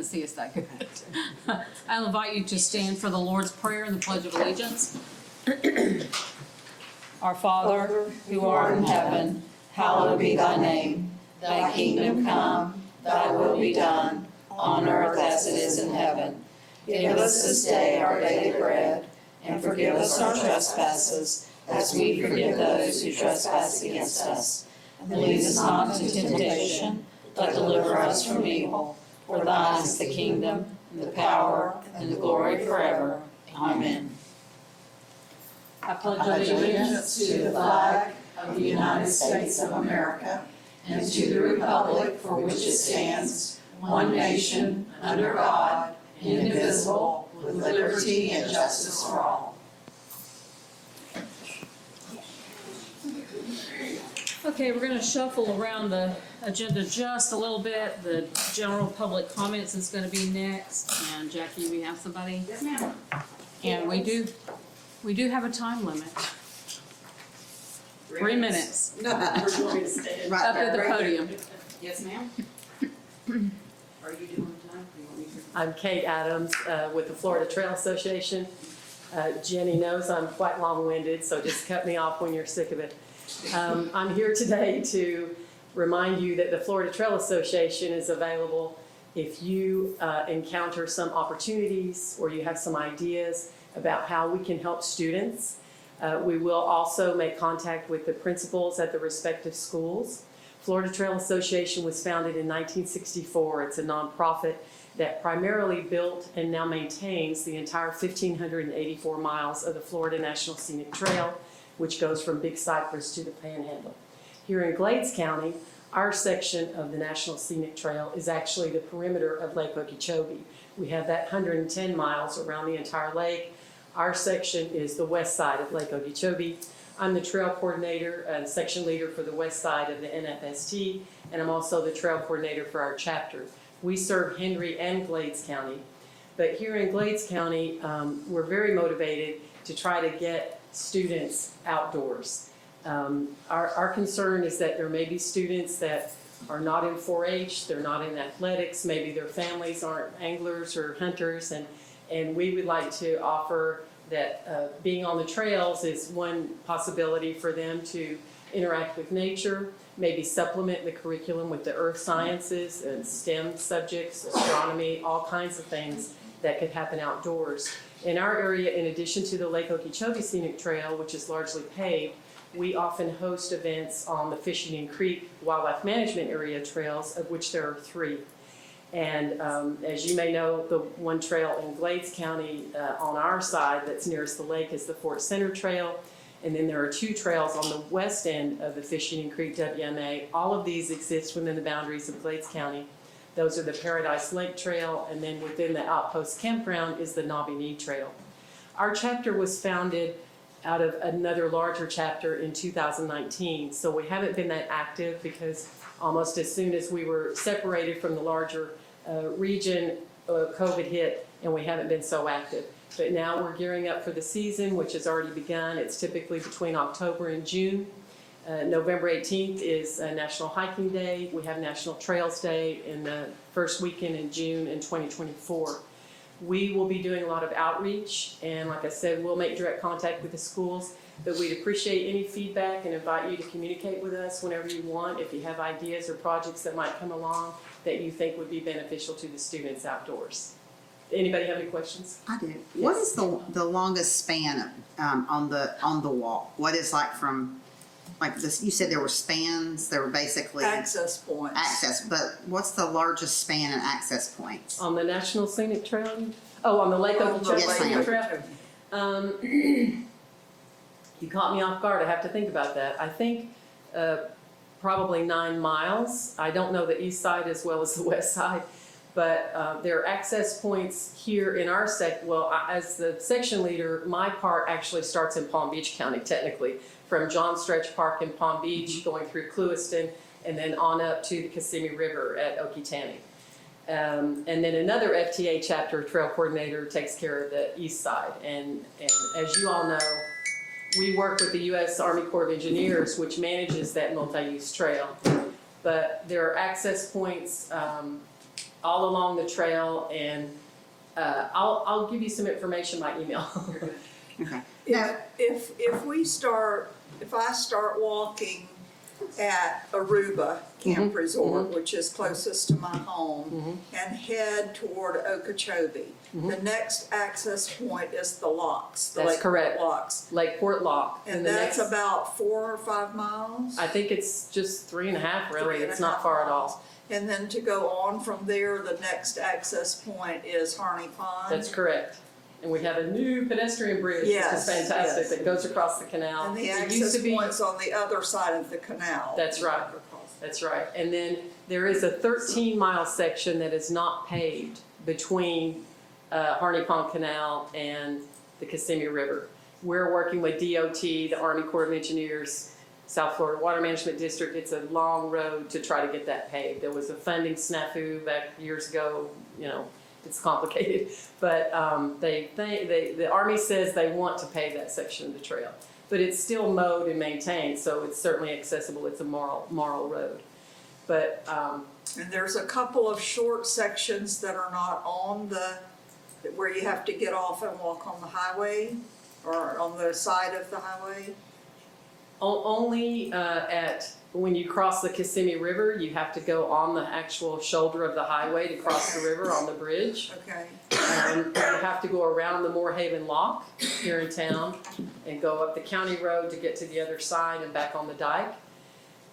See us that good. I'll invite you to stand for the Lord's Prayer and the Pledge of Allegiance. Our Father, who art in heaven, hallowed be thy name. Thy kingdom come, thy will be done, on earth as it is in heaven. Give us this day our daily bread, and forgive us our trespasses, as we forgive those who trespass against us. And lead us not into temptation, but deliver us from evil. For thine is the kingdom, and the power, and the glory forever. Amen. I pledge allegiance to the flag of the United States of America, and to the republic for which it stands, one nation, under God, indivisible, with liberty and justice for all. Okay, we're going to shuffle around the agenda just a little bit. The general public comments is going to be next. And Jackie, we have somebody? Yes, ma'am. And we do have a time limit. 3 minutes. We're going to stay Up at the podium. Yes, ma'am. Are you doing time? I'm Kate Adams with the Florida Trail Association. Jenny knows I'm quite long-winded, so just cut me off when you're sick of it. I'm here today to remind you that the Florida Trail Association is available if you encounter some opportunities or you have some ideas about how we can help students. We will also make contact with the principals at the respective schools. Florida Trail Association was founded in 1964. It's a nonprofit that primarily built and now maintains the entire 1,584 miles of the Florida National Scenic Trail, which goes from Big Cypress to the Panhandle. Here in Glades County, our section of the National Scenic Trail is actually the perimeter of Lake Okeechobee. We have that 110 miles around the entire lake. Our section is the west side of Lake Okeechobee. I'm the trail coordinator and section leader for the west side of the NFST, and I'm also the trail coordinator for our chapter. We serve Henry and Glades County, but here in Glades County, we're very motivated to try to get students outdoors. Our concern is that there may be students that are not in 4-H, they're not in athletics, maybe their families aren't anglers or hunters, and we would like to offer that being on the trails is one possibility for them to interact with nature, maybe supplement the curriculum with the earth sciences and STEM subjects, astronomy, all kinds of things that could happen outdoors. In our area, in addition to the Lake Okeechobee Scenic Trail, which is largely paved, we often host events on the Fishing and Creek Wildlife Management Area trails, of which there are 3. And as you may know, the one trail in Glades County on our side that's nearest the lake is the Fort Center Trail. And then there are 2 trails on the west end of the Fishing and Creek WMA. All of these exist within the boundaries of Glades County. Those are the Paradise Lake Trail, and then within the Outpost Campground is the Knobby Knee Trail. Our chapter was founded out of another larger chapter in 2019, so we haven't been that active because almost as soon as we were separated from the larger region, COVID hit, and we haven't been so active. But now we're gearing up for the season, which has already begun. It's typically between October and June. November 18th is National Hiking Day. We have National Trails Day in the first weekend in June in 2024. We will be doing a lot of outreach, and like I said, we'll make direct contact with the schools, but we'd appreciate any feedback and invite you to communicate with us whenever you want if you have ideas or projects that might come along that you think would be beneficial to the students outdoors. Anybody have any questions? I do. Yes. What is the longest span on the walk? What is like from like this? You said there were spans. There were basically Access points. access, but what's the largest span and access points? On the National Scenic Trail? Oh, on the Lake Okeechobee Yes, Scenic ma'am. Trail? You caught me off guard. I have to think about that. I think probably 9 miles. I don't know the east side as well as the west side, but there are access points here in our as the section leader, my part actually starts in Palm Beach County, technically, from John Stretch Park in Palm Beach, going through Clewiston, and then on up to the Kissimmee River at Okeechobee. And then another FTA chapter trail coordinator takes care of the east side. And as you all know, we work with the U.S. Army Corps of Engineers, which manages that multi-use trail. But there are access points all along the trail, and I'll give you some information by email. Okay. If I start walking at Aruba Camp Resort, which is closest to my home, and head toward Okeechobee, the next access point is the locks, the That's Lakeport correct. locks. Lakeport Lock. And the that's next, about 4 or 5 miles? I think it's just 3.5 really, 3.5 it's not far at miles. all. And then to go on from there, the next access point is Harney Pond? That's correct. And we have a new pedestrian bridge, which is Yes, fantastic, yes. that goes across the canal. And the It used access to be- point's on the other side of the canal. That's right. That's right. And then there is a 13-mile section that is not paved between Harney Pond Canal and the Kissimmee River. We're working with DOT, the Army Corps of Engineers, South Florida Water Management District. It's a long road to try to get that paved. There was a funding snafu back years ago, it's complicated. But the Army says they want to pave that section of the trail. But it's still mowed and maintained, so it's certainly accessible. It's a moral road. But, And there's a couple of short sections that are not on where you have to get off and walk on the highway, or on the side of the highway? only when you cross the Kissimmee River, you have to go on the actual shoulder of the highway to cross the river on the bridge. Okay, You have to go around the Moorhaven Lock here in town and go up the county road to get to the other side and back on the dike.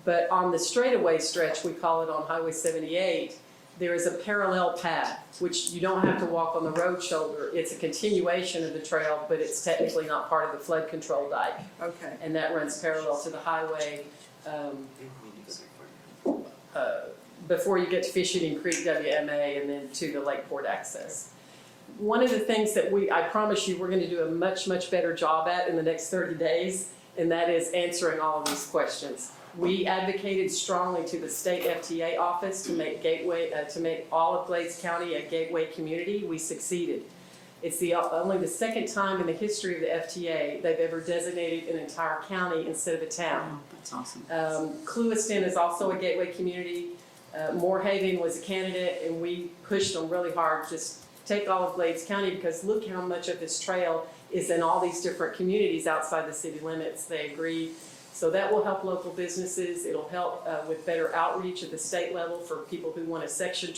But on the straightaway stretch, we call it on Highway 78, there is a parallel path, which you don't have to walk on the road shoulder. It's a continuation of the trail, but it's technically not part of the flood control dike. okay. And that runs parallel to the highway before you get to Fish Eating Creek WMA and then to the Lakeport access. One of the things that I promise you we're going to do a much, much better job at in the next 30 days, and that is answering all of these questions. We advocated strongly to the state FTA office to make all of Glades County a gateway community. We succeeded. It's only the second time in the history of the FTA they've ever designated an entire county instead of a town. Oh, that's awesome. Clewiston is also a gateway community. Moorhaven was a candidate, and we pushed them really hard. Just take all of Glades County, because look how much of this trail is in all these different communities outside the city limits. They agreed. So that will help local businesses. It'll help with better outreach at the state level for people who want to section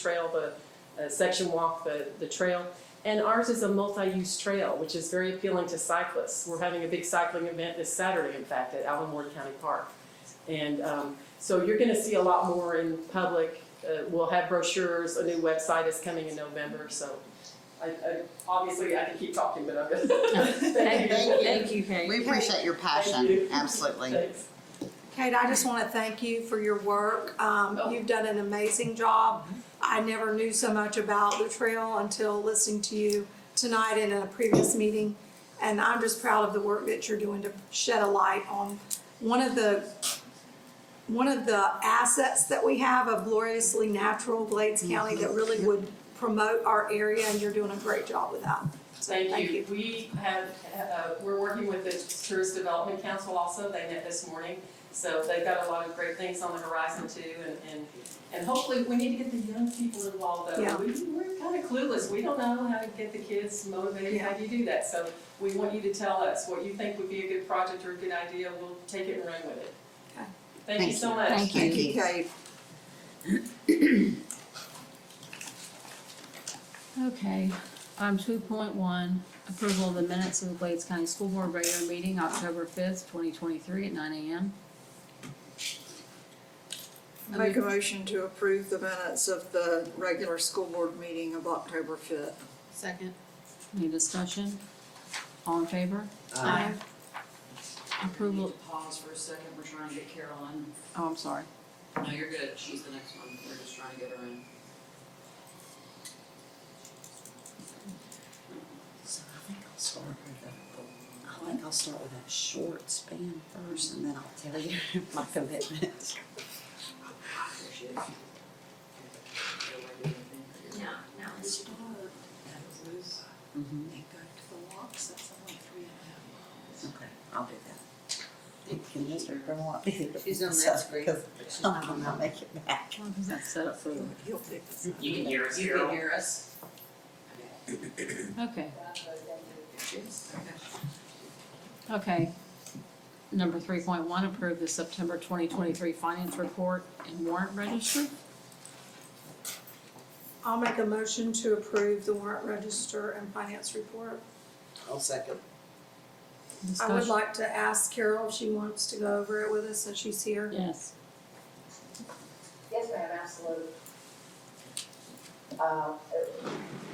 walk the trail. And ours is a multi-use trail, which is very appealing to cyclists. We're having a big cycling event this Saturday, in fact, at Allen Ward County Park. And so you're going to see a lot more in public. We'll have brochures. A new website is coming in November. So obviously I can keep talking, but I'm going to Thank you, Kate. We appreciate your passion, Thank you. absolutely. Thanks. Kate, I just want to thank you for your work. You've done an amazing job. I never knew so much about the trail until listening to you tonight and in a previous meeting. And I'm just proud of the work that you're doing to shed a light on one of the assets that we have of gloriously natural Glades County that really would promote our area, and you're doing a great job with that. Thank you. We have, we're working with the Tourist Development Council also. They met this morning. So they've got a lot of great things on the horizon too. And hopefully we need to get the young people involved though. Yeah. We're kind of clueless. We don't know how to get the kids motivated. How do you do that? So we want you to tell us what you think would be a good project or a good idea. We'll take it and run with it. Okay. Thank you so much. Thank you. Thank you, Kate. Okay, item 2.1, approval of the minutes of the Glades County School Board regular meeting, October 5th, 2023 at 9 a.m. Make a motion to approve the minutes of the regular school board meeting of October 5th. Second. Any discussion? All in favor? Aye. Approval, Pause for a second, we're trying to get Caroline. oh, I'm sorry. No, you're good, she's the next one, we're just trying to get her in. So I think I'll start with that short span first, and then I'll tell you my commitment. There she is. Now start at Ruth and go to the locks. That's only 3.5 miles. Okay, I'll do that. Can Mr. Grimlock be the She's on that so- screen. Because some will not make it back. Is that set up for? He'll pick us up. You can hear us, Carol? You can hear us? Okay, okay. Number 3.1, approve the September 2023 finance report and warrant register. I'll make a motion to approve the warrant register and finance report. I'll second. I would Discussion. like to ask Carol if she wants to go over it with us since she's here. Yes. Yes, ma'am, absolutely.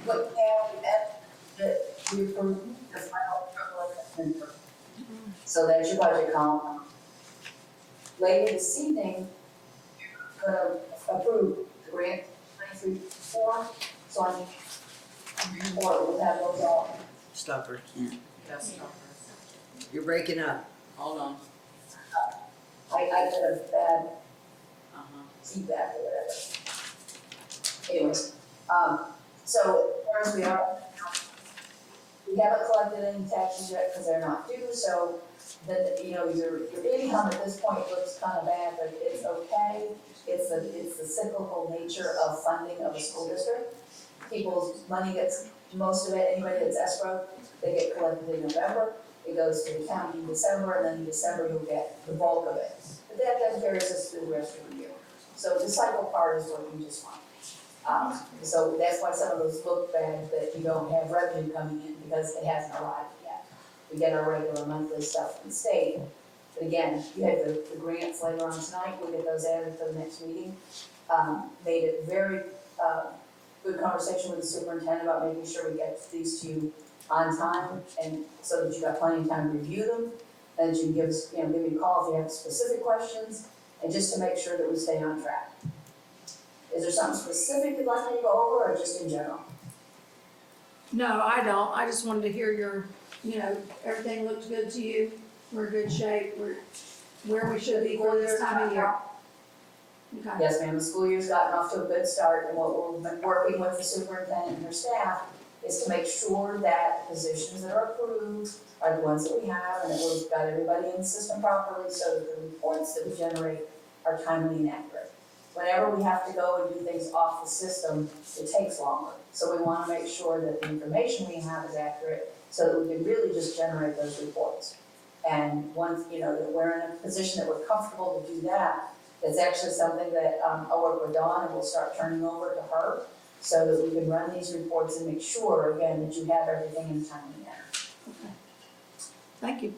What now, that you approve the final triple assessment. So that's your budget column. Later this evening, you're gonna approve the grant 23-4, so I need, or we'll have those all. Stop her. Yes. You're breaking up. Hold on. I got a bad Uh-huh. feedback or whatever. Anyways, so as we are, we haven't collected any taxes yet because they're not due, so then, you know, your income at this point looks kind of bad, but it's okay. It's the cyclical nature of funding of a school district. People's money gets, most of it, anybody that's escrow, they get collected in November. It goes to the county in December, and then in December you'll get the bulk of it. But that then carries us through the rest of the year. So the cycle part is working just fine. So that's why some of those look bad, that you don't have revenue coming in, because it hasn't arrived yet. We get our regular monthly stuff from the state. But again, you have the grants later on tonight, we'll get those added for the next meeting. Made it very, good conversation with the superintendent about making sure we get these to you on time, and so that you got plenty of time to review them, and that you can give us, give me a call if you have specific questions, and just to make sure that we stay on track. Is there something specific you'd like me to go over, or just in general? No, I don't. I just wanted to hear your, everything looked good to you. We're in good shape. We're where we should be for this time of year. Okay. Yes, ma'am, the school year's gotten off to a good start, and what we've been working with the superintendent and her staff is to make sure that the positions that are approved are the ones that we have, and that we've got everybody in the system properly, so that the reports that we generate are timely and accurate. Whenever we have to go and do things off the system, it takes longer. So we wanna make sure that the information we have is accurate, so that we can really just generate those reports. And once, that we're in a position that we're comfortable to do that, it's actually something that, I'll work with Dawn and we'll start turning over to her, so that we can run these reports and make sure, again, that you have everything in a timely manner. Thank you.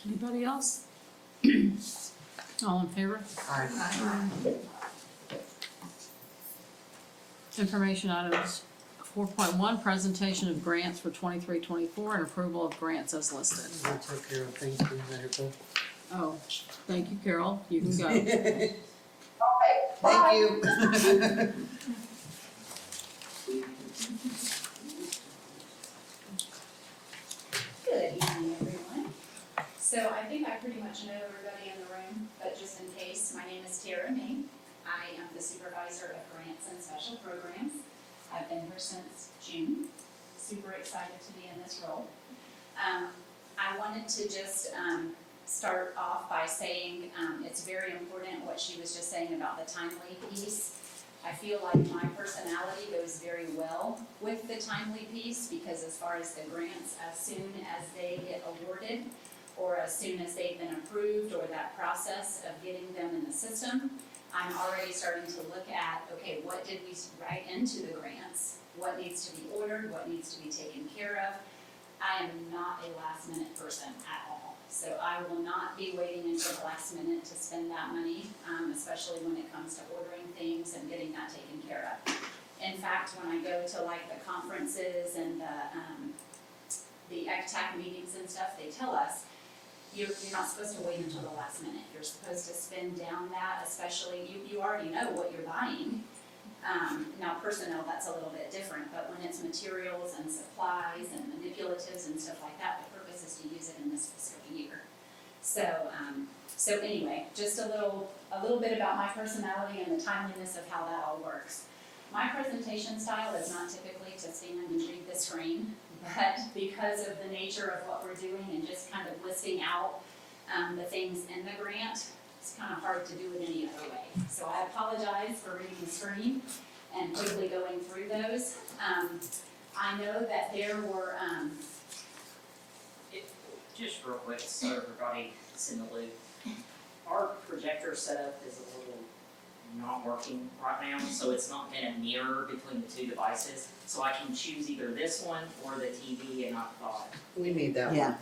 Anybody else? All in favor? Information items. 4.1, presentation of grants for 23-24 and approval of grants as listed. I took care of things for you there, Oh, thank you, Carol. You can go. Okay, bye. Thank you. Good evening, everyone. So I think I pretty much know everybody in the room, but just in case, my name is Tara May. I am the supervisor of grants and special programs. I've been here since June. Super excited to be in this role. I wanted to just start off by saying it's very important what she was just saying about the timely piece. I feel like my personality goes very well with the timely piece, because as far as the grants, as soon as they get awarded, or as soon as they've been approved, or that process of getting them in the system, I'm already starting to look at, okay, what did we write into the grants? What needs to be ordered? What needs to be taken care of? I am not a last minute person at all. So I will not be waiting until the last minute to spend that money, especially when it comes to ordering things and getting that taken care of. In fact, when I go to like the conferences and the ECTAC meetings and stuff, they tell us, you're not supposed to wait until the last minute. You're supposed to spend down that, especially, you already know what you're buying. Now personnel, that's a little bit different, but when it's materials and supplies and manipulatives and stuff like that, the purpose is to use it in this fiscal year. So anyway, just a little bit about my personality and the timeliness of how that all works. My presentation style is not typically to stand and read the screen, but because of the nature of what we're doing and just kind of listening listing out, the things in the grant. It's kind of hard to do it any other way. So I apologize for reading the screen and quickly going through those. I know that there were, Just real quick, so everybody is in the loop. Our projector setup is a little not working right now, so it's not gonna mirror between the two devices. So I can choose either this one or the TV, and I thought, We need that one. Yeah.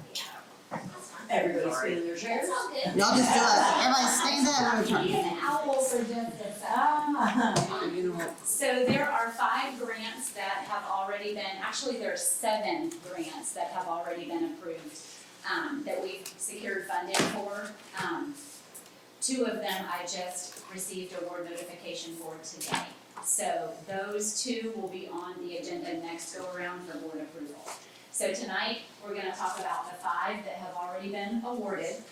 Everybody's Sorry. in their chairs. it's all good. Y'all just do it, everybody stand up and turn. Even owls are just as, You know what? So there are 5 grants that have already been, actually there are 7 grants that have already been approved, that we've secured funding for. 2 of them I just received award notification for today. So those 2 will be on the agenda next go around for board approval. So tonight, we're gonna talk about the 5 that have already been awarded.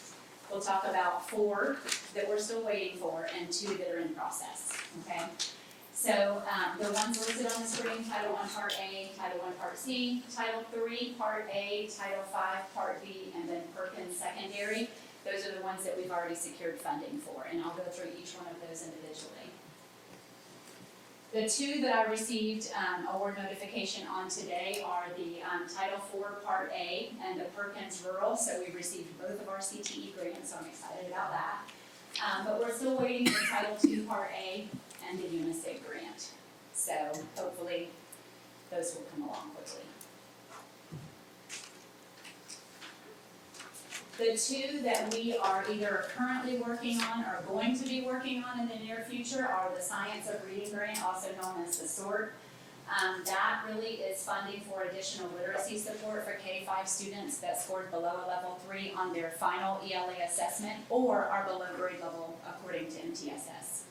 We'll talk about 4 that we're still waiting for and 2 that are in process, okay? So, the ones listed on the screen, Title I Part A, Title I Part C, Title III Part A, Title V Part B, and then Perkins Secondary. Those are the ones that we've already secured funding for, and I'll go through each one of those individually. The 2 that I received award notification on today are the Title IV Part A and the Perkins Rural, so we received both of our CTE grants, so I'm excited about that. But we're still waiting for Title II Part A and the UNICEF grant, so hopefully those will come along quickly. The 2 that we are either currently working on or going to be working on in the near future are the Science of Reading grant, also known as the SORT. That really is funding for additional literacy support for K-5 students that scored below a level 3 on their final ELA assessment or are below grade level according to MTSS.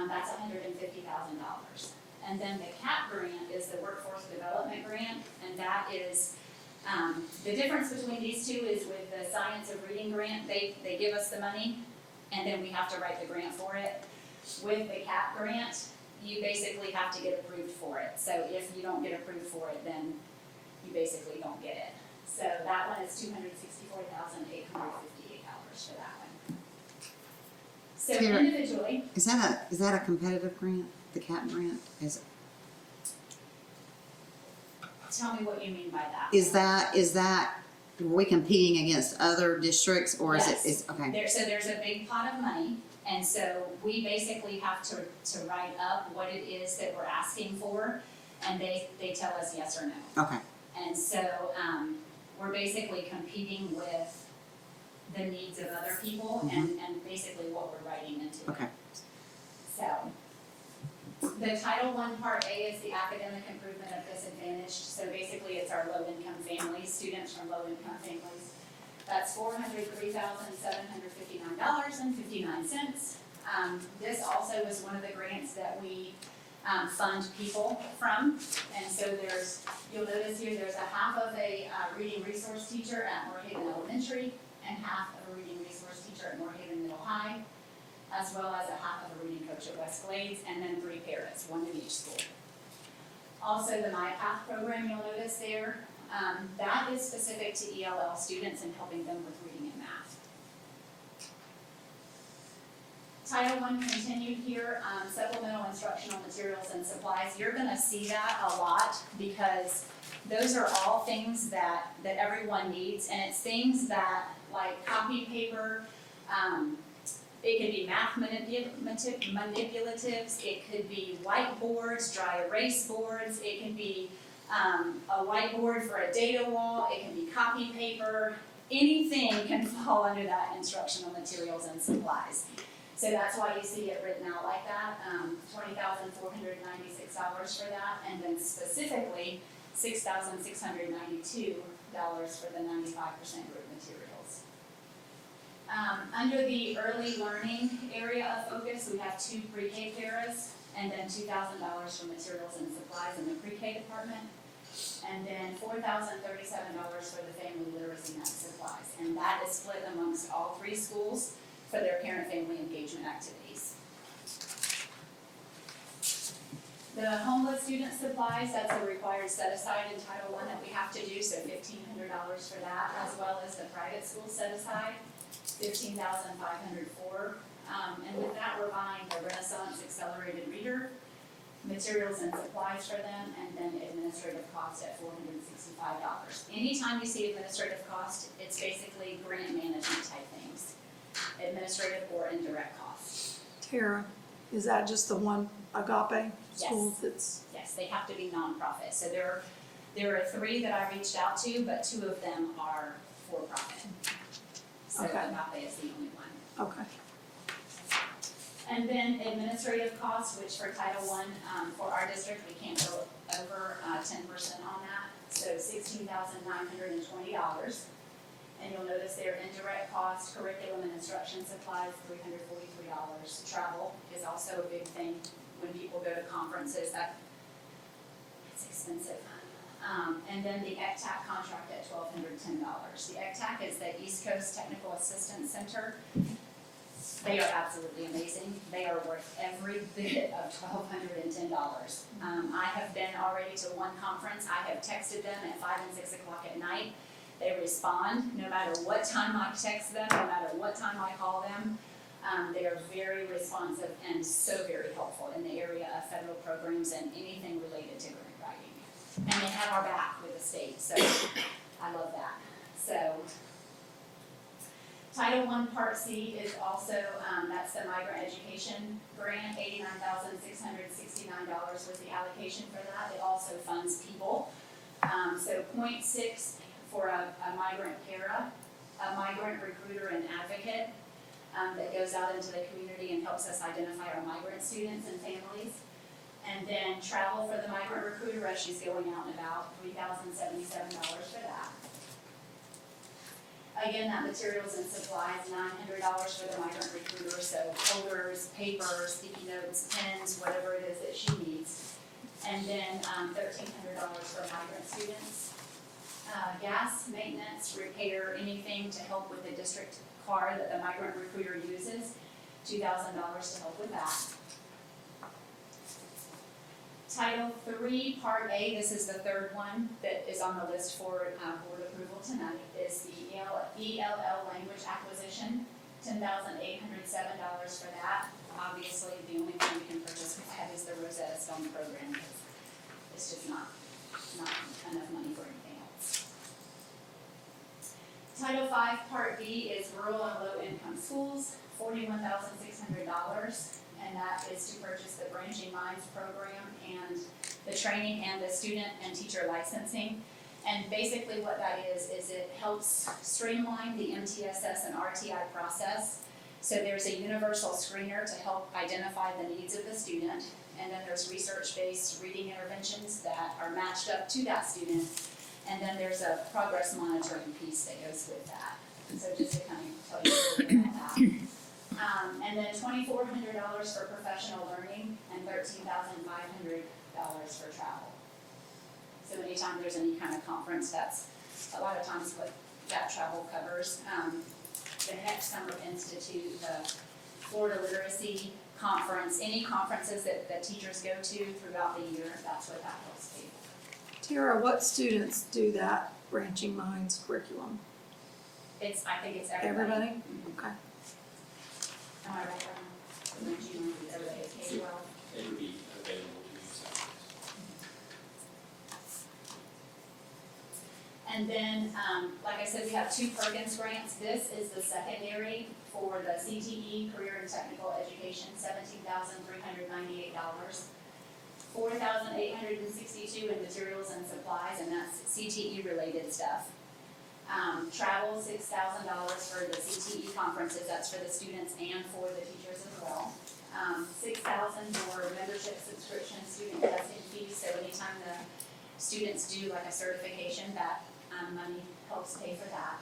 That's $150,000. And then the CAP grant is the Workforce Development Grant, and that is the difference between these 2 is with the Science of Reading grant, they give us the money, and then we have to write the grant for it. With the CAP grant, you basically have to get approved for it. So if you don't get approved for it, then you basically don't get it. So that one is $264,858 for that one. So Tara, individually, Is that a competitive grant, the CAP grant? tell me what you mean by that. Is that, are we competing against other districts or is it, Yes. okay, So there's a big pot of money, and so we basically have to write up what it is that we're asking for, and they tell us yes or no. okay, And so, we're basically competing with the needs of other people and basically what we're writing into. okay. So, the Title I Part A is the academic improvement of disadvantaged, so basically it's our low-income families, students from low-income families. That's $403,759.59. This also is one of the grants that we fund people from, and so you'll notice here, there's a half of a reading resource teacher at Moorhaven Elementary and half of a reading resource teacher at Moorhaven Middle High, as well as a half of a reading coach at West Glades, and then 3 paras, 1 at each school. Also, the MyPath program you'll notice there, that is specific to ELL students and helping them with reading and math. Title I continued here, supplemental instructional materials and supplies. You're gonna see that a lot because those are all things that everyone needs, and it's things that, like copy paper, it could be math manipulatives, it could be whiteboards, dry erase boards, it can be a whiteboard for a data wall, it can be copy paper, anything can fall under that instructional materials and supplies. So that's why you see it written out like that, $20,496 for that, and then specifically $6,692 for the 95% group materials. Under the early learning area of focus, we have 2 pre-K paras, and then $2,000 for materials and supplies in the pre-K department, and then $4,037 for the family literacy and supplies. And that is split amongst all 3 schools for their parent-family engagement activities. The homeless student supplies, that's a required set aside in Title I that we have to do, so $1,500 for that, as well as the private school set aside, $15,500 for. And with that, we're buying the Renaissance Accelerated Reader, materials and supplies for them, and then administrative cost at $465. Anytime you see administrative cost, it's basically grant management type things, administrative or indirect costs. Tara, is that just the one Agape school Yes. that's, Yes, they have to be nonprofit, so there are 3 that I reached out to, but 2 of them are for-profit. So Okay. Agape is the only one. okay, And then administrative costs, which for Title I, for our district, we can't go over 10% on that, so $16,920. And you'll notice their indirect costs, curriculum and instruction supplies, $343. Travel is also a big thing when people go to conferences, it's expensive. And then the ECTAC contract at $1,210. The ECTAC is the East Coast Technical Assistance Center. They are absolutely amazing. They are worth every bit of $1,210. I have been already to one conference. I have texted them at 5 and 6 o'clock at night. They respond no matter what time I text them, no matter what time I call them. They are very responsive and so very helpful in the area of federal programs and anything related to grant writing. And they have our back with the state, so I love that. So Title I Part C is also, that's the migrant education grant, $89,669 was the allocation for that. It also funds people. So 0.6 for a migrant para, a migrant recruiter and advocate that goes out into the community and helps us identify our migrant students and families. And then travel for the migrant recruiter as she's going out and about, $3,077 for that. Again, that materials and supplies, $900 for the migrant recruiter, so folders, papers, sticky notes, pens, whatever it is that she needs. And then $1,300 for migrant students. Gas, maintenance, repair, anything to help with the district car that the migrant recruiter uses, $2,000 to help with that. Title III, Part A, this is the third one that is on the list for board approval tonight, is the ELL language acquisition, $10,807 for that. Obviously, the only thing we can purchase with that is the Rosetta Stone program, because it's just not enough money for anything else. Title V, Part B is rural and low-income schools, $41,600. And that is to purchase the Branching Minds program and the training and the student and teacher licensing. And basically what that is it helps streamline the MTSS and RTI process. So there's a universal screener to help identify the needs of the student. And then there's research-based reading interventions that are matched up to that student. And then there's a progress monitoring piece that goes with that. So just to kind of tell you a little bit about that. And then $2,400 for professional learning and $13,500 for travel. So anytime there's any kind of conference, that's a lot of times what that travel covers. The Heck Summer Institute, the Florida Literacy Conference, any conferences that teachers go to throughout the year, that's what that helps pay for. Tara, what students do that Branching Minds curriculum? I think it's everybody. Everybody? Okay. Am I right, Brian? Everybody is K-12. It would be available to use that. And then, like I said, we have 2 Perkins grants. This is the secondary for the CTE, Career and Technical Education, $17,398. $4,862 in materials and supplies, and that's CTE related stuff. Travel, $6,000 for the CTE conferences, that's for the students and for the teachers as well. $6,000 for membership subscription, student testing fees, so anytime the students do like a certification, that money helps pay for that.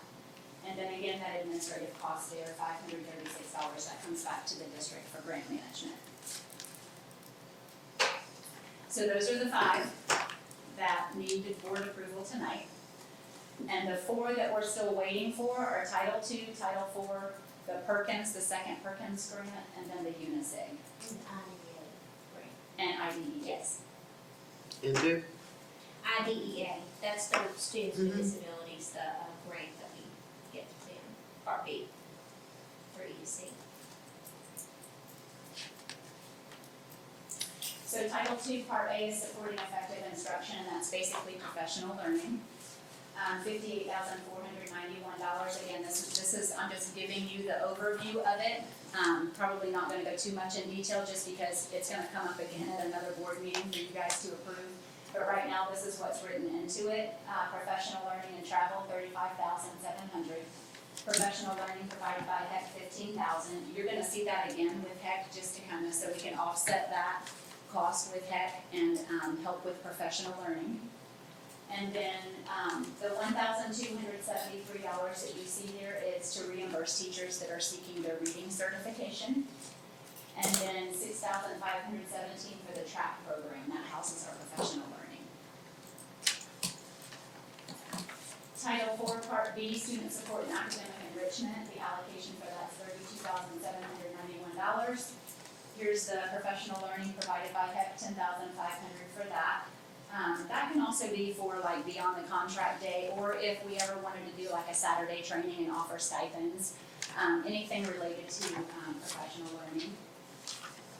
And then again, that administrative cost there, $536, that comes back to the district for grant management. So those are the 5 that need board approval tonight. And the 4 that we're still waiting for are Title II, Title IV, the Perkins, the second Perkins grant, and then the UNICEF. and IDES. Andrew? IDEA, that's the Students with Disabilities, the grant that we get to them, Part B, for EDC. So Title II, Part A is supporting effective instruction, and that's basically professional learning. $58,491. Again, this is, I'm just giving you the overview of it. Probably not gonna go too much in detail, just because it's gonna come up again at another board meeting for you guys to approve. But right now, this is what's written into it. Professional learning and travel, $35,700. Professional learning provided by HEC, $15,000. You're gonna see that again with HEC, just to kind of, so we can offset that cost with HEC and help with professional learning. And then the $1,273 that you see here is to reimburse teachers that are seeking their reading certification. And then $6,517 for the track program, that houses our professional learning. Title IV, Part B, student support and academic enrichment, the allocation for that is $32,791. Here's the professional learning provided by HEC, $10,500 for that. That can also be for like beyond the contract day, or if we ever wanted to do like a Saturday training and offer stipends, anything related to professional learning.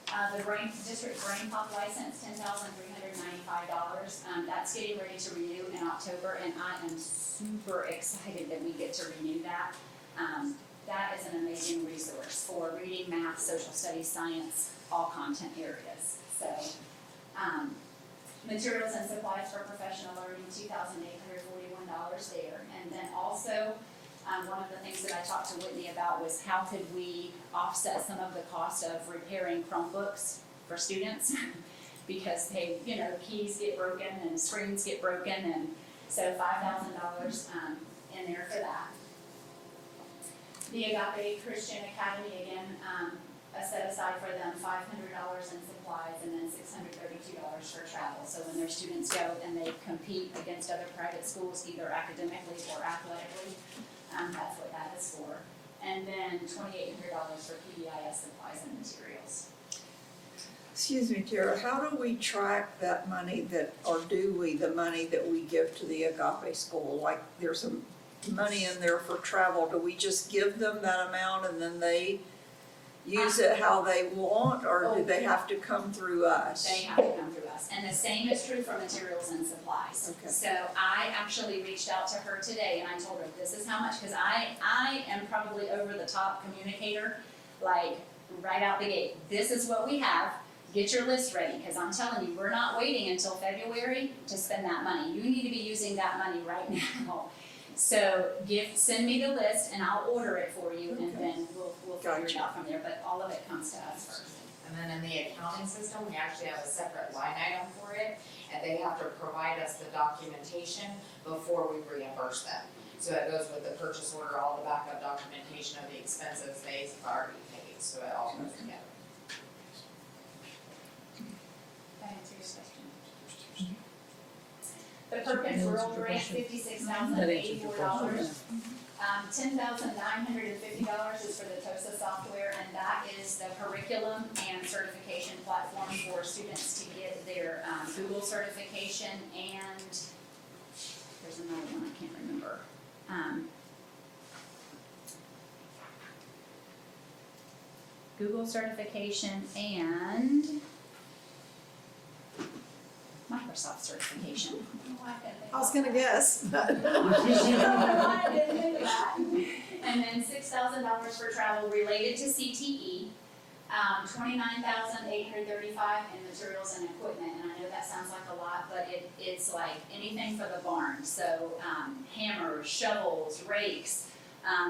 The district brain pop license, $10,395. That's getting ready to renew in October, and I am super excited that we get to renew that. That is an amazing resource for reading, math, social studies, science, all content areas. So, materials and supplies for professional learning, $2,841 there. And then also, one of the things that I talked to Whitney about was how could we offset some of the cost of repairing Chromebooks for students? Because they, keys get broken and screens get broken, and so $5,000 in there for that. The Agape Christian Academy, again, set aside for them $500 in supplies and then $632 for travel. So when their students go and they compete against other private schools, either academically or athletically, that's what that is for. And then $2,800 for PBIS supplies and materials. Excuse me, Tara, how do we track that money the money that we give to the Agape School? Like, there's some money in there for travel, do we just give them that amount and then they use it how they want, or do they have to come through us? They have to come through us. And the same is true for materials and supplies. Okay. So I actually reached out to her today and I told her this is how much, because I am probably over the top communicator, like right out the gate. This is what we have. Get your list ready, because I'm telling you, we're not waiting until February to spend that money. You need to be using that money right now. So send me the list and I'll order it for you, and then we'll figure it out from there, but all of it comes to us first. And then in the accounting system, we actually have a separate line item for it, and they have to provide us the documentation before we reimburse them. So it goes with the purchase order, all the backup documentation of the expenses they've already paid, so it all goes together. That answer your question. The Perkins Rural Grant, $56,084. $10,950 is for the TOSA software, and that is the curriculum and certification platform for students to get their Google certification, and there's another one I can't remember. Google certification and Microsoft certification. I was gonna guess. And then $6,000 for travel related to CTE, $29,835 in materials and equipment. And I know that sounds like a lot, but it's like anything for the barn. So hammers, shovels, rakes.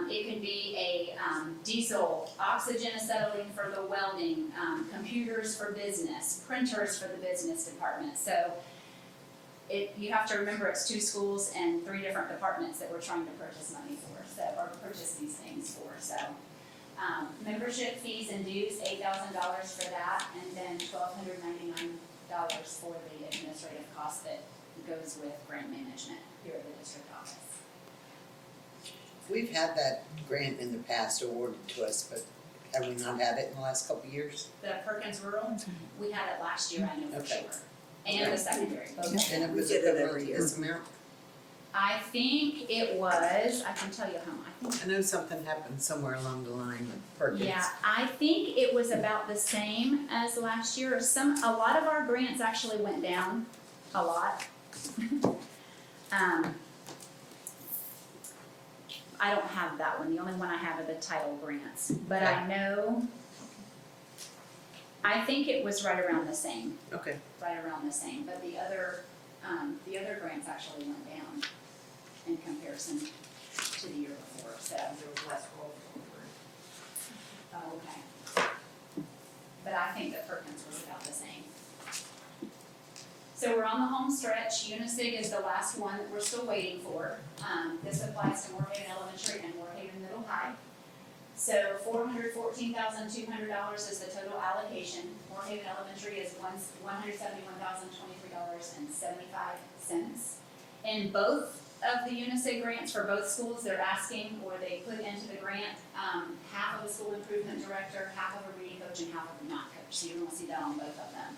It could be a diesel, oxygen acetylene for the welding, computers for business, printers for the business department. So you have to remember it's 2 schools and 3 different departments that we're trying to purchase money for, or purchase these things for. So membership fees and dues, $8,000 for that, and then $1,299 for the administrative cost that goes with grant management here at the district office. We've had that grant in the past awarded to us, but Have we not had it in the last couple of years? The Perkins Rural, we had it last year, I know for Okay. sure. And the secondary, both. And it was We get it over every year. this amount? I think it was, I can tell you how much, I know something happened somewhere along the line with Perkins. yeah, I think it was about the same as last year. A lot of our grants actually went down, a lot. I don't have that one, the only one I have are the title grants, but I know, I think it was right around the same, but the other grants actually went down in comparison to the year before, so. There was less roll forward. Oh, okay. But I think that Perkins was about the same. So we're on the home stretch. Unisig is the last one that we're still waiting for. This applies to Moorhaven Elementary and Moorhaven Middle High. So $414,200 is the total allocation. Moorhaven Elementary is $171,023.75. In both of the Unisig grants for both schools, they're asking, or they put into the grant, half of a school improvement director, half of a reading coach, and half of a math coach. So you're gonna see that on both of them.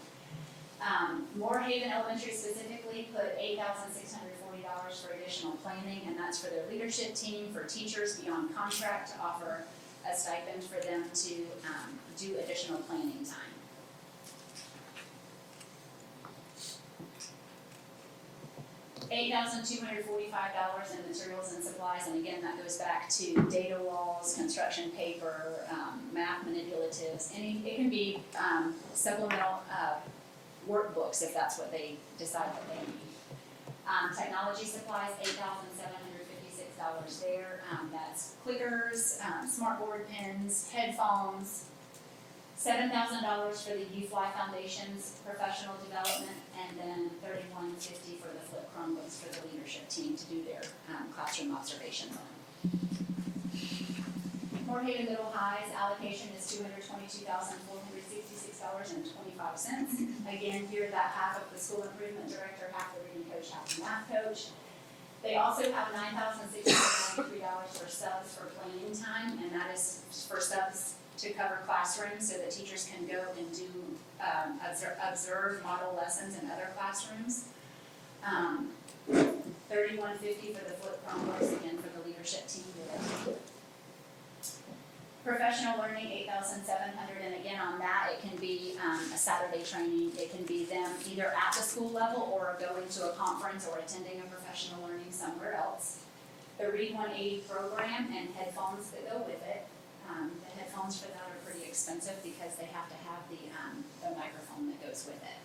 Moorhaven Elementary specifically put $8,640 for additional planning, and that's for their leadership team, for teachers beyond contract to offer a stipend for them to do additional planning time. $8,245 in materials and supplies, and again, that goes back to data walls, construction paper, math manipulatives, it can be supplemental workbooks if that's what they decide that they need. Technology supplies, $8,756 there. That's clickers, smartboard pens, headphones. $7,000 for the YouFly Foundation's professional development, and then $3,150 for the Flip Chromebooks for the leadership team to do their classroom observations on. Moorhaven Middle High's allocation is $222,466.25. Again, here that half of the school improvement director, half the reading coach, half the math coach. They also have $9,693 for subs for planning time, and that is for subs to cover classrooms so that teachers can go and do, observe model lessons in other classrooms. $3,150 for the Flip Chromebooks, again for the leadership team. Professional learning, $8,700, and again on that, it can be a Saturday training, it can be them either at the school level or going to a conference or attending a professional learning somewhere else. The Read 180 program and headphones that go with it. The headphones for that are pretty expensive because they have to have the microphone that goes with it.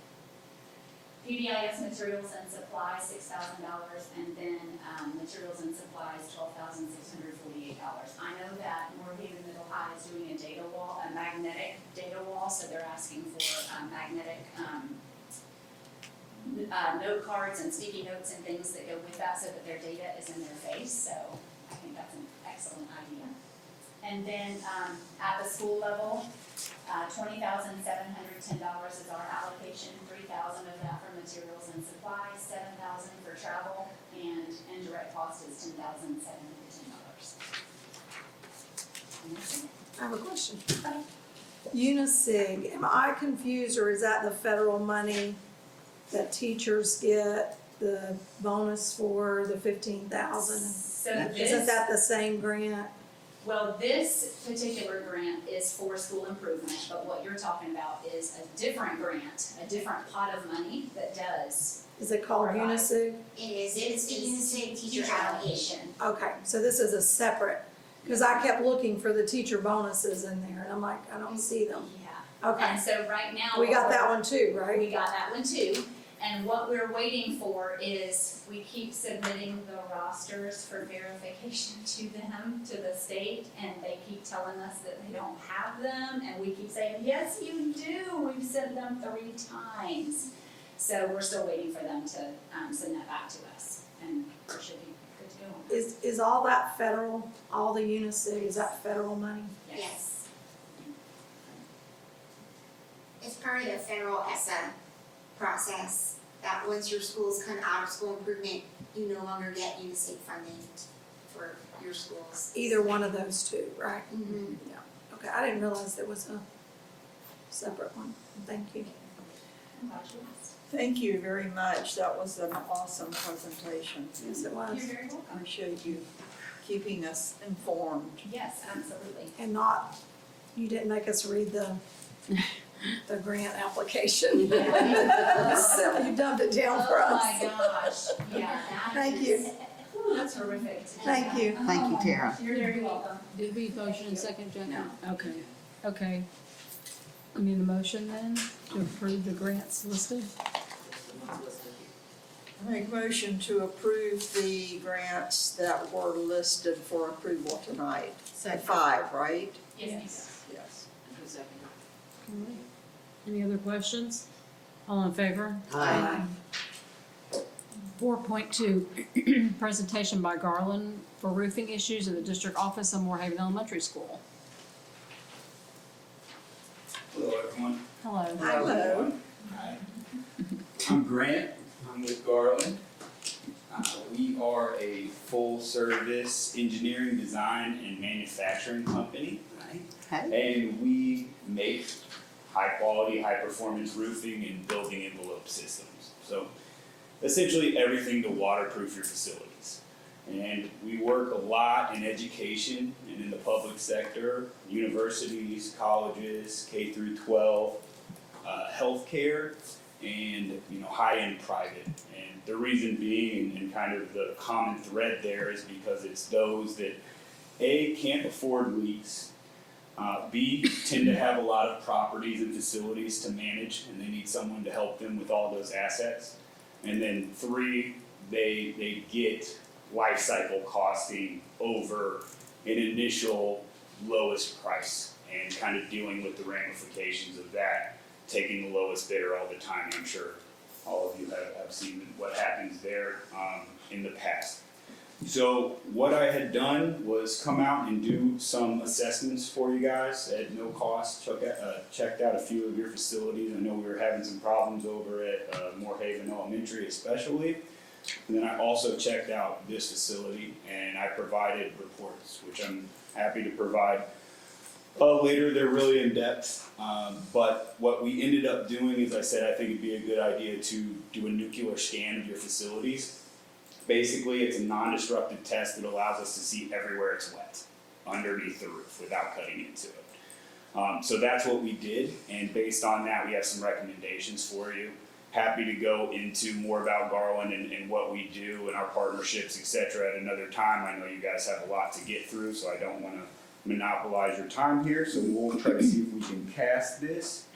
PBIS materials and supplies, $6,000, and then materials and supplies, $12,648. I know that Moorhaven Middle High is doing a data wall, a magnetic data wall, so they're asking for magnetic note cards and sticky notes and things that go with that so that their data is in their face, so I think that's an excellent idea. And then at the school level, $20,710 is our allocation, $3,000 of that for materials and supplies, $7,000 for travel, and indirect cost is $10,710. I have a question. Unisig, am I confused, or is that the federal money that teachers get the bonus for, the 15,000? So Isn't that the same grant? Well, this particular grant is for school improvement, but what you're talking about is a different grant, a different pot of money that does. Is it called Provide. Unisig? It's the Unisig teacher allocation. Okay, so this is a separate, because I kept looking for the teacher bonuses in there, and I'm like, I don't see them. Yeah. Okay, And so right now. we got that one too, right? We got that one too, and what we're waiting for is, we keep submitting the rosters for verification to them, to the state, and they keep telling us that they don't have them, and we keep saying, yes, you do, we've sent them 3 times. So we're still waiting for them to, send that back to us, and we should be good to go on that. Is all that federal, all the Unisig, is that federal money? Yes. It's part of the federal ESSA process, that once your schools come out of school improvement, you no longer get Unisig funding for your schools. Either one of those two, right? Mm-hmm. Yeah, Okay, I didn't realize there was a separate one. Thank you. I'm glad you asked. Thank you very much. That was an awesome presentation. Yes, it was. You're very welcome. Appreciate you keeping us informed. Yes, absolutely. And not, you didn't make us read the grant application. You dumbed it down for Oh us. my gosh, yeah, that Thank is- you. That's horrific. Thank you. Thank you, Tara. You're very welcome. Did we motion you. second, Jen? No. Okay, okay. We need a motion then to approve the grants listed? I make a motion to approve the grants that were listed for approval tonight. Second. 5, right? Yes, Yes. Any other questions? All in favor? Aye. 4.2, presentation by Garland for roofing issues at the district office of Moorhaven Elementary School. Hello, everyone. Hello. Hello. Hi. I'm Grant. I'm with Garland. We are a full-service engineering, design, and manufacturing company. Okay. And we make high-quality, high-performance roofing and building envelope systems. So essentially everything to waterproof your facilities. And we work a lot in education and in the public sector, universities, colleges, K through 12, healthcare, and high-end private. And the reason being, and kind of the common thread there, is because it's those that A, can't afford lease, B, tend to have a lot of properties and facilities to manage, and they need someone to help them with all those assets. And then 3, they get life cycle costing over an initial lowest price and kind of dealing with the ramifications of that, taking the lowest bidder all the time. I'm sure all of you have seen what happens there in the past. So what I had done was come out and do some assessments for you guys at no cost. Checked out a few of your facilities. I know we were having some problems over at Moorhaven Elementary especially. And then I also checked out this facility and I provided reports, which I'm happy to provide later. They're really in depth. But what we ended up doing is, I said, I think it'd be a good idea to do a nuclear scan of your facilities. Basically, it's a non-destructive test that allows us to see everywhere it's wet underneath the roof without cutting into it. So that's what we did, and based on that, we have some recommendations for you. Happy to go into more about Garland and what we do and our partnerships, etc. at another time. I know you guys have a lot to get through, so I don't want to monopolize your time here. So we'll try to see if we can cast this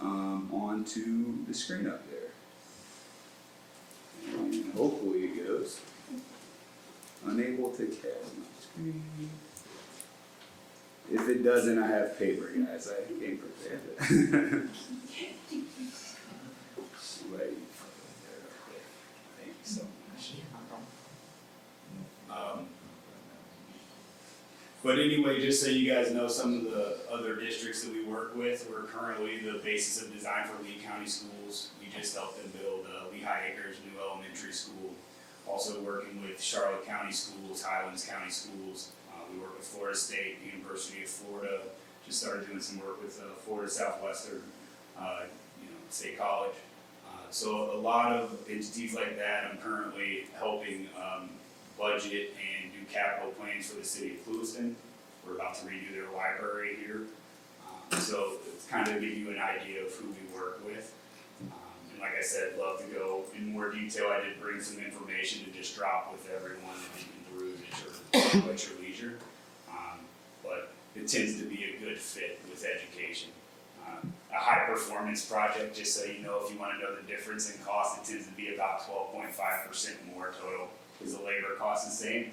onto the screen up there. And hopefully it goes. Unable to cast my screen. If it doesn't, I have paper, guys. I came prepared. Sweaty. Thank you so much. But anyway, just so you guys know some of the other districts that we work with, we're currently the basis of design for Lee County Schools. We just helped them build Lehigh Acres new elementary school. Also working with Charlotte County Schools, Highlands County Schools. We work with Florida State, University of Florida. Just started doing some work with Florida Southwestern, State College. So a lot of entities like that. I'm currently helping budget and do capital plans for the city of Lewiston. We're about to redo their library here. So it's kind of give you an idea of who we work with. And like I said, love to go in more detail. I did bring some information to just drop with everyone and you can peruse at your leisure. But it tends to be a good fit with education. A high performance project, just so you know, if you want to know the difference in cost, it tends to be about 12.5% more total, because the labor cost is the same.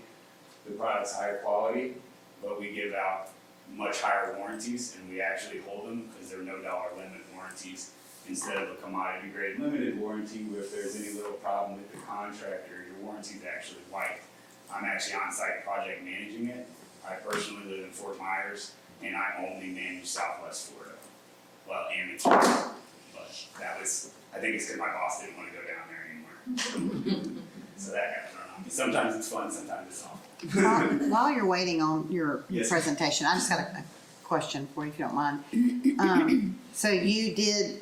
The product's higher quality, but we give out much higher warranties, and we actually hold them because they're no dollar limit warranties instead of a commodity grade limited warranty where if there's any little problem with the contractor, your warranty's actually wiped. I'm actually on site project managing it. I personally live in Fort Myers, and I only manage Southwest Florida. Well, and it's, but that was, I think it's because my boss didn't want to go down there anymore. So that got thrown on me. Sometimes it's fun, sometimes it's awful. While you're waiting on your Yes. presentation, I just got a question for you, if you don't mind. So you did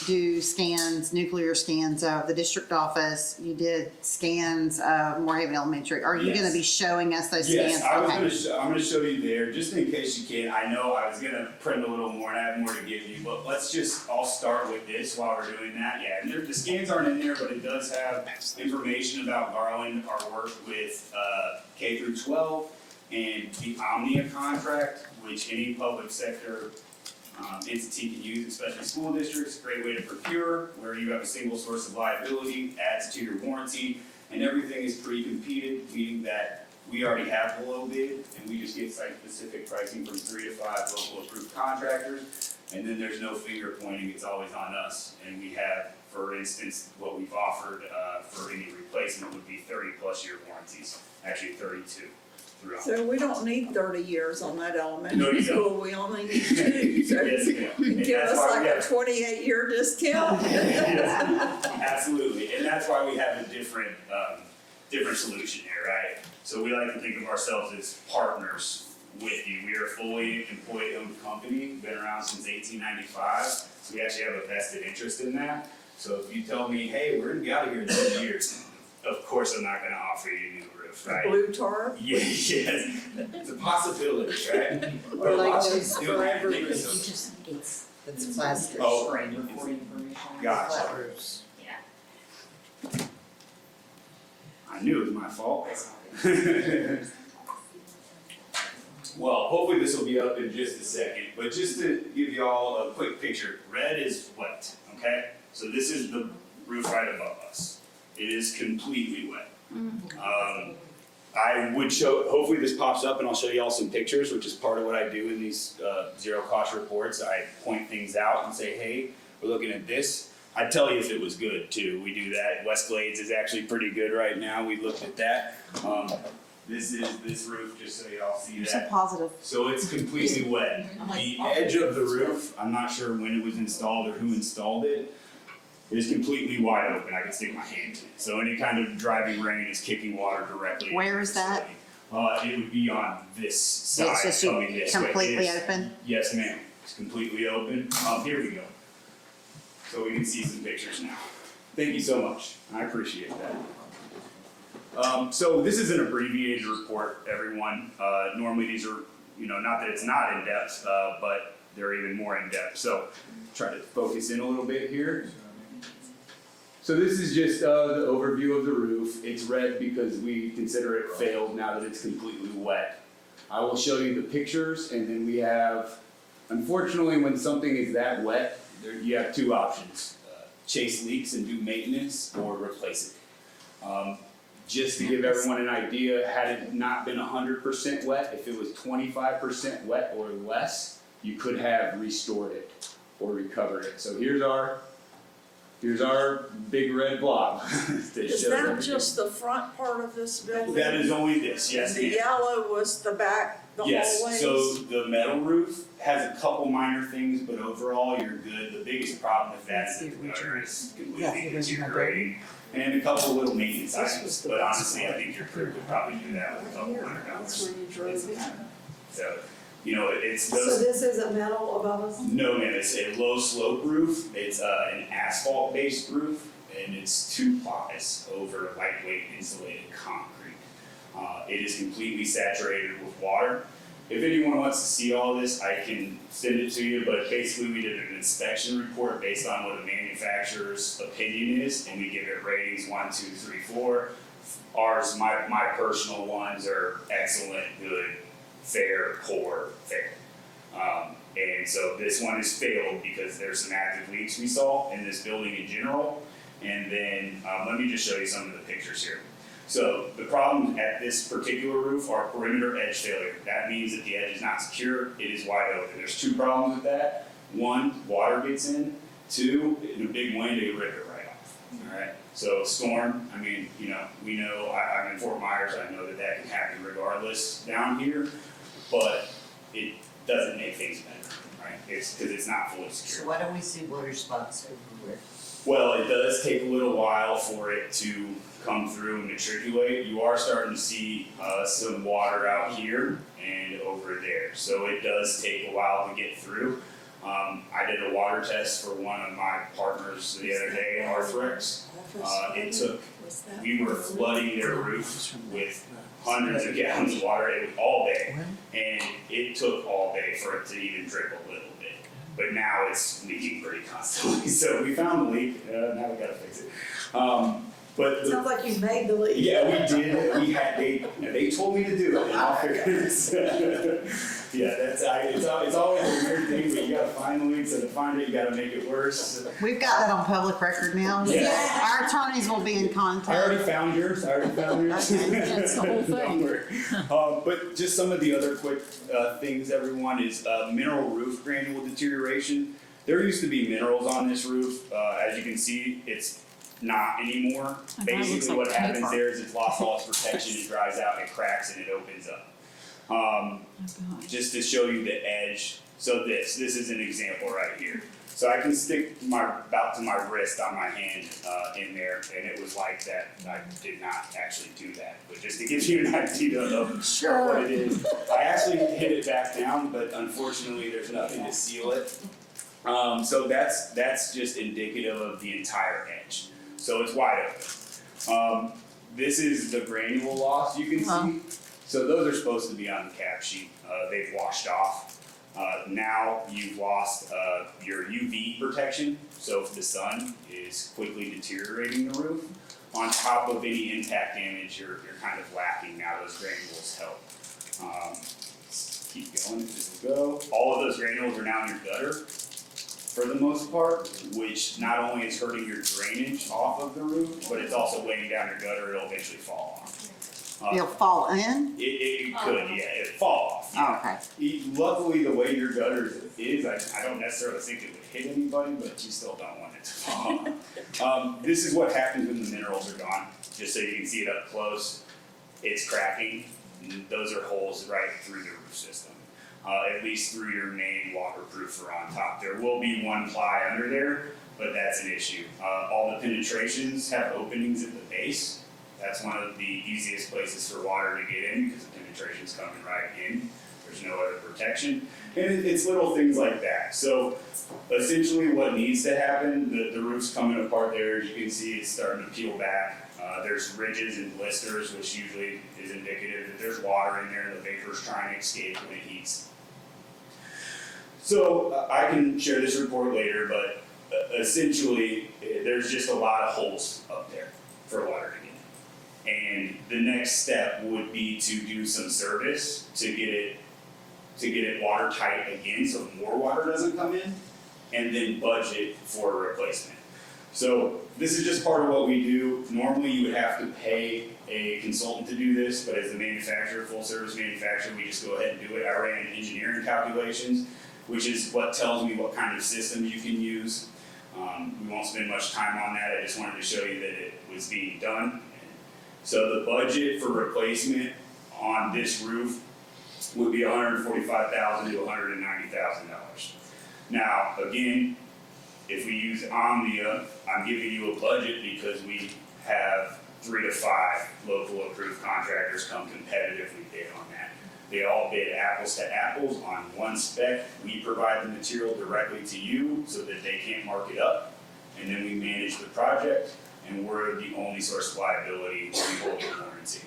do scans, nuclear scans of the district office. You did scans of Moorhaven Elementary. Are you Yes. gonna be showing us those scans? Yes, I was Okay. I'm gonna show you there, just in case you can. I know I was gonna print a little more and I have more to give you, but I'll start with this while we're doing that. Yeah, and the scans aren't in there, but it does have information about Garland, our work with, K through 12, and the Omnia contract, which any public sector entity can use, especially school districts. Great way to procure, where you have a single source of liability, adds to your warranty, and everything is pre-competed, meaning that we already have the low bid, and we just get site-specific pricing from 3 to 5 local approved contractors, and then there's no finger pointing, it's always on us. And we have, for instance, what we've offered for any replacement would be 30+ year warranties, actually 32 throughout. So we don't need 30 years on that No, elementary you don't. school, we only need 2, so Yes, ma'am. And give that's us why we like a have- 28-year discount. Yes, absolutely, and that's why we have a different solution here, right? So we like to think of ourselves as partners with you. We are a fully employee-owned company, been around since 1895, so we actually have a vested interest in that. So if you tell me, hey, we're gonna be out of here in 2 years, of course I'm not gonna offer you a new roof, right? Blue tarp. Yeah, yes, it's a possibility, right? Or But like lots of those doing that, forever think roofs. of- It's plastic. Oh, Recording information. Gotcha. Flat roofs. Yeah. I knew it was my fault. Well, hopefully this will be up in just a second, but just to give you all a quick picture, red is wet, okay? So this is the roof right above us. It is completely wet. I would hopefully this pops up and I'll show you all some pictures, which is part of what I do in these zero cost reports. I point things out and say, hey, we're looking at this. I'd tell you if it was good too. We do that. West Glades is actually pretty good right now. We looked at that. This is this roof, just so y'all see You're so that. positive. So it's completely wet. The edge of the roof, I'm not sure when it was installed or who installed it, is completely wide open. I can stick my hand in it. So any kind of driving rain is kicking water directly. into Where the is that? facility. It would be on this side, It's just coming this way. completely It's- open? Yes, ma'am. It's completely open. Here we go. So we can see some pictures now. Thank you so much. I appreciate that. So this is an abbreviated report, everyone. Normally these are, not that it's not in depth, but they're even more in depth. So try to focus in a little bit here. So this is just the overview of the roof. It's red because we consider it failed now that it's completely wet. I will show you the pictures, and then we have, unfortunately, when something is that wet, you have 2 options. Chase leaks and do maintenance, or replace it. Just to give everyone an idea, had it not been 100% wet, if it was 25% wet or less, you could have restored it or recovered it. So here's our big red blob. that Is shows that everything. just the front part of this building? That is only this, yes, The ma'am. yellow was the back, the hallways? Yes, so the metal roof has a couple minor things, but overall you're good. The biggest problem with that is that the gutter is completely deteriorating. And a couple little maintenance items, but honestly, I think your crew could probably do that with a couple $100. So, it's So those. this isn't metal above us? No, ma'am, it's a low slope roof. It's an asphalt based roof, and it's 2 plies over lightweight insulated concrete. It is completely saturated with water. If anyone wants to see all this, I can send it to you, but basically we did an inspection report based on what the manufacturer's opinion is, and we give it ratings 1, 2, 3, 4. Ours, my personal ones are excellent, good, fair, poor, fair. And so this one is failed because there's some active leaks we saw in this building in general. And then let me just show you some of the pictures here. So the problem at this particular roof are perimeter edge failure. That means that the edge is not secure, it is wide open. There's 2 problems with that. 1, water gets in. 2, in a big wind, it rip it right off. All right. So storm, we know, I'm in Fort Myers, I know that can happen regardless down here, but it doesn't make things better, right? It's because it's not fully secure. So why don't we see water spots everywhere? Well, it does take a little while for it to come through and matriculate. You are starting to see some water out here and over there. so it does take a while to get through. I did a water test for one of my partners the other day, Arthrex. We were flooding their roof with hundreds of gallons of water all day, and it took all day for it to even drip a little bit. But now it's leaking pretty constantly, so we found the leak, now we gotta fix it. Sounds like you made the leap. Yeah, we did. They told me to do it, and I'll figure it. Yeah, it's always a weird thing, but you gotta find the leaks, and to find it, you gotta make it worse. We've got that on public record now. Yeah. Our attorneys will be in contact. I already found yours. That's the whole thing. Don't worry. But just some of the other quick things, everyone, is mineral roof granule deterioration. There used to be minerals on this roof. As you can see, it's not anymore. And that looks Basically, like what happens paper. there is it's lost all its protection, it dries out, it cracks, and it opens up. Just to show you the edge, so this is an example right here. So I can stick about to my wrist on my hand in there, and it was like that. I did not actually do that, but just to give you an idea of what it is. I actually hit it back down, but unfortunately there's nothing to seal it. So that's just indicative of the entire edge. So it's wide open. This is the granule loss you can see. So those are supposed to be on the cap sheet. They've washed off. Now you've lost your UV protection, so if the sun is quickly deteriorating the roof, on top of any impact damage, you're kind of lacking. Now those granules help. Keep going, this will go. All of those granules are now in your gutter for the most part, which not only is hurting your drainage off of the roof, but it's also weighing down your gutter. It'll eventually fall off. It'll fall in? It could, yeah, it'll fall off. Oh, okay. Luckily, the way your gutter is, I don't necessarily think it would hit anybody, but you still don't want it to fall off. This is what happens when the minerals are gone. Just so you can see it up close, it's cracking. Those are holes right through the roof system, at least through your main waterproofer on top. There will be one ply under there, but that's an issue. All the penetrations have openings at the base. That's one of the easiest places for water to get in because the penetration's coming right in. There's no other protection. And it's little things like that. So essentially what needs to happen, the roof's coming apart there. As you can see, it's starting to peel back. There's ridges and blisters, which usually is indicative that there's water in there and the vapor's trying to escape when it heats. So I can share this report later, but essentially there's just a lot of holes up there for water to get in. And the next step would be to do some service to get it watertight again so more water doesn't come in, and then budget for a replacement. So this is just part of what we do. Normally you would have to pay a consultant to do this, but as the manufacturer, full service manufacturer, we just go ahead and do it. I ran engineering calculations, which is what tells me what kind of system you can use. We won't spend much time on that. I just wanted to show you that it was being done. So the budget for replacement on this roof would be $145,000 to $190,000. Now, again, if we use Omnia, I'm giving you a budget because we have 3 to 5 local approved contractors come competitively bid on that. They all bid apples to apples on one spec. We provide the material directly to you so that they can't mark it up, and then we manage the project, and we're the only source of liability. We hold the warranty.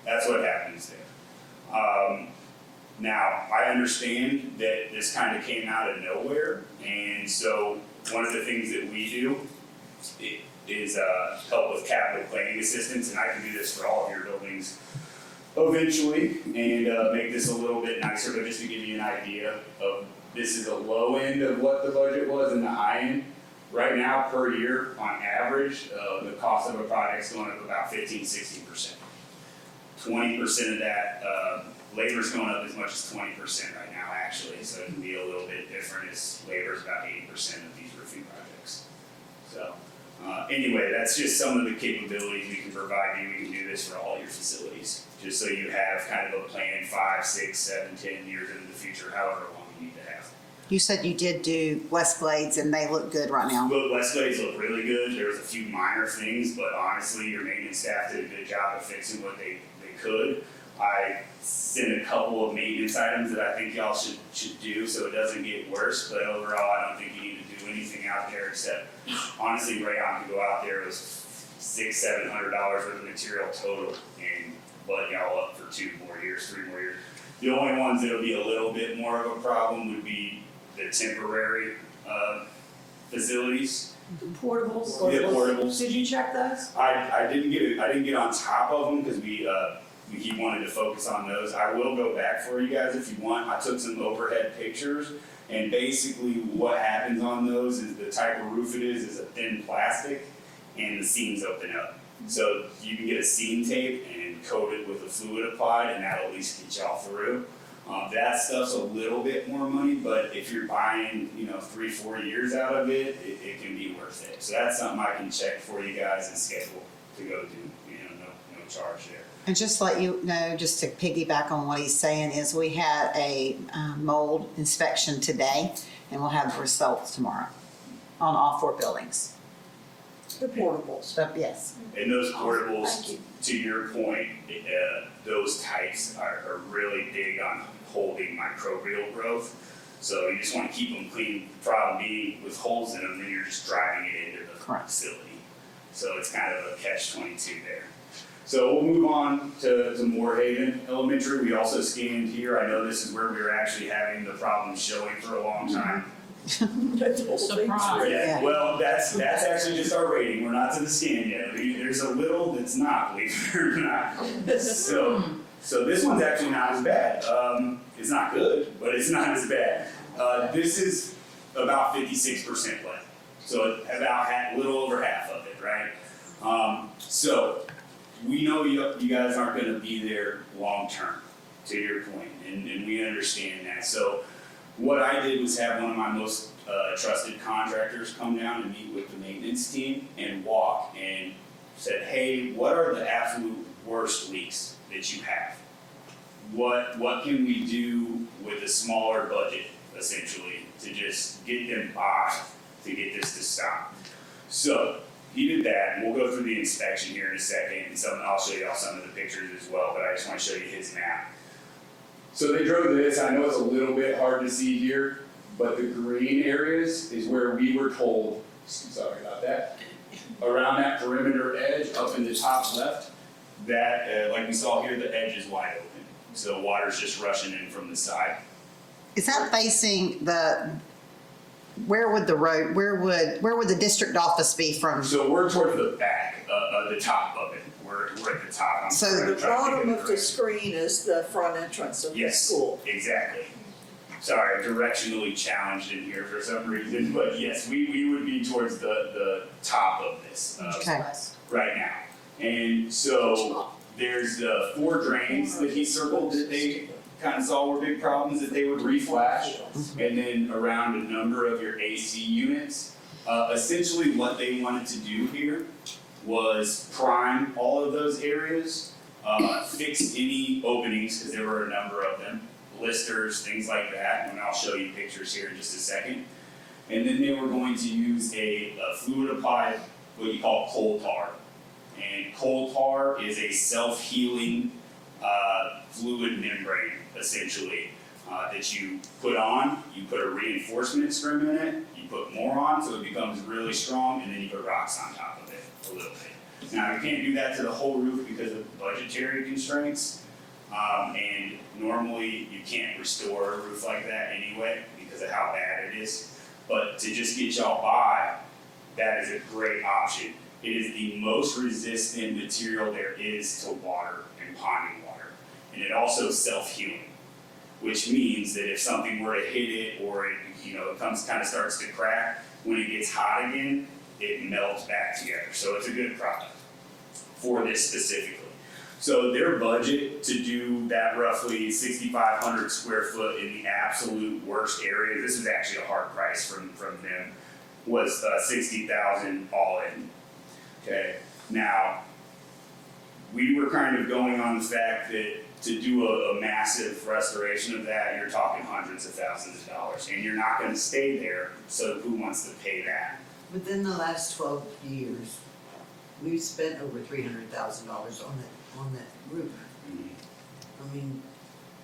That's what happens there. Now, I understand that this kind of came out of nowhere, and so one of the things that we do is help with capital planning assistance, and I can do this for all of your buildings eventually, and make this a little bit nicer, but just to give you an idea of, this is a low end of what the budget was and the high end. Right now, per year, on average, the cost of a project's going up about 15–16%. 20% of that, labor's going up as much as 20% right now, actually, so it can be a little bit different, as labor's about 80% of these roofing projects. So, anyway, that's just some of the capabilities we can provide you. We can do this for all your facilities, just so you have kind of a plan 5, 6, 7, 10 years into the future, however long you need to have. You said you did do West Glades and they look good right now. Look, West Glades look really good. There was a few minor things, but honestly, your maintenance staff did a good job of fixing what they could. I sent a couple of maintenance items that I think y'all should do so it doesn't get worse, but overall, I don't think you need to do anything out there except, honestly, Rayon could go out there with $600-700 worth of material total and let y'all up for 2 more years, 3 more years. The only ones that'll be a little bit more of a problem would be the temporary, facilities. Portables? Yeah, portables. Did you check those? I didn't get on top of them because he wanted to focus on those. I will go back for you guys if you want. I took some overhead pictures, and basically what happens on those is the type of roof it is a thin plastic, and the seams open up. So you can get a seam tape and coat it with the fluid applied, and that'll at least get y'all through. That stuff's a little bit more money, but if you're buying, 3-4 years out of it, it can be worth it. So that's something I can check for you guys and schedule to go do, no charge there. And just to let you know, just to piggyback on what he's saying, is we had a mold inspection today, and we'll have the results tomorrow on all 4 buildings. The portables. So, yes. And those Thank portables, you. to your point, those types are really big on holding microbial growth. So you just want to keep them clean. The problem being with holes in them, then you're just driving it into the facility. So it's kind of a catch-22 there. So we'll move on to Moorhaven Elementary. We also scanned here. I know this is where we were actually having the problem showing for a long time. Surprise. Yeah, well, that's actually just our rating, we're not to the scan yet, there's a little that's not, believe it or not. So this one's actually not as bad, it's not good, but it's not as bad. This is about 56% lead, so about a little over half of it, right? So we know you guys aren't gonna be there long term, to your point, and we understand that. So what I did was have one of my most trusted contractors come down and meet with the maintenance team and walk and said, hey, what are the absolute worst leaks that you have? What can we do with a smaller budget, essentially, to just get them by to get this to stop? So he did that, and we'll go through the inspection here in a second, and I'll show y'all some of the pictures as well, but I just want to show you his map. So they drove this, I know it's a little bit hard to see here, but the green areas is where we were told, sorry about that, around that perimeter edge up in the top left, that, like we saw here, the edge is wide open. So water's just rushing in from the side. Is that facing where would the district office be from? So we're towards the back, the top of it. We're at the top. So the bottom of the screen is the front entrance of the school. Yes, exactly. Sorry, directionally challenged in here for some reason, but yes, we would be towards the top of this right now. And so there's 4 drains that he circled that they kind of saw were big problems that they would reflash, and then around a number of your AC units. Essentially what they wanted to do here was prime all of those areas, fix any openings, because there were a number of them, blisters, things like that, and I'll show you pictures here in just a second. And then they were going to use a fluid applied, what you call coal tar. And coal tar is a self-healing fluid membrane, essentially, that you put on. You put a reinforcement scrim in it, you put more on so it becomes really strong, and then you put rocks on top of it a little bit. Now, you can't do that to the whole roof because of budgetary constraints, and normally you can't restore a roof like that anyway because of how bad it is. But to just get y'all by, that is a great option. It is the most resistant material there is to water and ponding water. And it also self-healing, which means that if something were to hit it or it starts to crack, when it gets hot again, it melts back together. So it's a good product for this specifically. So their budget to do that roughly 6,500 square foot in the absolute worst area, this is actually a hard price from them, was $60,000 all in. Okay, now, we were kind of going on the fact that to do a massive restoration of that, you're talking hundreds of thousands of dollars, and you're not gonna stay there, so who wants to pay that? Within the last 12 years, we've spent over $300,000 on that roof. I mean,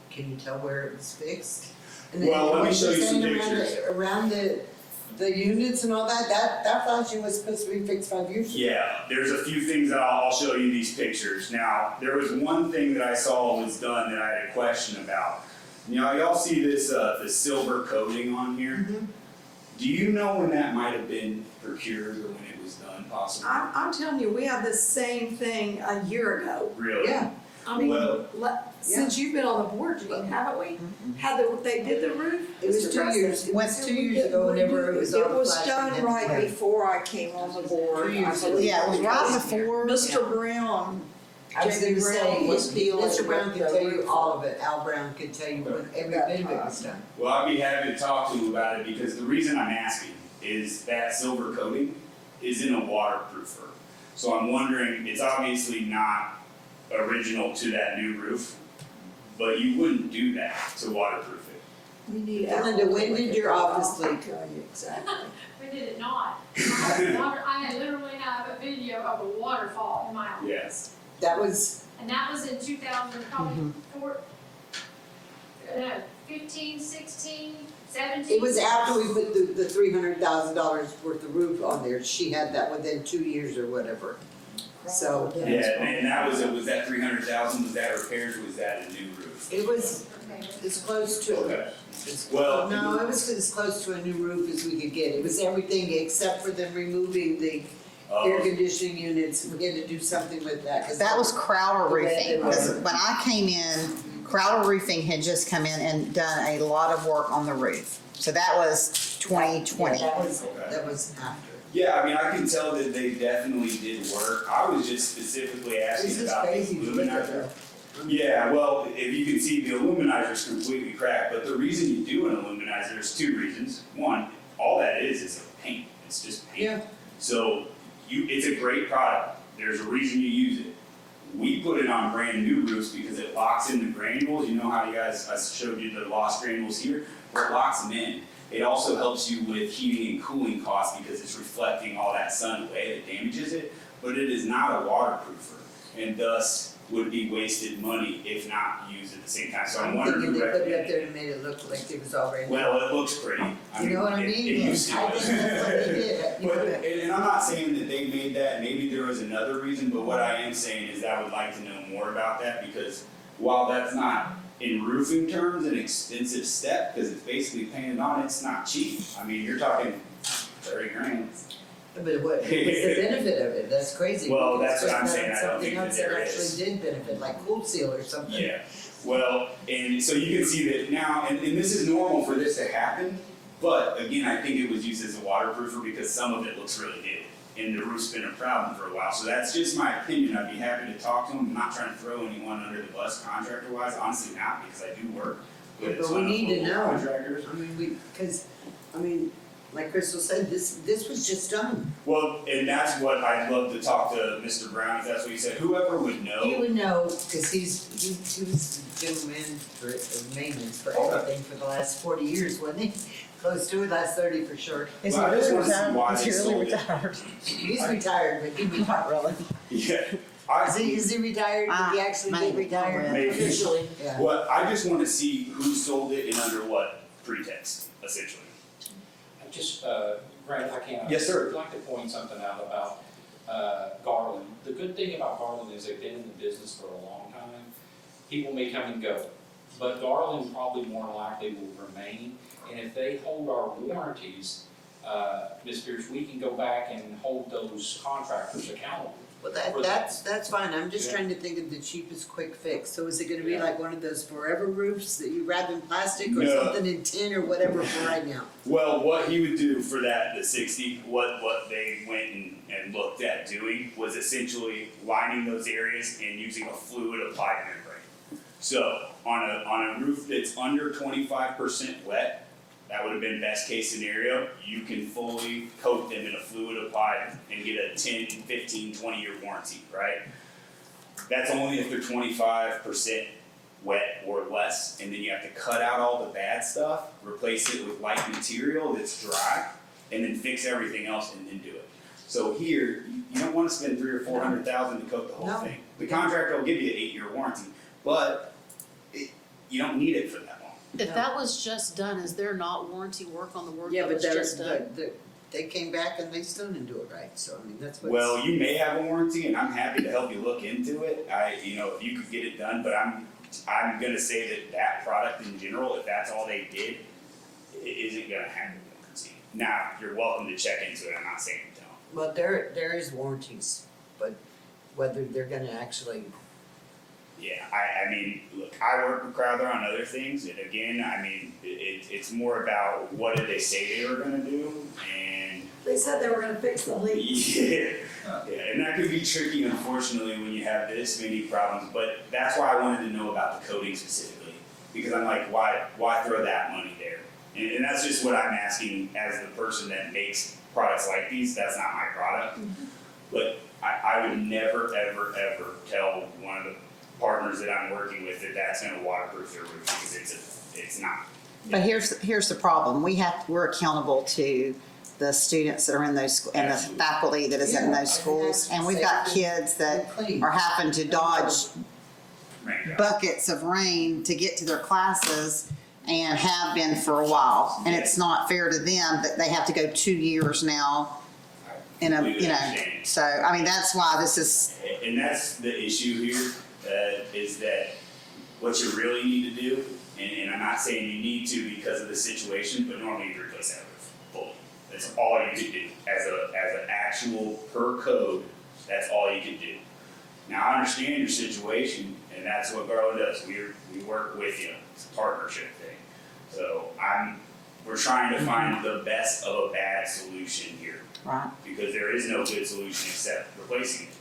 can you tell where it was fixed? And then Well, let me what show you're you some saying pictures. around the units and all that, that flashing was supposed to be fixed 5 years ago. Yeah, there's a few things that I'll show you these pictures. Now, there was one thing that I saw was done that I had a question about. You know, y'all see this, this silver coating on here? Do you know when that might have been procured or when it was done possibly? I'm telling you, we had the same thing a year ago. Really? Yeah. I mean, Well- since you've been on the board, Jean, haven't we? They did the roof? It was Mr. 2 Preston? years, it was 2 years ago whenever it was all It was flashing done and right everything. before I came on the board, 2 years I ago. believe. Yeah, it was right before. Mr. Brown, I was Jamie gonna Brown say, was dealing Mr. Brown with can the tell you roof. all of it, Al Brown can tell you when every bit of it was done. Well, I'd be happy to talk to him about it because the reason I'm asking is that silver coating is in a waterproofer. So I'm wondering, it's obviously not original to that new roof, but you wouldn't do that to waterproof it. we need. Linda, when did your office leak? Tell you exactly. We did it not. I literally have a video of a waterfall in my office. Yes. That was, And that was in 2000, probably 15, 16, 17. it was after we put the $300,000 worth of roof on there, she had that within 2 years or whatever. So, Yeah, and that was that 300,000, was that repairs, or was that a new roof? it was as close to, Okay. Well, no, it was as close to a new roof as we could get. It was everything except for them removing the air conditioning units. We had to do something with that. 'Cause That was Crowder the way Roofing. it was. When I came in, Crowder Roofing had just come in and done a lot of work on the roof. So that was 2020. Yeah, that was after. Yeah, I mean, I can tell that they definitely did work. I was just specifically This asking is about the crazy to look at luminizer. that. Yeah, well, if you can see, the illuminizer's completely cracked, but the reason you do an illuminizer, there's two reasons. One, all that is a paint, it's just paint. Yeah. So, it's a great product, there's a reason you use it. We put it on brand new roofs because it locks in the granules, you know how you guys, I showed you the lost granules here? Well, it locks them in. It also helps you with heating and cooling costs because it's reflecting all that sun away that damages it, but it is not a waterproofer, and thus would be wasted money if not used at the same time. So I'm wondering thinking who they put it up recommended there it. and made it look like it was already. Well, it looks pretty. I You know what I it- mean? It used to. I think that's what they did. But, and I'm not saying that they made that, maybe there was another reason, but what I am saying is that I would like to know more about that, because while that's not, in roofing terms, an expensive step, because it's basically painted on, it's not cheap. I mean, you're talking 30 grand. But what's the benefit of it? That's crazy. Well, We could that's what I'm spend saying. I don't something think that else there is. actually did benefit, like Cool Seal or something. Yeah, well, and so you can see that now, and this is normal for this to happen, but again, I think it was used as a waterproofer because some of it looks really good. And the roof's been a problem for a while, so that's just my opinion, I'd be happy to talk to them, I'm not trying to throw anyone under the bus contractor wise, honestly not, because I do work with a But we ton of need to local know. contractors. I mean, like Crystal said, this was just done. Well, and that's what I'd love to talk to Mr. Brown, if that's what he said, whoever would know. He would know, cause he was the general manager of maintenance for Okay. everything for the last 40 years, wasn't he? Close to it, last 30 for sure. Is Well, I he just really wanna see why retired? Is they he really sold it. retired? He's retired, but he'd be not really. Yeah, Is he retired? Did he actually get maybe, retired? maybe. Officially? Yeah. Well, I just wanna see who sold it and under what pretext, essentially. Just, Grant, if I can. Yes, sir. I'd like to point something out about Garland. The good thing about Garland is they've been in the business for a long time. People may come and go, but Garland probably more than likely will remain. And if they hold our warranties, Ms. Pierce, we can go back and hold those contractors accountable. Well, For that's fine, I'm just Yeah. trying to think of the cheapest quick fix, so is it gonna be Yeah. like one of those forever roofs that you wrap in plastic or No. something in tin or whatever for right now? Well, what he would do for that, the 60, what they went and looked at doing was essentially lining those areas and using a fluid applied membrane. So on a roof that's under 25% wet, that would have been best case scenario, you can fully coat them in a fluid applied and get a 10, 15, 20-year warranty, right? That's only if they're 25% wet or less, and then you have to cut out all the bad stuff, replace it with light material that's dry, and then fix everything else and then do it. So here, you don't wanna spend $300,000 or $400,000 to coat the whole No. thing. The contractor will give you an 8-year warranty, but you don't need it for that long. If that was just done, is there not warranty work on the work Yeah, that but was they're, just done? they came back and they still didn't do it right, so I mean, that's what's. Well, you may have a warranty, and I'm happy to help you look into it. If you could get it done, but I'm gonna say that product in general, if that's all they did, isn't gonna have a warranty. Now, you're welcome to check into it, I'm not saying you don't. Well, there is warranties, but whether they're gonna actually. Yeah, I mean, look, I work with Crowther on other things, and again, I mean, it's more about what did they say they were gonna do, and They said they were gonna fix the leaks. yeah, and that could be tricky, unfortunately, when you have this many problems, but that's why I wanted to know about the coding specifically, because I'm like, why throw that money there? And that's just what I'm asking as the person that makes products like these, that's not my product. But I would never, ever, ever tell one of the partners that I'm working with that that's gonna waterproof their roof, because it's not. But here's the problem. We're accountable to the students that are in those, and the faculty that is in those schools. And we've got kids that are having to dodge buckets of rain to get to their classes and have been for a while. And it's not fair to them that they have to go 2 years now in a, so, I mean, that's why this is. And that's the issue here, is that what you really need to do, and I'm not saying you need to because of the situation, but normally you replace that roof fully. That's all you can do, as an actual per code, that's all you can do. Now, I understand your situation, and that's what Garland does, we work with you, it's a partnership thing. So we're trying to find the best of a bad solution here. Right. Because there is no good solution except replacing it.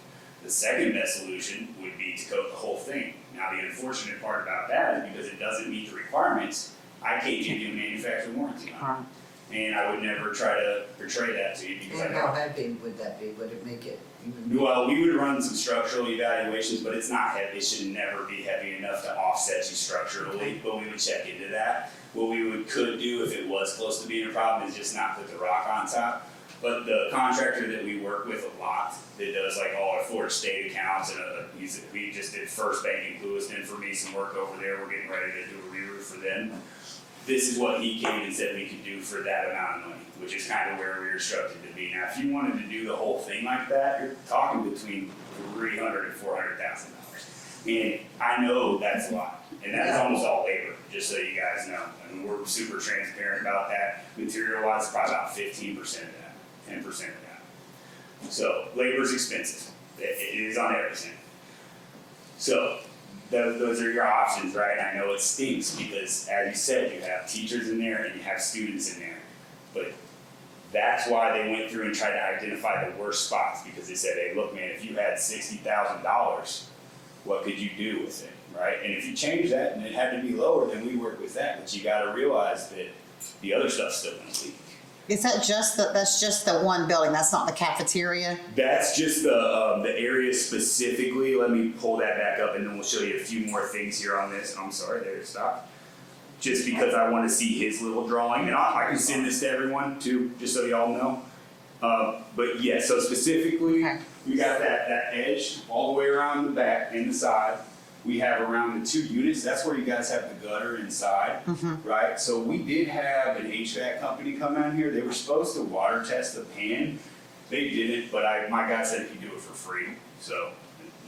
The second best solution would be to coat the whole thing. Now, the unfortunate part about that is because it doesn't meet the requirements, I can't give you a manufacturer warranty on it. And I would never try to portray that to you because And I how know. heavy would that be? Would it make it even? Well, we would run some structural evaluations, but it's not heavy, it should never be heavy enough to offset you structurally, but we would check into that. What we could do if it was close to being a problem is just not put the rock on top. But the contractor that we work with a lot, that does like all our Florida State accounts, and we just did First Bank in Lewiston for me, some work over there, we're getting ready to do a re-roof for them. This is what he came and said we could do for that amount of money, which is kind of where we were instructed to be. Now, if you wanted to do the whole thing like that, you're talking between $300,000 and $400,000. And I know that's a lot, and that's almost all labor, just so you guys know. I mean, we're super transparent about that. Material-wise, probably about 15% of that. 10% of that. So labor's expensive. It is on everything. So those are your options, right? I know it stinks because, as you said, you have teachers in there and you have students in there. But that's why they went through and tried to identify the worst spots, because they said, hey, look, man, if you had $60,000, what could you do with it, right? And if you change that and it had to be lower, then we work with that. But you got to realize that the other stuff's still going to leak. Is that that's just the one building, that's not the cafeteria? That's just the area specifically. Let me pull that back up and then we'll show you a few more things here on this. I'm sorry, there it stopped. Just because I want to see his little drawing, and I can send this to everyone too, just so y'all know. But yeah, so specifically, we got that edge all the way around the back and the side. We have around the 2 units, that's where you guys have the gutter inside, right? So we did have an HVAC company come out here. They were supposed to water test the pan. They didn't, but my guy said he could do it for free, so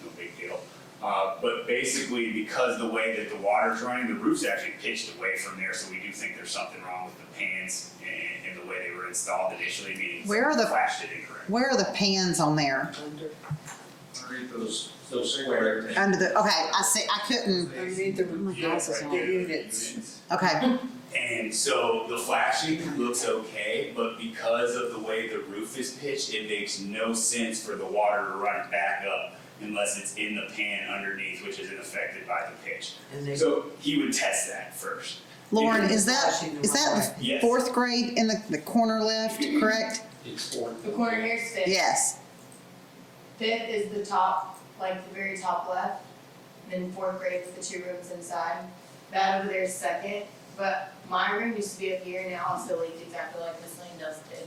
no big deal. But basically, because the way that the water's running, the roof's actually pitched away from there, so we do think there's something wrong with the pans and the way they were installed initially, meaning flashed it incorrect. Where are the pans on there? Underneath those square. Under the, okay, I see, I couldn't, Underneath the units. okay. And so the flashing looks okay, but because of the way the roof is pitched, it makes no sense for the water to run back up unless it's in the pan underneath, which isn't affected by the pitch. So he would test that first. Lauren, is that the Yes. 4th grade in the corner left, correct? It's for The corner here's 5th. Yes. 5th is the top, like the very top left. Then 4th grade is the 2 rooms inside. That over there is 2nd. But my room used to be up here, now it's still leaked exactly like Miss Lane does did.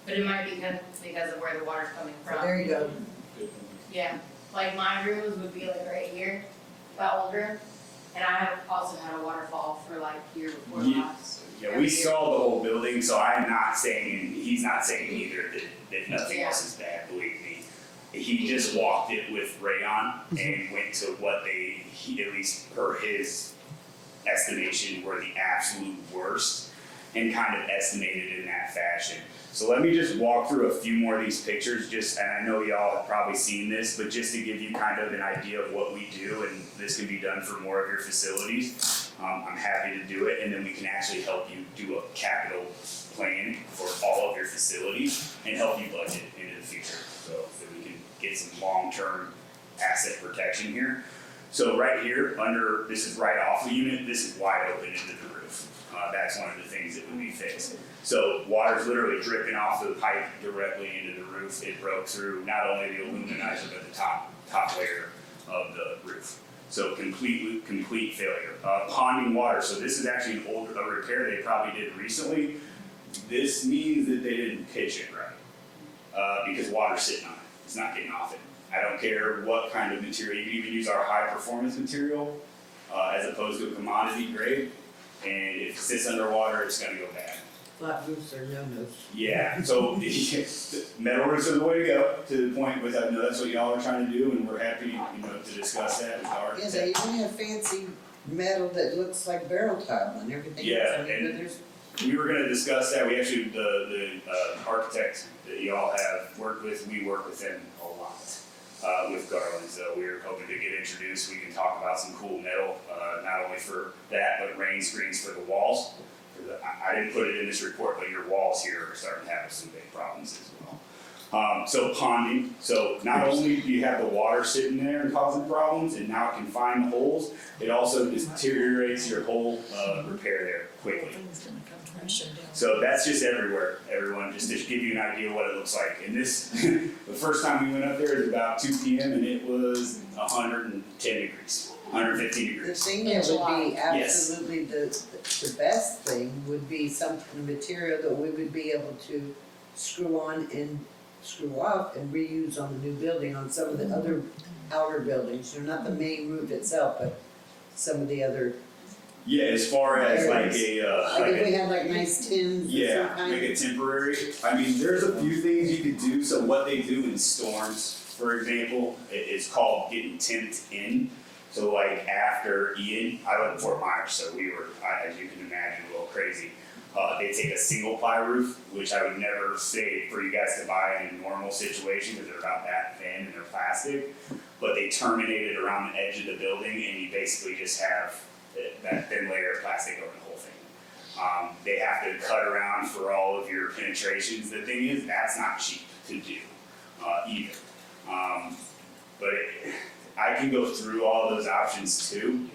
But it might be because of where the water's coming from. There you go. Yeah, like my rooms would be like right here, that old room, And I have also had a waterfall for like year before Ye- last. Yeah, every we year. saw the whole building, so I'm not saying, he's not saying either that nothing else is bad, believe me. He just walked it with rayon and went to what he, at least per his estimation, were the absolute worst and kind of estimated in that fashion. So let me just walk through a few more of these pictures, and I know y'all have probably seen this, but just to give you kind of an idea of what we do, and this can be done for more of your facilities. I'm happy to do it, and then we can actually help you do a capital plan for all of your facilities and help you budget into the future, so that we can get some long-term asset protection here. So right here, this is right off the unit, this is wide open into the roof. That's one of the things that would be fixed. So water's literally dripping off the pipe directly into the roof. It broke through not only the aluminizer, but the top layer of the roof. So complete failure. Ponding water, so this is actually a repair they probably did recently. This means that they didn't pitch it right, because water's sitting on it, it's not getting off it. I don't care what kind of material, you can even use our high performance material, as opposed to a commodity grade, and if it sits underwater, it's gonna go bad. Flat roofs are no-nos. Yeah, so metal roofs are the way to go, to the point with, I know that's what y'all are trying to do, and we're happy, to discuss that with the Yeah, architect. they even have fancy metal that looks like barrel tile and everything else. Yeah, I mean, and but there's we were gonna discuss that, we actually, the architect that y'all have worked with, we work with them a lot, with Garland, so we were hoping to get introduced, we can talk about some cool metal, not only for that, but rain screens for the walls. I didn't put it in this report, but your walls here are starting to have some big problems as well. So ponding, so not only do you have the water sitting there and causing problems, and now it can find the holes, it also deteriorates your whole repair there quickly. So that's just everywhere, everyone, just to give you an idea what it looks like. And this, the first time we went up there, it was about 2 p.m. and it was 110 degrees, 115 the degrees. thing that would be Yes. absolutely the best thing would be some kind of material that we would be able to screw on and screw off and reuse on the new building, on some of the other outer buildings, not the main roof itself, but some of the other. Yeah, as far as like Like if we had like nice tins of some yeah, kind. make it temporary. I mean, there's a few things you could do. So what they do in storms, for example, it's called getting tipped in. So like after Ian, I live in Fort Myers, so we were, as you can imagine, a little crazy. They take a single ply roof, which I would never say for you guys to buy in a normal situation because they're about that thin and they're plastic. But they terminate it around the edge of the building and you basically just have that thin layer of plastic over the whole thing. They have to cut around for all of your penetrations. The thing is, that's not cheap to do either. But I can go through all those options too,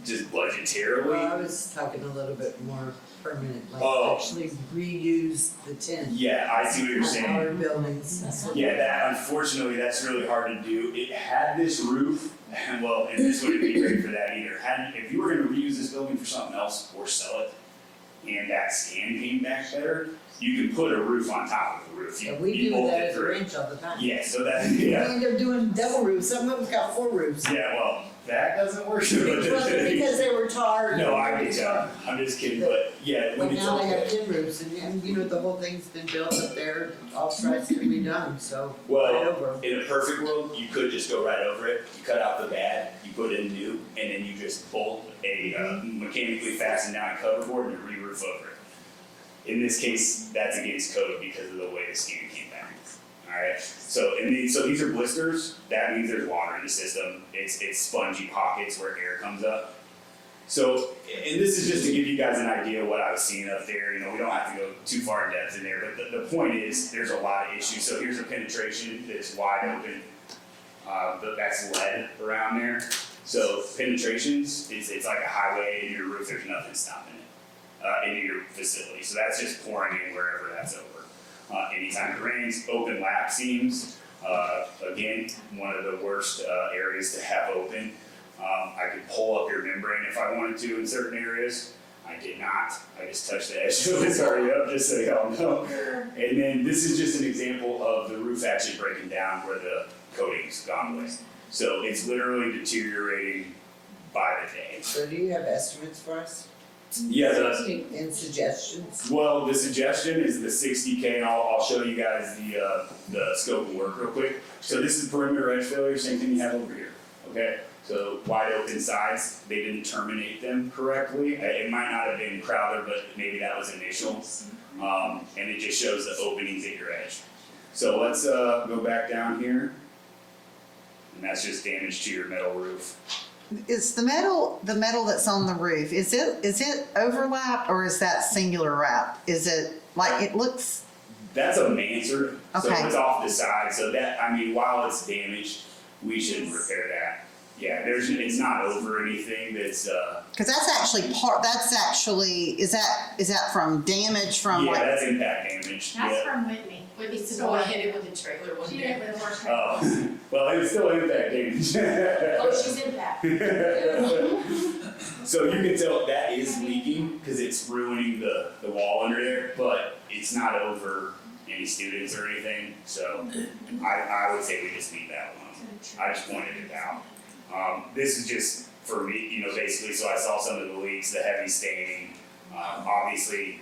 just budgetarily. Well, I was talking a little bit more permanent, like Oh. actually reuse the tin. Yeah, I see what you're saying. Outer buildings. Yeah, that, unfortunately, that's really hard to do. It had this roof, and well, and this wouldn't be great for that either. If you were gonna reuse this building for something else or sell it, and that scan came back better, you can put a roof on top of the roof. You, Yeah, we you do bolt that it at the through. ranch all the time. Yeah, so that, We yeah, end up doing double roofs, some of them got 4 roofs. yeah, well, that doesn't work. Well, because they were tarred. No, I get ya, I'm just kidding, but yeah, when But it's now they have okay. tin roofs and the whole thing's been built up there, all tries to be done, so. right Well, over. in a perfect world, you could just go right over it, you cut out the bad, you put in new, and then you just bolt a mechanically fastened down cover board and re-roof over it. In this case, that's against code because of the way the scan came back. Alright, so these are blisters, that means there's water in the system, it's spongy pockets where air comes up. So, and this is just to give you guys an idea of what I was seeing up there, we don't have to go too far in depth in there, but the point is, there's a lot of issues. So here's a penetration that's wide open, but that's lead around there. So penetrations, it's like a highway in your roof, there's nothing stopping it, into your facility. So that's just pouring in wherever that's over. Anytime it rains, open lap seams, again, one of the worst areas to have open. I could pull up your membrane if I wanted to in certain areas. I did not. I just touched the edge so it's already up, just so y'all know. And then this is just an example of the roof actually breaking down where the coating's gone away. So it's literally deteriorating by the day. So do you have estimates for us Yeah, and suggestions? well, the suggestion is the 60K, and I'll show you guys the scope of work real quick. So this is perimeter edge failure, same thing you have over here, okay? So wide open sides, they didn't terminate them correctly. It might not have been Crowther, but maybe that was initial. And it just shows the openings at your edge. So let's go back down here. And that's just damage to your metal roof. Is the metal that's on the roof, is it overlapped or is that singular wrap? Is it, like, it looks, That's a mansard, so Okay. it's off the side, so that, I mean, while it's damaged, we should repair that. Yeah, it's not over anything that's, cause that's actually, is that from damage from yeah, like? that's impact damage, That's yeah. from Whitney. Whitney's the one hit it with the trailer one She day. did with the worst. Oh, well, it's still impact damage. Oh, she's impact. So you can tell that is leaking, cause it's ruining the wall under there, but it's not over any students or anything, so I would say we just leave that alone. I just pointed it out. This is just for me, you know, basically, so I saw some of the leaks, the heavy staining, obviously,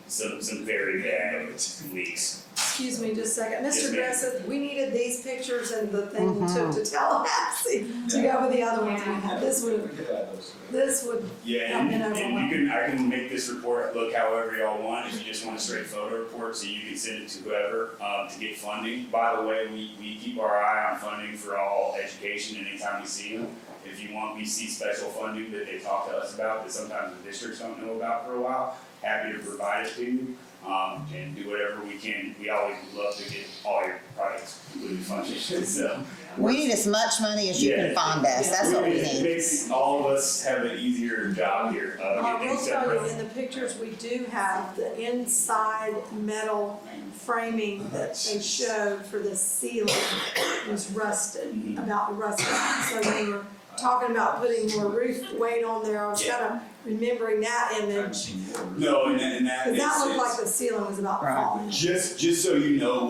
some very bad leaks. Excuse me just a second. Yes, Mr. ma'am. Gressett, we needed these pictures and the thing you took to Tallahassee to go with the other ones we had. This would, Yeah, I've been and overwhelmed. I can make this report look however y'all want, if you just want a straight photo report, so you can send it to whoever, to get funding. By the way, we keep our eye on funding for all education anytime we see them. If you want, we see special funding that they talk to us about, that sometimes the districts don't know about for a while, happy to provide it to you. And do whatever we can. We always love to get all your projects completely funded, so. We need as much money as you can find us, that's what we It need. makes all of us have an easier job here, I getting will things tell you, separate. in the pictures, we do have the inside metal framing that they showed for the ceiling was rusted, about rusted. So when we were talking about putting more roof weight on there, I was kind of remembering that image. No, and that Cause is, that looked like it's- the ceiling was about Right. falling. just so you know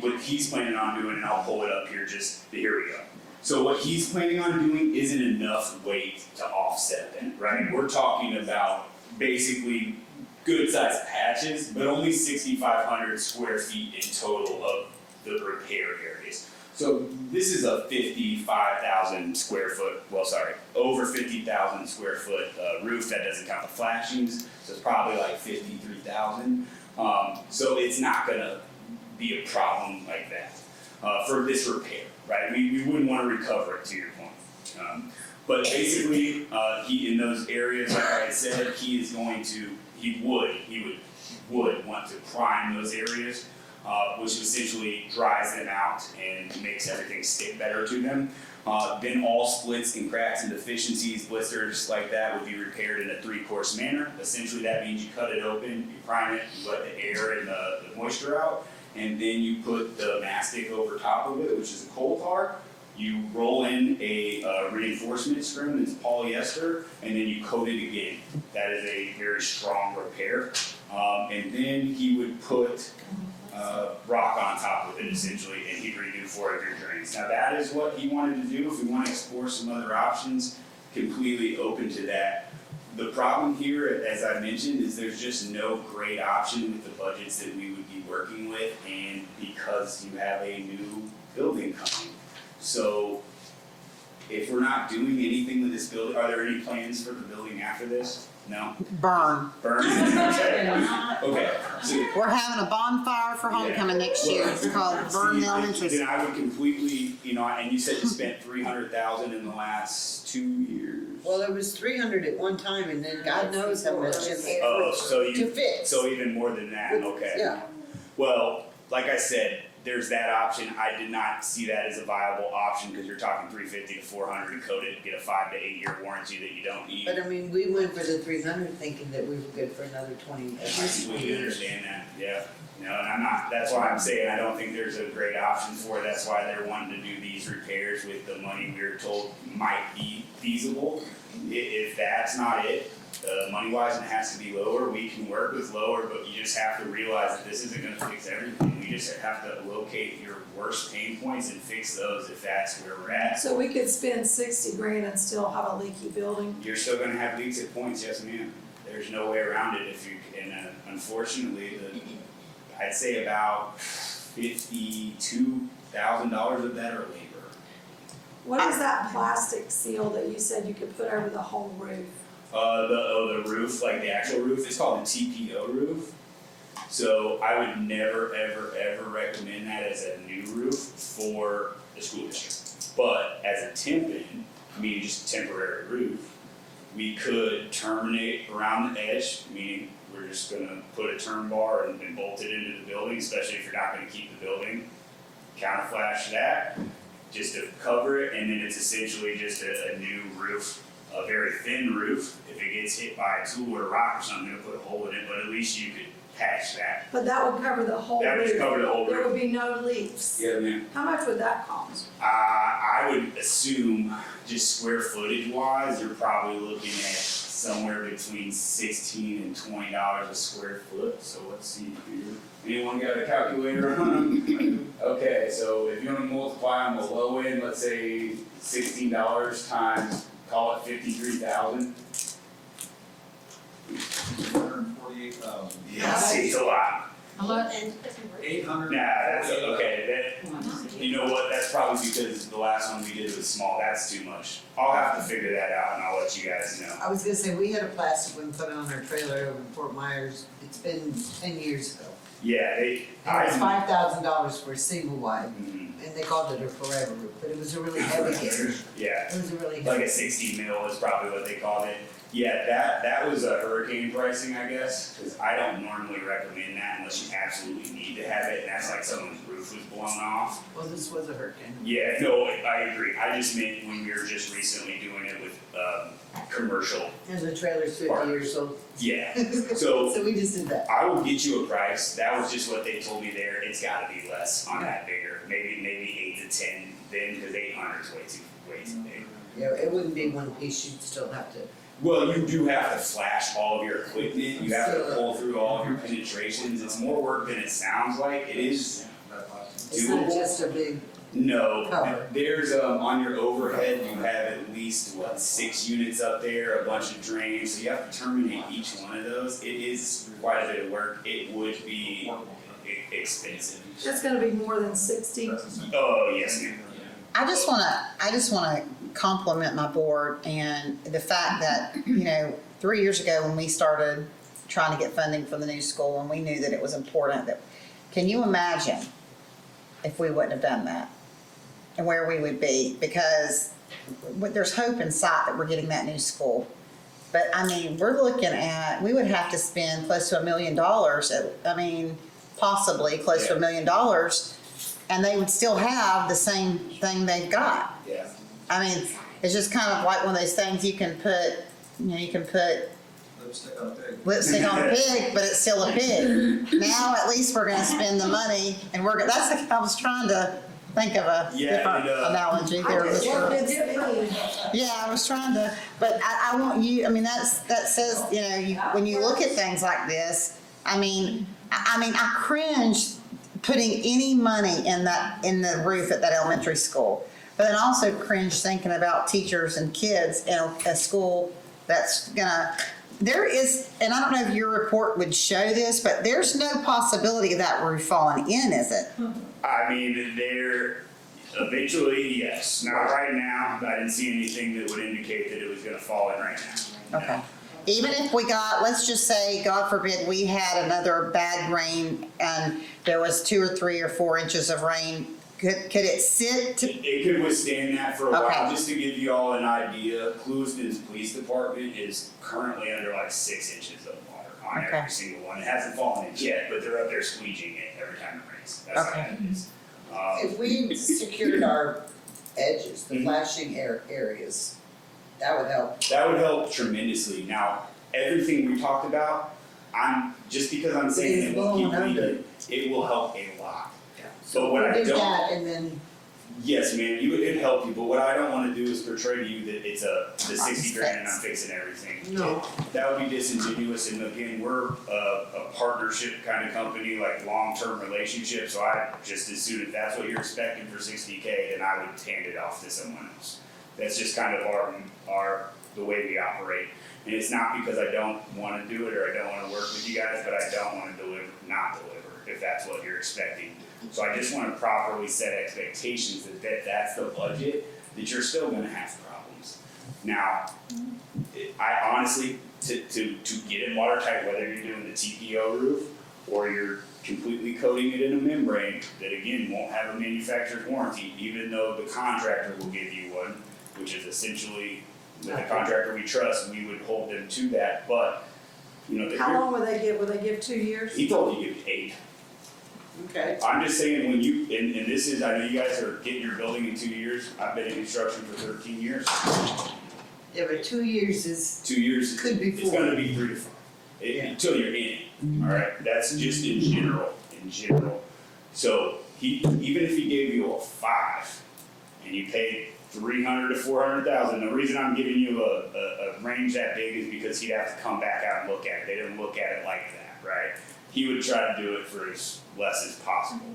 what he's planning on doing, and I'll pull it up here, here we go. So what he's planning on doing isn't enough weight to offset that, right? We're talking about basically good sized patches, but only 6,500 square feet in total of the repair areas. So this is a 55,000 square foot, over 50,000 square foot roof, that doesn't count the flashings, so it's probably like 53,000. So it's not gonna be a problem like that for this repair, right? We wouldn't wanna recover it, to your point. But basically, he, in those areas, like I said, he would want to prime those areas, which essentially dries them out and makes everything stick better to them. Then all splits and cracks and deficiencies, blisters like that would be repaired in a 3-course manner. Essentially, that means you cut it open, you prime it, you let the air and the moisture out, and then you put the mastic over top of it, which is a coal tar. You roll in a reinforcement scrim that's polyester, and then you coat it again. That is a very strong repair. And then he would put rock on top of it essentially, and he'd redo 4 of your drains. Now that is what he wanted to do. If we want to explore some other options, completely open to that. The problem here, as I mentioned, is there's just no great option with the budgets that we would be working with, and because you have a new building coming. So if we're not doing anything with this building, are there any plans for the building after this? No? Burn. Burn? Okay. Okay, so We're having a bonfire for homecoming next year, it's called Burn Elementary then School. I would completely, and you said you spent 300,000 in the last 2 years. Well, it was 300 at one time and then God knows how much Oh, so to fix. so even more than that, okay. Yeah. Well, like I said, there's that option. I did not see that as a viable option because you're talking 350 to 400 to coat it and get a 5 to 8 year warranty that you don't need. But I mean, we went for the 300 thinking that we were good for another 20 I completely understand that, yeah. No, and that's why I'm saying I don't think there's a great option for it. That's why they're wanting to do these repairs with the money we were told might be feasible. If that's not it, money wise and it has to be lower, we can work with lower, but you just have to realize that this isn't gonna fix everything. We just have to locate your worst pain points and fix those if that's where we're at. So we could spend 60 grand and still have a leaky building? You're still gonna have leaks at points, yes ma'am. There's no way around it if you, and unfortunately, I'd say about $52,000 of that are labor. What is that plastic seal that you said you could put over the whole roof? The roof, like the actual roof, it's called a TPO roof. So I would never, ever, ever recommend that as a new roof for the school district. But as a temp-in, meaning just a temporary roof, we could terminate around the edge, meaning we're just gonna put a term bar and bolt it into the building, especially if you're not gonna keep the building. Counterflash that, just to cover it, and then it's essentially just a new roof, a very thin roof. If it gets hit by a tool or a rock or something, it'll put a hole in it, but at least you could patch that. But that would cover the whole roof? That would just cover the whole There roof. would be no leaks? Yeah, ma'am. How much would that cost? I would assume, just square footage wise, you're probably looking at somewhere between $16 and $20 a square foot, so let's see here. Anyone got a calculator on them? Okay, so if you wanna multiply on the low end, let's say $16 times, call it 53,000. 148,000. Yeah, seems a lot. How much? 800. Nah, that's okay, you know what, that's probably because the last one we did was small, that's too much. I'll have to figure that out and I'll let you guys know. I was gonna say, we had a plastic one put on our trailer over in Fort Myers, it's been 10 years ago. Yeah, And it was $5,000 for a single wide, and they called it a forever roof, but it was a really heavy hitter. Yeah, It was a really like heavy. a 60 mil is probably what they called it. Yeah, that was a hurricane pricing, I guess, because I don't normally recommend that unless you absolutely need to have it, and that's like someone's roof was blown off. Well, this was a hurricane. Yeah, no, I agree. I just meant when we were just recently doing it with commercial. And the trailer's 50 years old. Yeah, so So we just did that. I will get you a price. That was just what they told me there. It's got to be less on that bigger. Maybe 8 to 10 then, because 800 is way too big. Yeah, it wouldn't be one piece, you'd still have to. Well, you do have to flash all of your equipment. You have to pull through all of your penetrations. It's more work than it sounds like. It is It's not doable. just a big, No, Cover. there's on your overhead, you have at least 6 units up there, a bunch of drains, so you have to terminate each one of those. It is quite a bit of work. It would be expensive. It's gonna be more than 60? Oh, yes, ma'am. I just wanna compliment my board and the fact that, 3 years ago when we started trying to get funding for the new school and we knew that it was important can you imagine if we wouldn't have done that? And where we would be, because there's hope in sight that we're getting that new school. But I mean, we're looking at, we would have to spend close to $1 million, possibly close to $1 million, and they would still have the same thing they've got. Yeah. I mean, it's just kind of like one of those things you can put Lipstick on a pig. lipstick on a pig, but it's still a pig. Now at least we're gonna spend the money and I was trying to think of a Yeah, different and, analogy there. What did it mean? Yeah, I was trying to, but I want you, that says, when you look at things like this, I cringe putting any money in the roof at that elementary school. But then also cringe thinking about teachers and kids in a school that's there is, and I don't know if your report would show this, but there's no possibility of that roof falling in, is it? I mean, eventually, yes. Not right now. I didn't see anything that would indicate that it was going to fall in right now. Okay. Even if we got, let's just say, God forbid, we had another bad rain and there was 2 or 3 or 4 inches of rain, could it sit? It could withstand that for a Okay. while. Just to give you all an idea, Clewiston's police department is currently under 6 inches of water on Okay. every single one. It hasn't fallen in yet, but they're up there squeegeeing it every time it rains. That's how Okay. bad it is. if we secured our edges, the Mhm. flashing areas, that would help. That would help tremendously. Now, everything we talked about, just because I'm saying it won't keep leaking, it will help a lot. So But what I we'll do don't- that and then Yes, man, it'd help you, but what I don't wanna do is portray to you that it's the 60 grand and I'm fixing everything. No. That would be disingenuous, and again, we're a partnership kind of company, like long-term relationship, so I just as soon if that's what you're expecting for 60K, then I would hand it off to someone else. That's just kind of the way we operate. And it's not because I don't wanna do it or I don't wanna work with you guys, but I don't wanna not deliver, if that's what you're expecting. So I just wanna properly set expectations that that's the budget, that you're still gonna have problems. Now, I honestly, to get it watertight, whether you're doing the TPO roof or you're completely coating it in a membrane that again won't have a manufacturer's warranty, even though the contractor will give you one, which is essentially, with the contractor we trust, we would hold them to that, but, you know, How long would they give? Would they give 2 years? he told you to give 8. Okay. I'm just saying when you, and this is, I know you guys are getting your building in 2 years, I've been in construction for 13 years. Yeah, but 2 years is, 2 years, Could be it's 4. gonna be 3 to 5, until you're in it, alright? That's just in general. So even if he gave you a 5 and you paid 300 to 400,000, the reason I'm giving you a range that big is because he'd have to come back out and look at it. They didn't look at it like that, right? He would try to do it for as less as possible.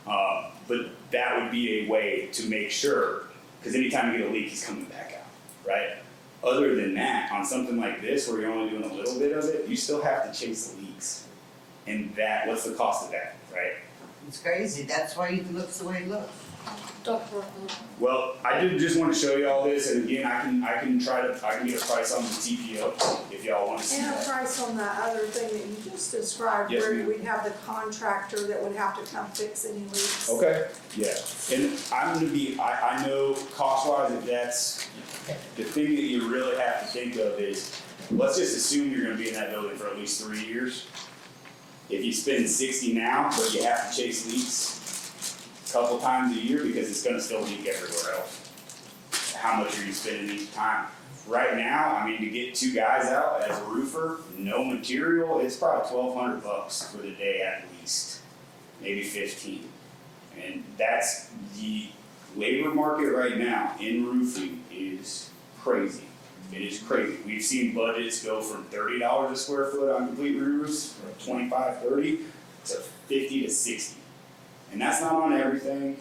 But that would be a way to make sure, because anytime you get a leak, he's coming back out, right? Other than that, on something like this, where you're only doing a little bit of it, you still have to chase the leaks. And what's the cost of that, right? it's crazy, that's why he looks the way he looks. Well, I did just want to show you all this, and again, I can get a price on the TPO if y'all want to see And a that. price on that other thing that you just described, Yes, where ma'am. we'd have the contractor that would have to come fix any leaks. Okay, yeah, and I know cost-wise, if that's, the thing that you really have to think of is, let's just assume you're gonna be in that building for at least 3 years. If you spend 60 now, but you have to chase leaks a couple times a year because it's gonna still leak everywhere else. How much are you spending each time? Right now, I mean, to get 2 guys out as a roofer, no material, it's probably $1,200 for the day at least, maybe 15. And that's the labor market right now in roofing is crazy. It is crazy. We've seen budgets go from $30 a square foot on complete roofs, or 25, 30, to 50 to 60. And that's not on everything,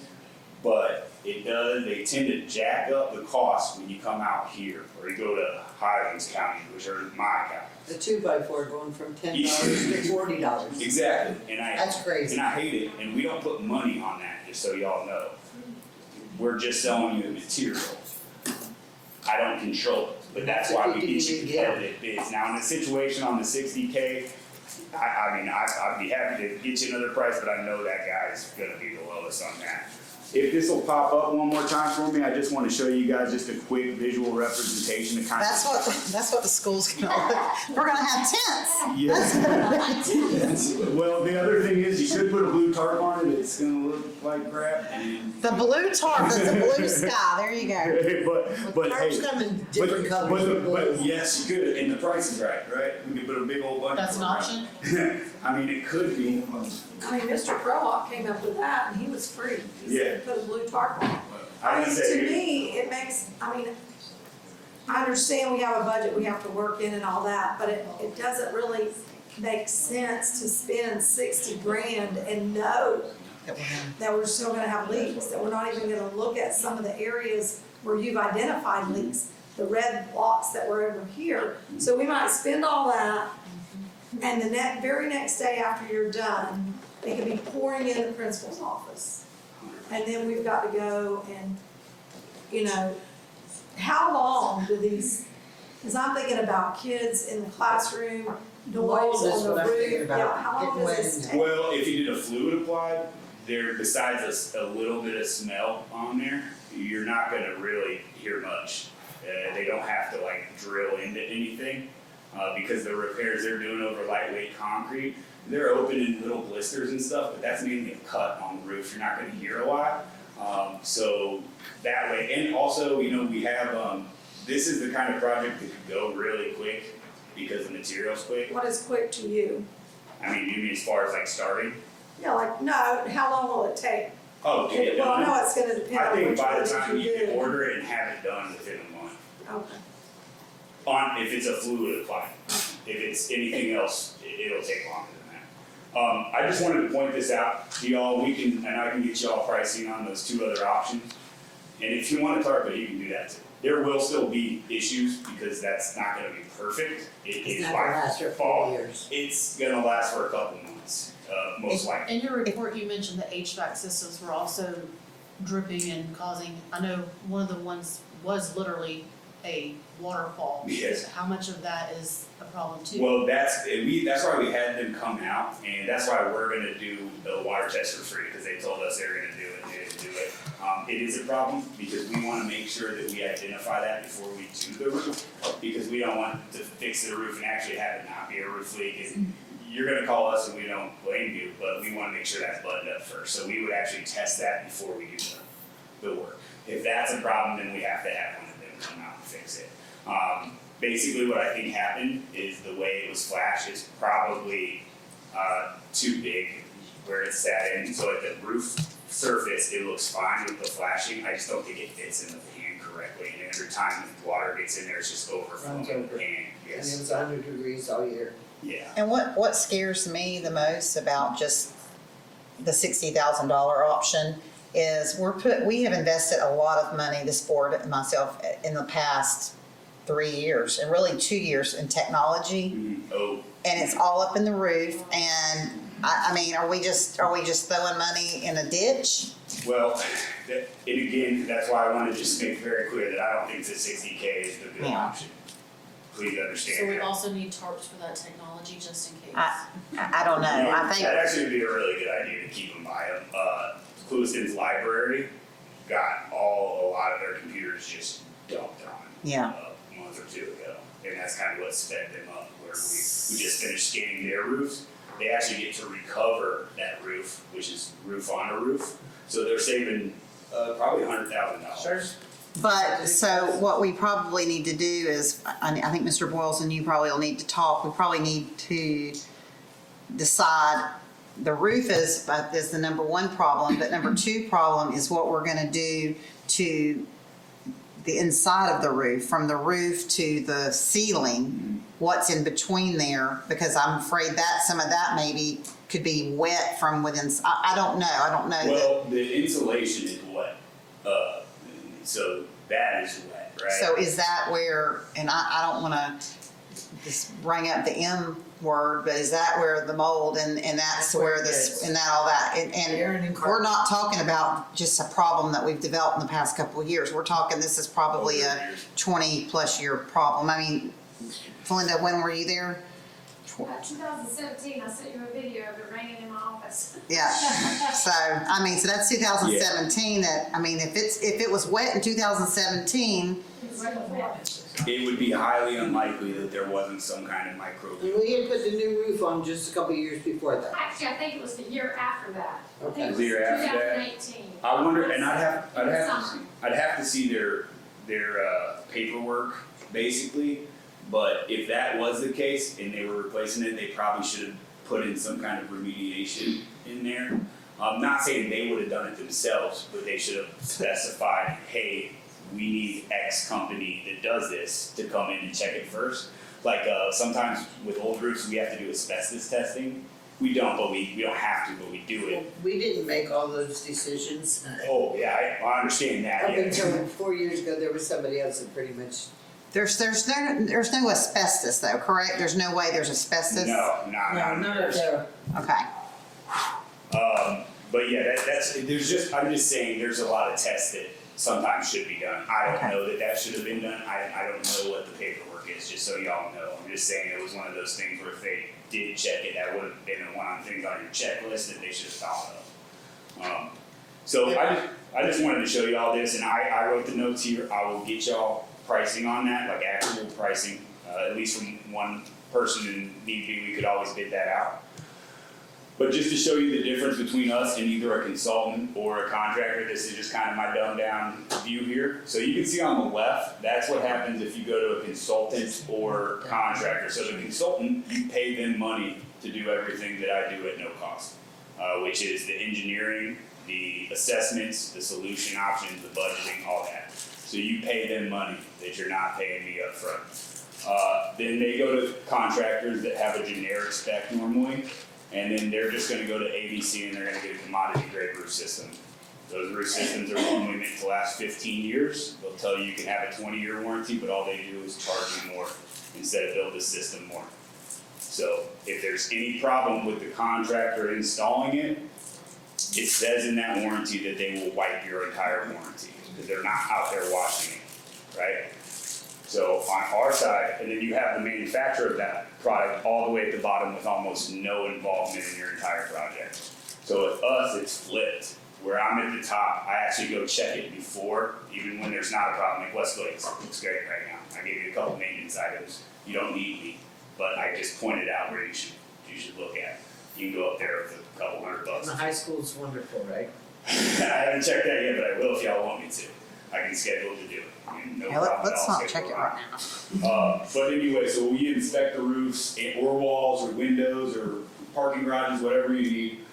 but it does, they tend to jack up the cost when you come out here, or you go to Highlands County, which are my county. The 2x4 going from $10 to $40. Exactly, That's crazy. And I hate it, and we don't put money on that, just so y'all know. We're just selling you the material. I don't control it, but that's why we get you competitive bids. Now, in the situation on the 60K, I mean, I'd be happy to get you another price, but I know that guy's gonna be the lowest on that. If this will pop up one more time for me, I just wanna show you guys just a quick visual representation to kind of. That's what the school's gonna look, we're gonna have tents. Yes. Well, the other thing is, you should put a blue tarp on it, it's gonna look like crap, and. The blue tarp, that's the blue sky, there you go. But hey. Tarps come in different colors. But yes, you could, and the price is right? We could put a big old bunch. That's an option? I mean, it could be. I mean, Mr. Crowell came up with that and he was free. He said, put a blue tarp on. I didn't say. To me, it makes, I mean, I understand we have a budget we have to work in and all that, but it doesn't really make sense to spend 60 grand and know that we're still gonna have leaks, that we're not even gonna look at some of the areas where you've identified leaks, the red blocks that were over here. So we might spend all that, and the very next day after you're done, they could be pouring in the principal's office. And then we've got to go and, you know, how long do these, because I'm thinking about kids in the classroom, doors That's on the what I'm thinking roof, about, yeah, how long getting does wet this in take? Well, if you did a fluid applied, besides a little bit of smell on there, you're not gonna really hear much. They don't have to like drill into anything, because the repairs they're doing over lightweight concrete, they're opening little blisters and stuff, but that's mainly a cut on the roof, you're not gonna hear a lot. So that way, and also, you know, we have, this is the kind of project that could go really quick because the material's quick. What is quick to you? I mean, you mean as far as like starting? Yeah, like, no, how long will it take? Oh, to get Well, I done? know it's gonna depend I on think which by the ones time you you can do. order it and have it done within a month, Okay. if it's a fluid applied. If it's anything else, it'll take longer than that. I just wanted to point this out to y'all, and I can get y'all pricing on those two other options. And if you want a tarp, you can do that too. There will still be issues because that's not gonna be perfect. It It's is not by gonna last for fall. 4 years. It's gonna last for a couple months, most likely. In your report, you mentioned the HVAC systems were also dripping and causing, I know one of the ones was literally a waterfall. Yes. How much of that is a problem too? Well, that's why we had them come out, and that's why we're gonna do the water test for free, because they told us they were gonna do it, and they didn't do it. It is a problem, because we wanna make sure that we identify that before we do the roof, because we don't want to fix the roof and actually have it not be a roof leak, and you're gonna call us and we don't blame you, but we wanna make sure that's buttoned up first, so we would actually test that before we do the work. If that's a problem, then we have to have one of them come out and fix it. Basically what I think happened is the way it was flashed is probably too big where it's sat in, so at the roof surface, it looks fine with the flashing, I just don't think it fits in the pan correctly, and every time the water gets in there, it's just overflowing Runs the over. pan, And it yes, was 100 degrees all year. yeah. And what scares me the most about just the $60,000 option is we have invested a lot of money, this board and myself, in the past 3 years, and really 2 years in technology. Oh, And it's all up in the roof, and I mean, are we just throwing money in a ditch? well, and again, that's why I wanted to just make very clear that I don't think that 60K is the good Yeah. option. Please understand So we that. also need tarps for that technology just in case. I don't know, I think. That actually would be a really good idea to keep them by them. Clueston's library got a lot of their computers just dumped on Yeah. a month or two ago. And that's kind of what sped them up, where we just finished scanning their roofs. They actually get to recover that roof, which is roof on a roof. So they're saving probably $100,000. But, so what we probably need to do is, I think Mr. Boylston, you probably will need to talk, we probably need to decide, the roof is the number one problem, but number two problem is what we're gonna do to the inside of the roof, from the roof to the ceiling, what's in between there, because I'm afraid that some of that maybe could be wet from within, I don't know. Well, the insulation is wet, so that is wet, right? So is that where, and I don't wanna just bring up the M word, but is that where the mold and that's where this, and that all that, and we're not talking about just a problem that we've developed in the past couple of years, we're talking, this is probably a 20+ year problem. I mean, Felinda, when were you there? 2017, I sent you a video of it raining in my office. Yeah, so, I mean, so that's 2017, that, I mean, if it was wet in 2017, It would be highly unlikely that there wasn't some kind of microbe. And we had put the new roof on just a couple of years before that. Actually, I think it was the year after that. I think Okay. it was The year after that? 2018. I wonder, and Summer. I'd have to see their paperwork, basically. But if that was the case and they were replacing it, they probably should have put in some kind of remediation in there. I'm not saying they would have done it themselves, but they should have specified, hey, we need X company that does this to come in and check it first. Like, sometimes with old roofs, we have to do asbestos testing. We don't, but we don't have to, but we do it. We didn't make all those decisions. Oh, yeah, I understand that, Up yeah. until 4 years ago, there was somebody else that pretty much. there's no asbestos though, correct? There's no way there's asbestos? No, not. Okay. But yeah, I'm just saying, there's a lot of tests that sometimes should be done. I don't know that should have been done, I don't know what the paperwork is, just so y'all know. I'm just saying it was one of those things where if they did check it, that would have been one of the things on your checklist that they should have thought of. So I just wanted to show you all this, and I wrote the notes here. I will get y'all pricing on that, like actual pricing, at least from one person, and need be, we could always bid that out. But just to show you the difference between us and either a consultant or a contractor, this is just kind of my dumbed down view here. So you can see on the left, that's what happens if you go to a consultant or contractor. So the consultant, you pay them money to do everything that I do at no cost, which is the engineering, the assessments, the solution options, the budgeting, all that. So you pay them money that you're not paying me up front. Then they go to contractors that have a generic spec normally, and then they're just gonna go to ABC and they're gonna get a commodity grade roof system. Those roof systems are normally meant to last 15 years. They'll tell you you can have a 20-year warranty, but all they do is charge you more instead of build the system more. So if there's any problem with the contractor installing it, it says in that warranty that they will wipe your entire warranty, because they're not out there watching it, right? So on our side, and then you have the manufacturer of that product all the way at the bottom with almost no involvement in your entire project. So with us, it's flipped. Where I'm at the top, I actually go check it before, even when there's not a problem. Like Westlake looks great right now. I gave you a couple maintenance items. You don't need me, but I just pointed out where you should look at. You can go up there with a couple $100. The high school's wonderful, right? I haven't checked that yet, but I will if y'all want me to. I can schedule to do it. I mean, no problem. Let's I'll not check schedule it right now. But anyway, so we inspect the roofs or walls or windows or parking garages, whatever you need.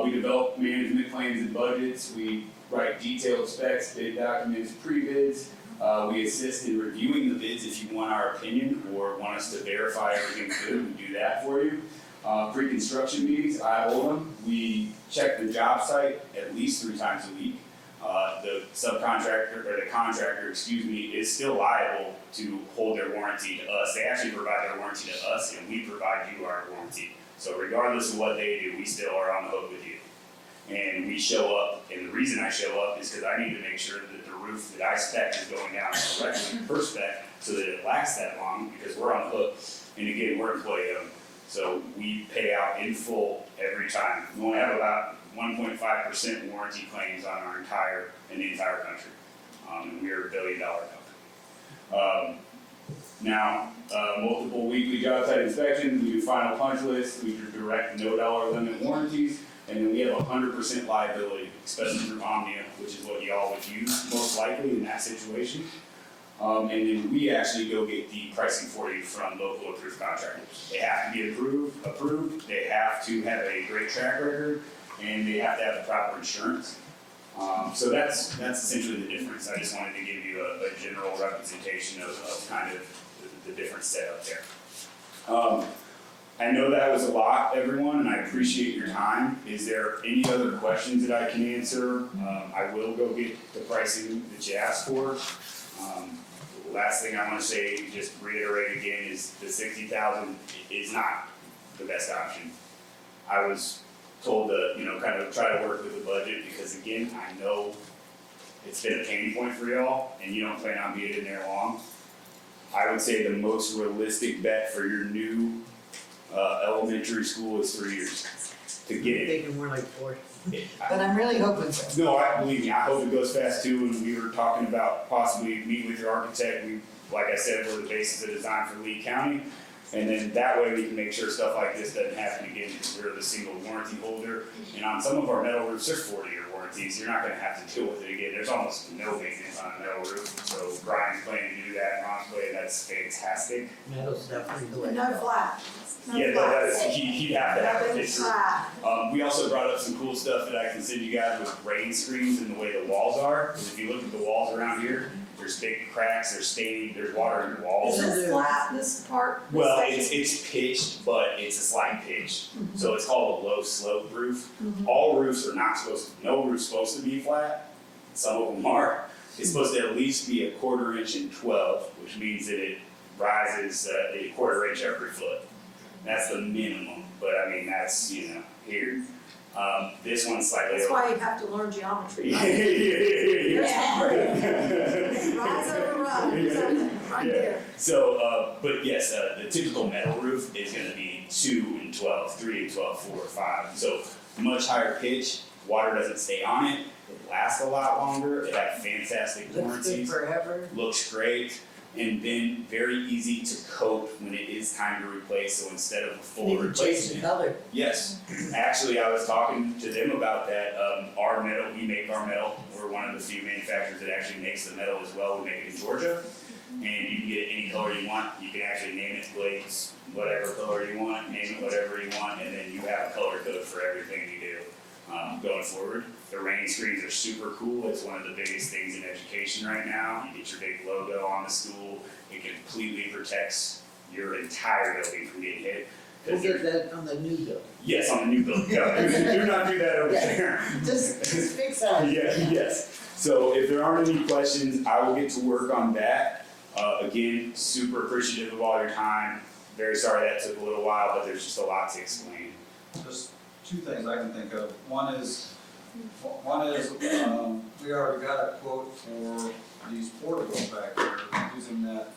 We develop management plans and budgets. We write detailed specs, bid documents, pre-bids. We assist in reviewing the bids if you want our opinion or want us to verify everything's good, we do that for you. Pre-construction meetings, I hold them. We check the job site at least 3 times a week. The subcontractor, or the contractor, is still liable to hold their warranty to us. They actually provide their warranty to us and we provide you our warranty. So regardless of what they do, we still are on the hook with you. And we show up, and the reason I show up is because I need to make sure that the roof that I spec is going down correctly per spec so that it lasts that long, because we're on the hook. And again, we're employee owned. So we pay out in full every time. We only have about 1.5% warranty claims on the entire country. And we're $1 billion company. Multiple weekly job site inspections, we do final punch lists, we do direct no dollar limit warranties, and then we have 100% liability, especially through Omnia, which is what y'all would use most likely in that situation. And then we actually go get the pricing for you from local approved contractors. They have to be approved, they have to have a great track record, and they have to have the proper insurance. So that's essentially the difference. I just wanted to give you a general representation of kind of the different setup there. I know that was a lot, everyone, and I appreciate your time. Is there any other questions that I can answer? I will go get the pricing that you asked for. Last thing I want to say, just reiterate again, is the $60,000 is not the best option. I was told to, kind of try to work with the budget, because again, I know it's been a pain point for y'all, and you don't plan on being in there long. I would say the most realistic bet for your new elementary school is 3 years to get it. Thinking more like 4. But I'm really hoping so. No, believe me, I hope it goes fast too, and we were talking about possibly meeting with your architect. We, like I said, we're the basis of design for Lee County. And then that way we can make sure stuff like this doesn't happen again, because we're the single warranty holder. And on some of our metal roofs, there's 40-year warranties. You're not gonna have to deal with it again. There's almost no maintenance on a metal roof. So Brian's planning to do that, Ron's planning, that's fantastic. Metal's definitely the way. No flat. No Yeah, no, flat. he'd have to have a Nothing picture. flat. We also brought up some cool stuff that I can send you guys with rain screens and the way the walls are. 'Cause if you look at the walls around here, there's big cracks, there's staining, there's water in the walls. Is this flat, this part? this Well, section? it's pitched, but it's a slight pitch. So it's called a low slope roof. All roofs are not no roof's supposed to be flat. Some of them are. It's supposed to at least be a 1/4 inch and 12, which means that it rises a 1/4 inch every foot. That's the minimum, but I mean, that's, here. This one's slightly That's over. why you have to learn geometry, Yeah, right? yeah. Rise over run, something, right there. So, but yes, the typical metal roof is gonna be 2 and 12, 3 and 12, 4 or 5. So much higher pitch, water doesn't stay on it, it lasts a lot longer, it has fantastic Looks good warranties, forever. looks great, and then very easy to coat when it is time to replace, so instead of a full You can change the replacement. color. Yes, actually, I was talking to them about that. Our metal, we make our metal. We're one of the few manufacturers that actually makes the metal as well. We make it in Georgia, and you can get it any color you want. You can actually name it blades, whatever color you want, name it whatever you want, and then you have a color code for everything you do. going forward. The rain screens are super cool. It's one of the biggest things in education right now. You get your big logo on the school. It completely protects your entire building from getting hit. We'll get that on the new building. Yes, on the new building. No, do not do that over there. Just fix that. Yeah, yes. So if there aren't any questions, I will get to work on that. Again, super appreciative of all your time. Very sorry that took a little while, but there's just a lot to explain. Just two things I can think of. One is, we already got a quote for these portables back there, using that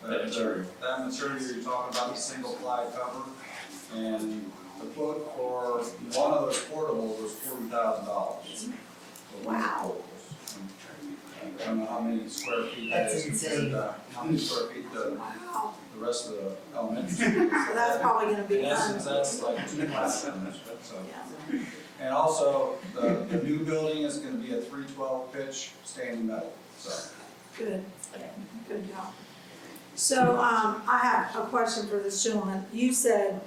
material. That material you're talking about, the single ply cover, and the quote for one of those portables was $40,000. Wow. I don't know how many square feet that is compared to how many square feet the rest of the elementary school. So that's probably gonna be In essence, that's like 2 classrooms, so. And also, the new building is gonna be a 312 pitch standing metal, so. Good, good job. So, I have a question for this gentleman. You said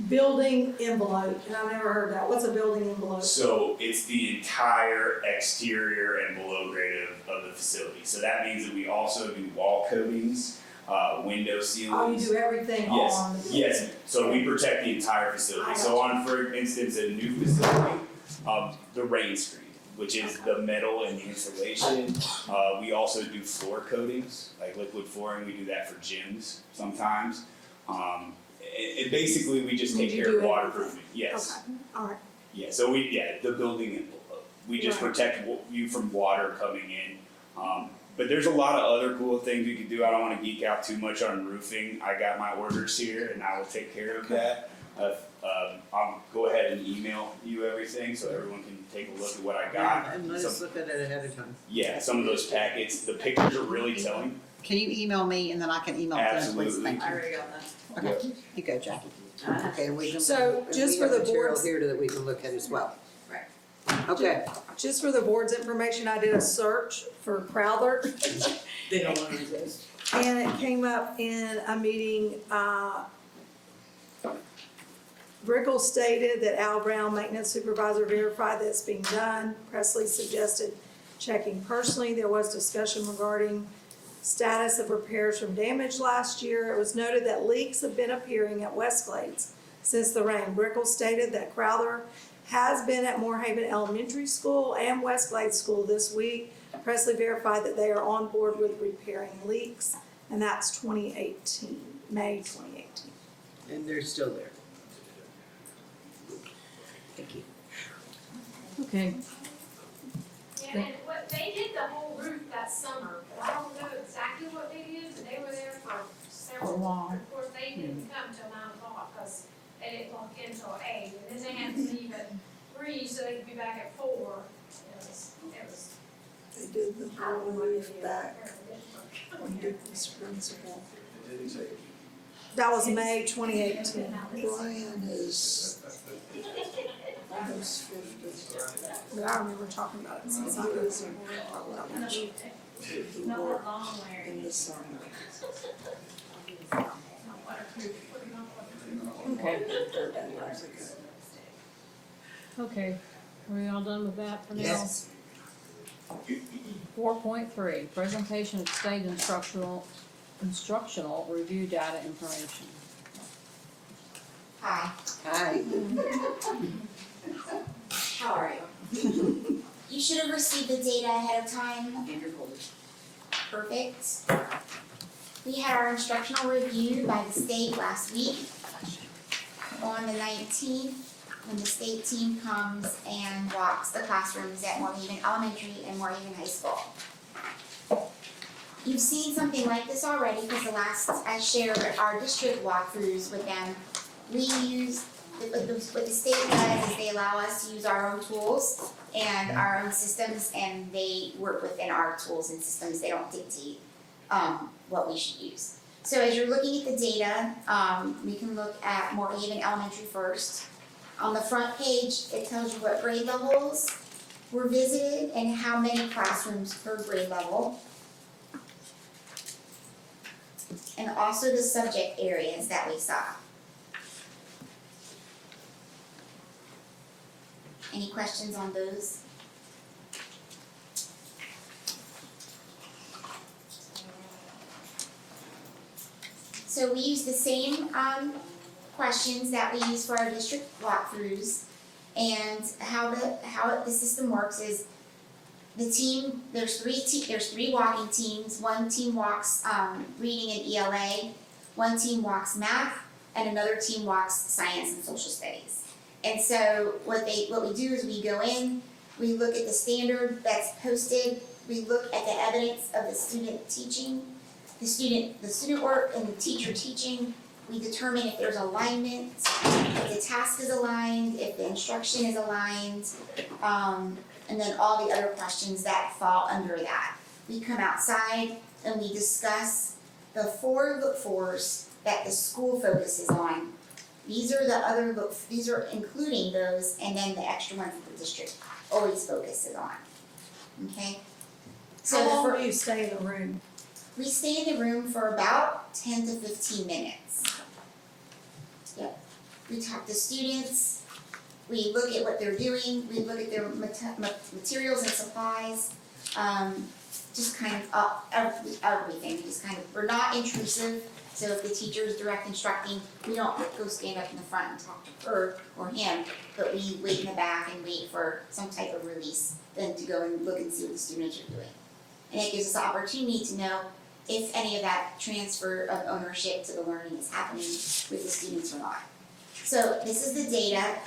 building envelope, and I've never heard that. What's a building envelope? So it's the entire exterior and below grade of the facility. So that means that we also do wall coatings, window ceilings. Oh, you do everything Yes, on the building? yes, so we protect the entire facility. So on, for instance, a new facility, the rain screen, which is the metal and the insulation. We also do floor coatings, like liquid flooring, we do that for gyms sometimes. And basically, we just take You care do of it? waterproofing, yes. Okay, all right. Yeah, so the building envelope, we just Right. protect you from water coming in. But there's a lot of other cool things we could do. I don't wanna geek out too much on roofing. I got my orders here and I will take care of that. I'll go ahead and email you everything so everyone can take a look at what I got. And let us look at it ahead of time. Yeah, some of those packets, the pictures are really telling. Can you email me and then I can email them, please? Absolutely. Thank you. already got that. Okay, you go, Jackie. Okay, and we can. So, and just we for have the material board's- here that we can look at as well. Right. Okay. Just for the board's information, I did a search for Crowther. They don't want to resist. And it came up in a meeting, Brickell stated that Al Brown, maintenance supervisor, verified that it's being done. Presley suggested checking personally. There was discussion regarding status of repairs from damage last year. It was noted that leaks have been appearing at Westglades since the rain. Brickell stated that Crowther has been at Moorhaven Elementary School and Westglades School this week. Presley verified that they are on board with repairing leaks, and that's 2018, May 2018. And they're still there. Thank you. Okay, Yeah, and what, they did the whole roof that summer, but I don't know exactly what they did, but they were there for several. long. Of course, they didn't come till 9:00, cause they didn't lock in till 8, and then they had to leave at 3, so they could be back at 4. It was, They did the I whole don't know what roof they did. back when Dick was principal. It didn't take. That was May 2018. Brian is almost 50. But I remember talking about it since I He was was in elementary. He not worked that long where. in the summer. okay, okay. Are we all done with that for now? Yes. 4.3, presentation of state instructional review data information. Hi, Hi. how are you? You should have received the data ahead of time. Perfect. We had our instructional review by the state last week. On the 19th, when the state team comes and walks the classrooms at Moorhaven Elementary and Moorhaven High School. You've seen something like this already because the last I shared our district walkthroughs with them. We use, what the state does is they allow us to use our own tools and our own systems, and they work within our tools and systems. They don't dictate what we should use. So as you're looking at the data, we can look at Moorhaven Elementary first. On the front page, it tells you what grade levels were visited and how many classrooms per grade level. And also the subject areas that we saw. Any questions on those? So we use the same questions that we use for our district walkthroughs. And how the system works is the team, there's three walking teams. One team walks reading and ELA, one team walks math, and another team walks science and social studies. And so what we do is we go in, we look at the standard that's posted, we look at the evidence of the student teaching, the student work and the teacher teaching. We determine if there's alignment, if the task is aligned, if the instruction is aligned, and then all the other questions that fall under that. We come outside and we discuss the 4 look-fors that the school focuses on. These are including those, and then the extra ones that the district always focuses on. Okay? So How long do you stay in the room? we stay in the room for about 10 to 15 minutes. Yep. We talk to students, we look at what they're doing, we look at their materials and supplies, just kind of everything. We just kind of, we're not intrusive, so if the teacher is direct instructing, we don't go stand up in the front and talk to her or him, but we wait in the back and wait for some type of release, then to go and look and see what the students are doing. And it gives us the opportunity to know if any of that transfer of ownership to the learning is happening with the students or not. So this is the data.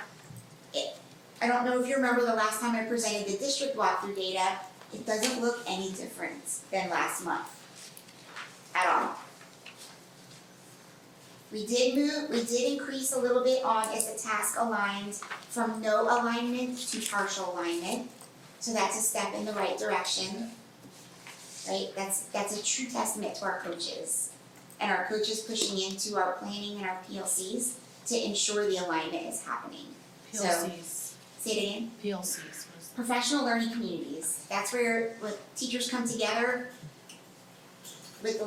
I don't know if you remember the last time I presented the district walkthrough data. It doesn't look any different than last month at all. We did increase a little bit on is the task aligned from no alignment to partial alignment. So that's a step in the right direction. Right, that's a true testament to our coaches. And our coaches pushing into our planning and our PLCs to ensure the alignment is happening. So, say it again. PLCs. Professional learning communities, that's where teachers come together with the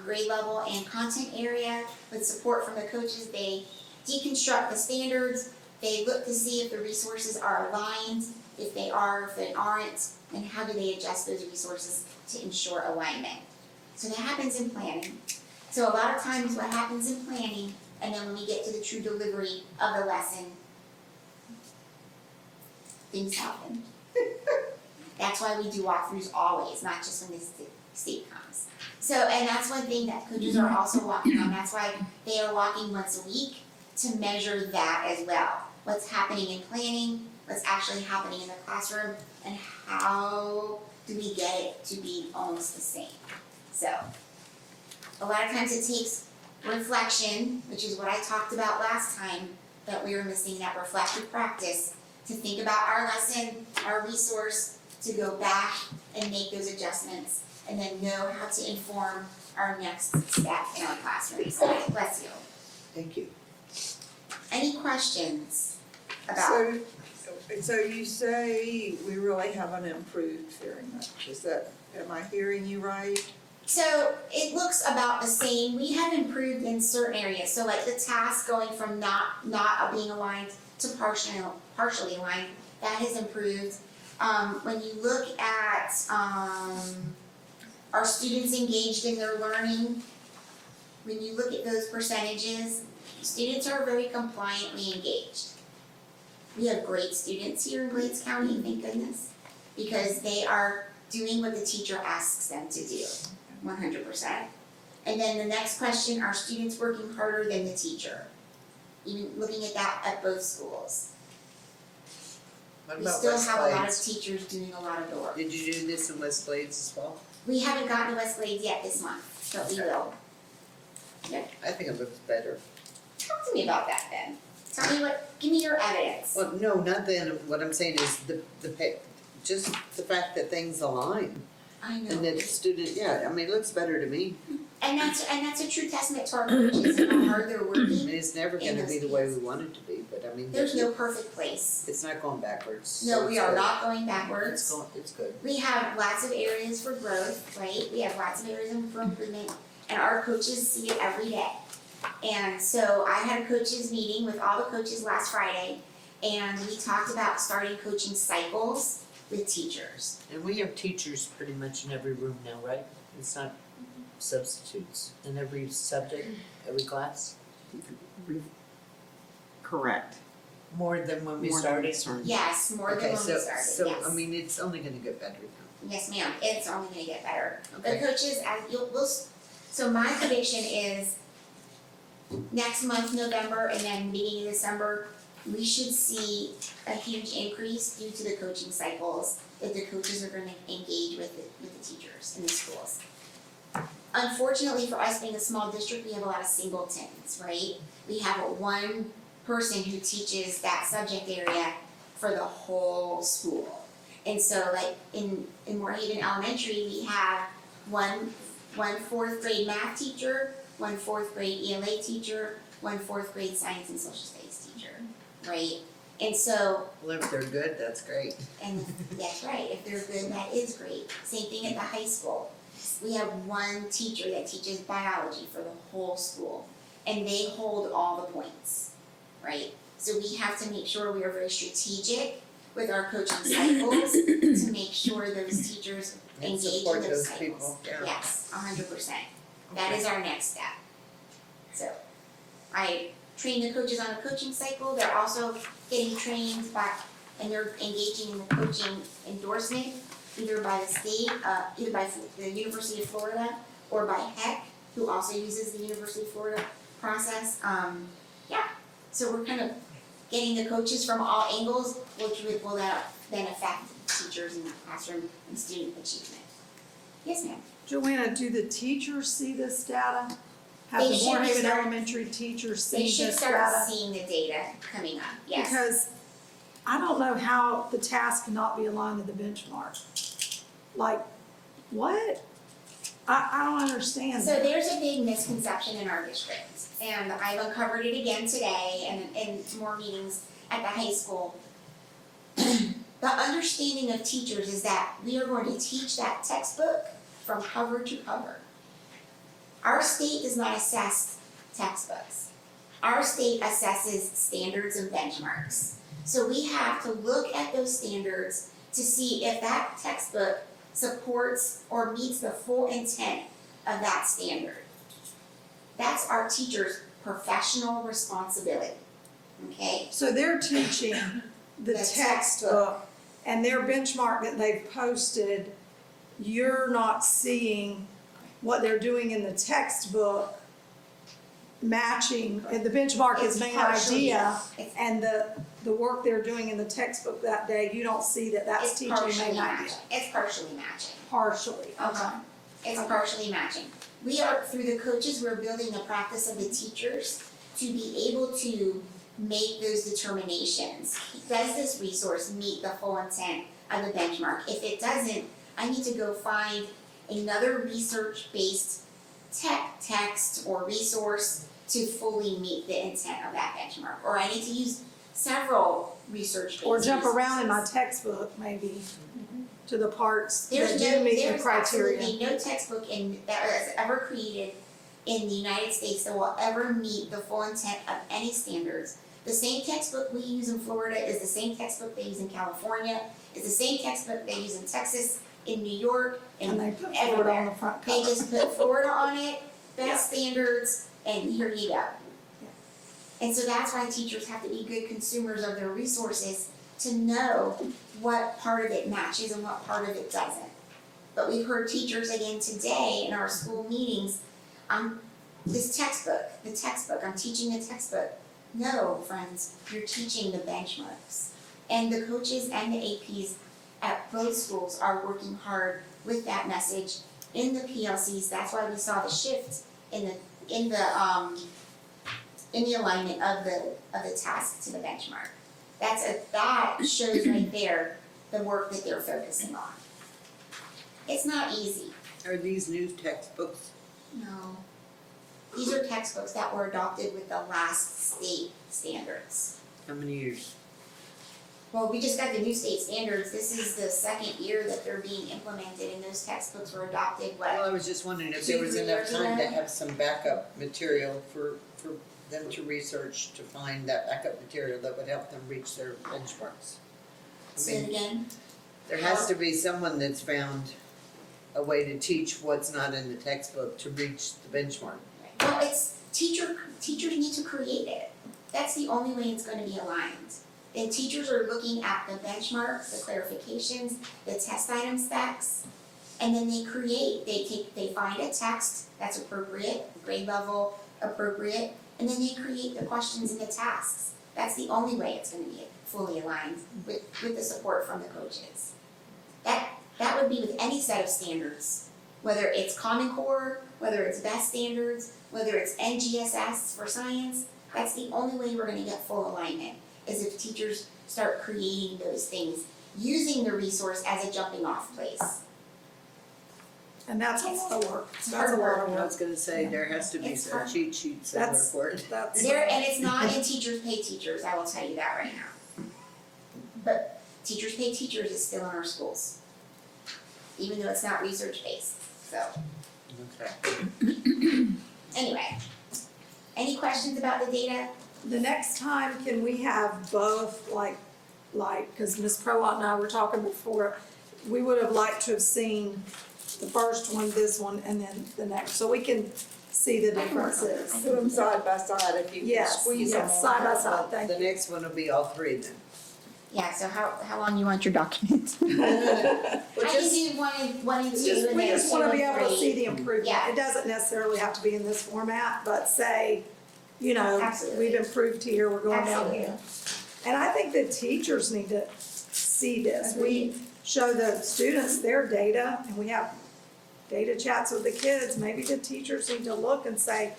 grade level and content area, with support from the coaches. They deconstruct the standards, they look to see if the resources are aligned, if they are, if they aren't, and how do they adjust those resources to ensure alignment. So that happens in planning. So a lot of times what happens in planning, and then when we get to the true delivery of the lesson, things happen. That's why we do walkthroughs always, not just when the state comes. So, and that's one thing that coaches are also walking on. That's why they are walking once a week to measure that as well. What's happening in planning, what's actually happening in the classroom, and how do we get it to be almost the same. So, a lot of times it takes reflection, which is what I talked about last time, that we were missing that reflective practice, to think about our lesson, our resource, to go back and make those adjustments, and then know how to inform our next step in our classroom. So, bless you. Thank you. Any questions about? So you say we really haven't improved very much, am I hearing you right? So it looks about the same. We have improved in certain areas. So like the task going from not being aligned to partially aligned, that has improved. When you look at our students engaged in their learning, when you look at those percentages, students are very compliantly engaged. We have great students here in Glades County, thank goodness, because they are doing what the teacher asks them to do, 100%. And then the next question, are students working harder than the teacher? Even looking at that at both schools. What We about still West have a lot of Glades? teachers doing a lot of the work. Did you do this in West Glades as well? We haven't gotten to West Glades yet this month, but we will. I think it looks better. Talk to me about that then. Tell me give me your evidence. Well, no, not then, what I'm saying is just the fact that things align. I know. And that student, yeah, I mean, it looks better to me. And that's a true testament to our coaches and how hard they're I working. mean, it's never gonna be the way we want it to be, but I mean. There's no perfect place. It's not going backwards. No, so we it's are good. not going backwards. It's good. We have lots of areas for growth, right? We have lots of areas for improvement, and our coaches see it every day. And so I had a coaches meeting with all the coaches last Friday, And we talked about starting coaching cycles with teachers. And we have teachers pretty much in every room now, right? It's not substitutes in every subject, every class? Correct. More than when we More than we started? started. Yes, more than when we started, yes. So, I mean, it's only gonna get better now. Yes, ma'am, it's only gonna get better. Okay. The coaches, so my prediction is next month, November, and then beginning of December, we should see a huge increase due to the coaching cycles that the coaches are gonna engage with the teachers in the schools. Unfortunately for us being a small district, we have a lot of singletons, right? We have one person who teaches that subject area for the whole school. And so like in Moorhaven Elementary, we have one fourth grade math teacher, one fourth grade ELA teacher, one fourth grade science and social studies teacher, right? And so, Well, if they're good, that's great. and that's right, if they're good, that is great. Same thing at the high school. We have one teacher that teaches biology for the whole school, and they hold all the points, right? So we have to make sure we are very strategic with our coaching cycles to make sure those teachers And engage in support those those cycles. people, yeah. Yes, 100%. That is our next step. So, I train the coaches on a coaching cycle, they're also getting trained by, and they're engaging in the coaching endorsement, either by the state, either by the University of Florida, or by HEC, who also uses the University of Florida process. Yeah, so we're kind of getting the coaches from all angles, which will then affect teachers in the classroom and student achievement. Yes, ma'am. Joanna, do the teachers see this data? Have They the should Moorhaven start- Elementary teachers They see should this start data? seeing the data coming up, yes. Because I don't know how the task cannot be aligned to the benchmark. Like, what? I don't understand So that. there's a big misconception in our district, and I've uncovered it again today and in more meetings at the high school. The understanding of teachers is that we are going to teach that textbook from cover to cover. Our state does not assess textbooks. Our state assesses standards and benchmarks. So we have to look at those standards to see if that textbook supports or meets the full intent of that standard. That's our teacher's professional responsibility, okay? So they're teaching the The textbook and their benchmark that they've posted, you're not seeing what they're doing in the textbook matching, and the benchmark is It's main partially- idea, it's- and the work they're doing in the textbook that day, you don't see that that's It's teaching partially main matching, idea. it's partially matching. Partially, okay. It's partially matching. We are, through the coaches, we're building a practice of the teachers to be able to make those determinations. Does this resource meet the full intent of the benchmark? If it doesn't, I need to go find another research-based text or resource to fully meet the intent of that benchmark. Or I need to use several research-based Or jump around in my resources. textbook maybe to the parts that There's do meet the there's criteria. absolutely no textbook that was ever created in the United States that will ever meet the full intent of any standards. The same textbook we use in Florida is the same textbook they use in California, is the same textbook they use in Texas, in New York, And and they put Florida everywhere. on the front They cover. just put Florida on it, best standards, and here you go. And so that's why teachers have to be good consumers of their resources to know what part of it matches and what part of it doesn't. But we've heard teachers again today in our school meetings, this textbook, I'm teaching the textbook. No, friends, you're teaching the benchmarks. And the coaches and the APs at both schools are working hard with that message in the PLCs. That's why we saw the shift in the alignment of the task to the benchmark. That shows right there the work that they're focusing on. It's not easy, Are these new textbooks? no. These are textbooks that were adopted with the last state standards. How many years? Well, we just got the new state standards. This is the second year that they're being implemented, and those textbooks were adopted, Well, I was just wondering if there was 2-3 enough years time to ago? have some backup material for them to research to find that backup material that would help them reach their benchmarks? I Say mean, it again. there has to be someone that's found a way to teach what's not in the textbook to reach the benchmark. Well, it's teachers need to create it. That's the only way it's gonna be aligned. And teachers are looking at the benchmarks, the clarifications, the test item specs, and then they find a text that's appropriate, grade level appropriate, and then they create the questions and the tasks. That's the only way it's gonna be fully aligned with the support from the coaches. That would be with any set of standards, whether it's Common Core, whether it's best standards, whether it's NGSS for science. That's the only way we're gonna get full alignment, is if teachers start creating those things, using the resource as a jumping off place. And that's a lot of work. It's That's a hard lot work. of I work. was gonna say, there has to be It's some hard. cheat sheet somewhere That's- for it. That's. And it's not in teachers pay teachers, I will tell you that right now. But teachers pay teachers is still in our schools, even though it's not research based, so. Okay. Anyway, any questions about the data? The next time, can we have both, like, cause Ms. Prowat and I were talking before, we would have liked to have seen the first one, this one, and then the next, so we can see the differences. Do them side by side if you can Yes, squeeze them yes, on. side by side, thank The you. next one will be all three then. Yeah, so how long you want your document? Well, I can just- do one and two and We then just two wanna and be able to three. see the improvement. Yeah. It doesn't necessarily have to be in this format, but say, you know, Absolutely. we've improved here, we're going down Absolutely. here. And I think the teachers need to see this. We show the students their data and we have data chats with the kids. Maybe the teachers need to look and say,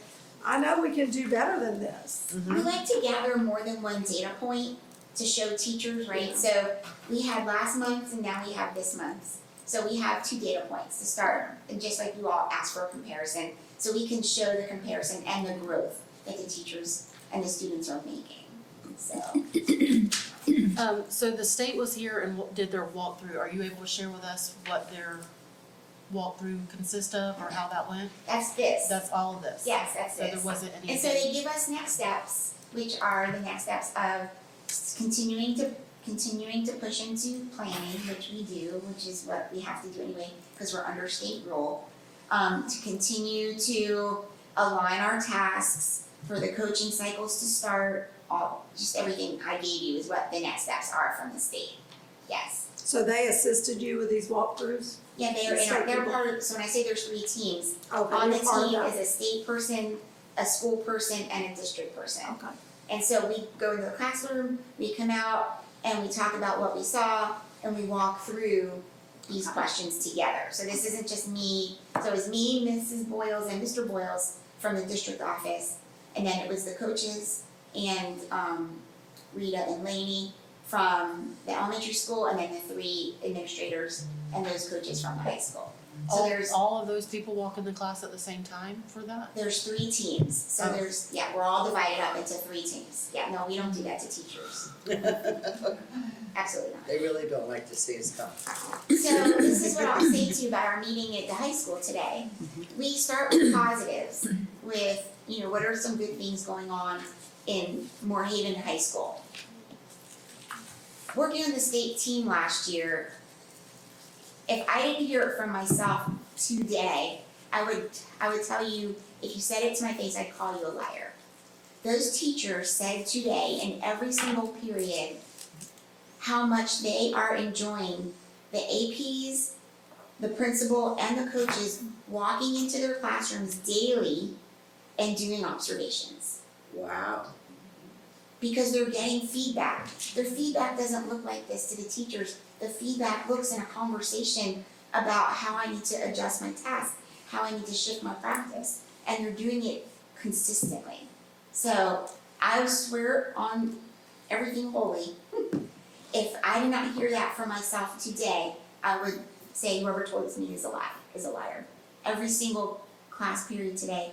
I know we can do better than this. We like to gather more than one data point to show teachers, right? So we had last month and now we have this month. So we have 2 data points to start, and just like you all asked for a comparison, so we can show the comparison and the growth that the teachers and the students are making, so. So the state was here and did their walkthrough. Are you able to share with us what their walkthrough consists of or how that went? That's this. That's all of this? Yes, that's So this. there wasn't anything? And so they give us next steps, which are the next steps of continuing to push into planning, which we do, which is what we have to do anyway, because we're under state rule. To continue to align our tasks for the coaching cycles to start, just everything I gave you is what the next steps are from the state. Yes. So they assisted you with these walkthroughs? Yeah, they're part of, so when I say there's 3 teams, Okay, on the you're part of team that. is a state person, a school person, and a district person. Okay. And so we go into the classroom, we come out, and we talk about what we saw, and we walk through these questions together. So this isn't just me, so it was me, Mrs. Boyles, and Mr. Boyles from the district office, and then it was the coaches and Rita and Lainey from the elementary school, and then the 3 administrators and those coaches from the high school. So there's All of those people walk in the class at the same time for that? there's 3 teams, so Oh. we're all divided up into 3 teams. Yeah, no, we don't do that to teachers, absolutely not. They really don't like to see us come. So this is what I'll say to you about our meeting at the high school today. We start with positives, with, what are some good things going on in Moorhaven High School. Working on the state team last year, if I didn't hear it from myself today, I would tell you, if you said it to my face, I'd call you a liar. Those teachers said today in every single period how much they are enjoying the APs, the principal, and the coaches walking into their classrooms daily and doing observations. Wow. Because they're getting feedback. Their feedback doesn't look like this to the teachers. The feedback looks in a conversation about how I need to adjust my task, how I need to shift my practice, and they're doing it consistently. So I swear on everything holy, if I did not hear that from myself today, I would say whoever told this to me is a liar. Every single class period today,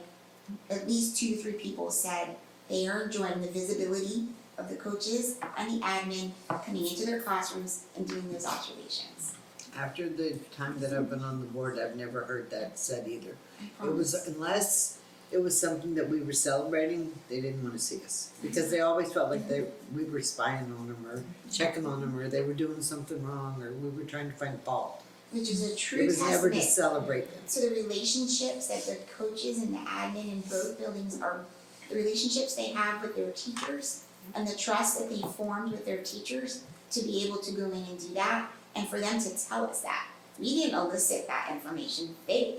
at least 2 to 3 people said they are enjoying the visibility of the coaches and the admin coming into their classrooms and doing those observations. After the time that I've been on the board, I've never heard that said either. I It was, promise. unless it was something that we were celebrating, they didn't wanna see us. Because they always felt like we were spying on them or checking on them, or they were doing something wrong, or we were trying to find fault. Which is a true It was never to testament celebrate them. to the relationships that the coaches and the admin in both buildings are, the relationships they have with their teachers and the trust that they formed with their teachers to be able to go in and do that, and for them to tell us that. We didn't elicit that information, they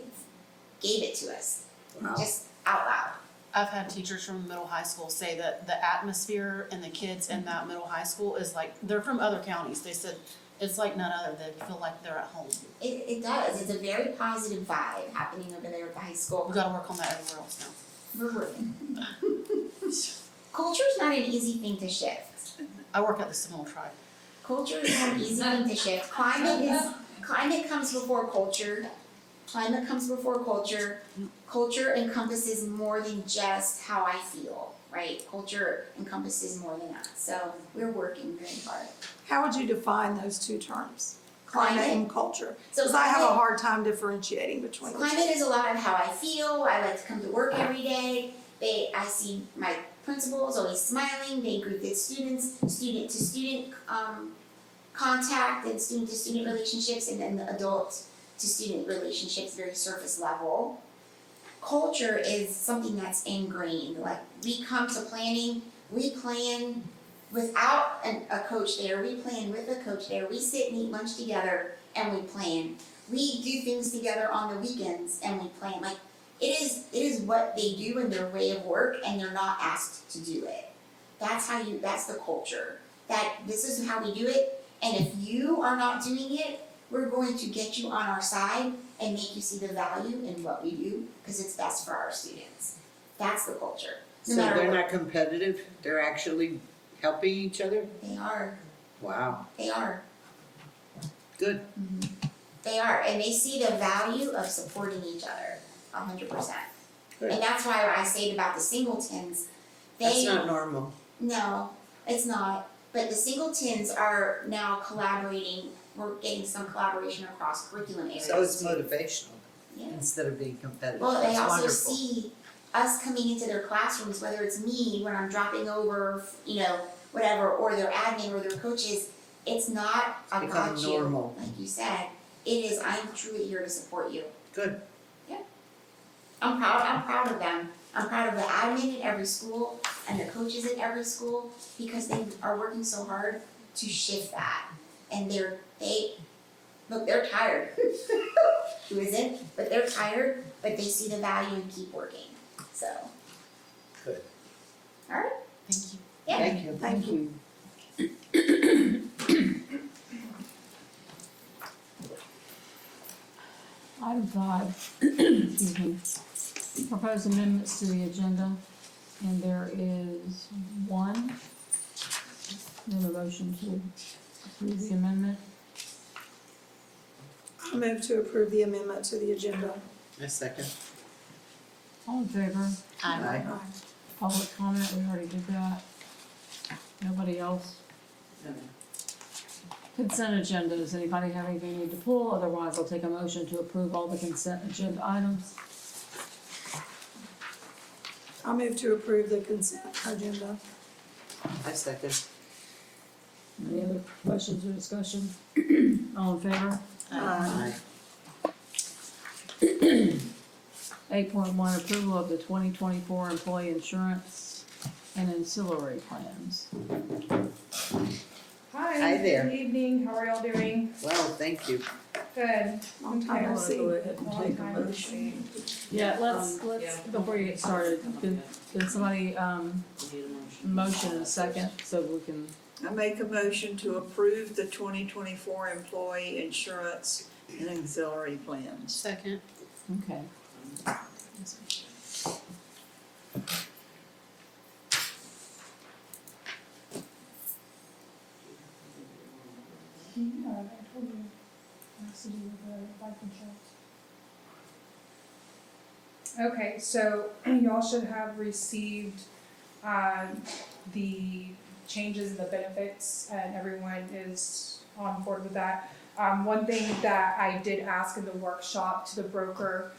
gave it to us, Wow. just out loud. I've had teachers from middle high school say that the atmosphere and the kids in that middle high school is like, they're from other counties, they said it's like none other, they feel like they're at home. It does, it's a very positive vibe happening over there at the high school. We gotta work on that everywhere else now. We're working. Culture's not an easy thing to shift. I work at the Seminole Tribe. Culture is not an easy thing to shift. Climate comes before culture. Climate comes before culture. Culture encompasses more than just how I feel, right? Culture encompasses more than that. So we're working very hard. How would you define those two terms? Climate and culture? So Because I have a climate- hard time differentiating between the two. Climate is a lot of how I feel. I like to come to work every day. I see my principals always smiling. They greet their students, student to student contact and student to student relationships, and then the adult to student relationships, very surface level. Culture is something that's ingrained. Like, we come to planning, we plan without a coach there, we plan with a coach there. We sit and eat lunch together and we plan. We do things together on the weekends and we plan. Like, it is what they do in their way of work, and they're not asked to do it. That's the culture. That this is how we do it, and if you are not doing it, we're going to get you on our side and make you see the value in what we do, because it's best for our students. That's the culture. So No matter they're what. not competitive, they're actually helping each other? They are, Wow, they are. good. They are, and they see the value of supporting each other, 100%. Good. And that's why I say about the singletons, That's not normal. no, it's not. But the singletons are now collaborating, we're getting some collaboration across curriculum areas. So it's too. motivational Yeah. instead of being competitive. Well, they That's also wonderful. see us coming into their classrooms, whether it's me when I'm dropping over, whatever, or their admin or their coaches. It's not I Become got you, normal. like you said. It is, I'm truly here to support you. Good. I'm proud of them. I'm proud of the admin at every school and the coaches at every school, because they are working so hard to shift that. And they're tired. Who isn't? But they're tired, but they see the value and keep working, so. Good. Alright, Thank you. yeah. Thank you. Thank you. Item 5, excuse me, proposed amendments to the agenda, and there is one. We have a motion to approve the amendment. I move to approve the amendment to the agenda. A second. All in favor? Aye. Public comment, we already did that. Nobody else? Consent agenda, does anybody have anything they need to pull? Otherwise, I'll take a motion to approve all the consent agenda items. I move to approve the consent agenda. A second. Any other questions or discussion? All in favor? Aye. 8.1, approval of the 2024 employee insurance and ancillary plans. Hi there. Good evening, how are y'all doing? Well, thank you. Good. Long time no see. Go ahead and take a motion. Yeah, let's, before you get started, can somebody, motion in a second so we can, I make a motion to approve the 2024 employee insurance and auxiliary plans. Second. okay. Okay, so y'all should have received, the changes in the benefits, and everyone is on board with that. One thing that I did ask in the workshop to the broker,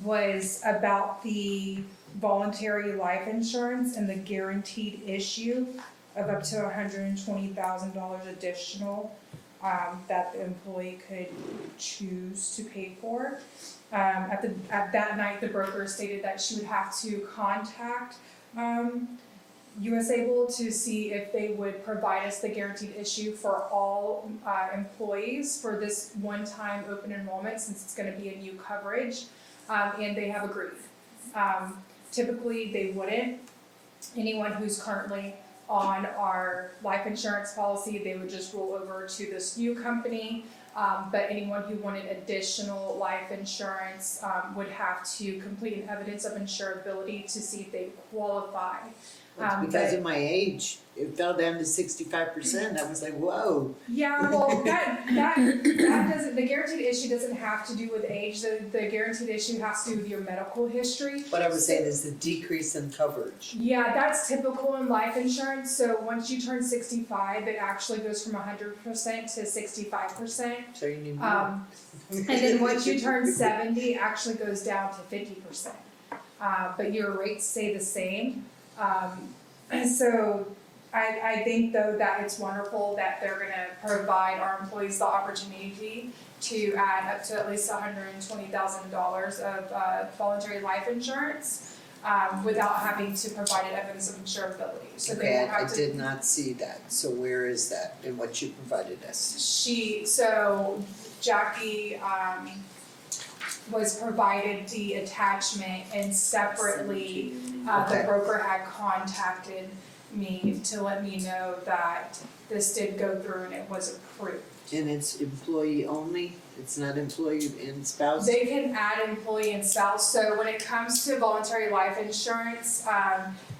was about the voluntary life insurance and the guaranteed issue of up to $120,000 additional that the employee could choose to pay for. At that night, the broker stated that she would have to contact USAble to see if they would provide us the guaranteed issue for all employees for this one-time open enrollment, since it's gonna be a new coverage, and they have agreed. Typically, they wouldn't. Anyone who's currently on our life insurance policy, they would just roll over to this new company. But anyone who wanted additional life insurance would have to complete an evidence of insurability to see if they qualify. Because of my age, it fell down to 65%. I was like, whoa. Yeah, well, that doesn't, the guaranteed issue doesn't have to do with age. The guaranteed issue has to do with your medical history. What I was saying is the decrease in coverage. Yeah, that's typical in life insurance. So once you turn 65, it actually goes from 100% to 65%. So you need more. And then once you turn 70, it actually goes down to 50%. But your rates stay the same. And so I think though that it's wonderful that they're gonna provide our employees the opportunity to add up to at least $120,000 of voluntary life insurance without having to provide an evidence of insurability. So they Okay, won't I have to. did not see that. So where is that in what you provided us? So Jackie was provided the attachment, and separately, the Okay. broker had contacted me to let me know that this did go through and it was approved. And it's employee only? It's not employee and spouse? They can add employee and spouse, so when it comes to voluntary life insurance,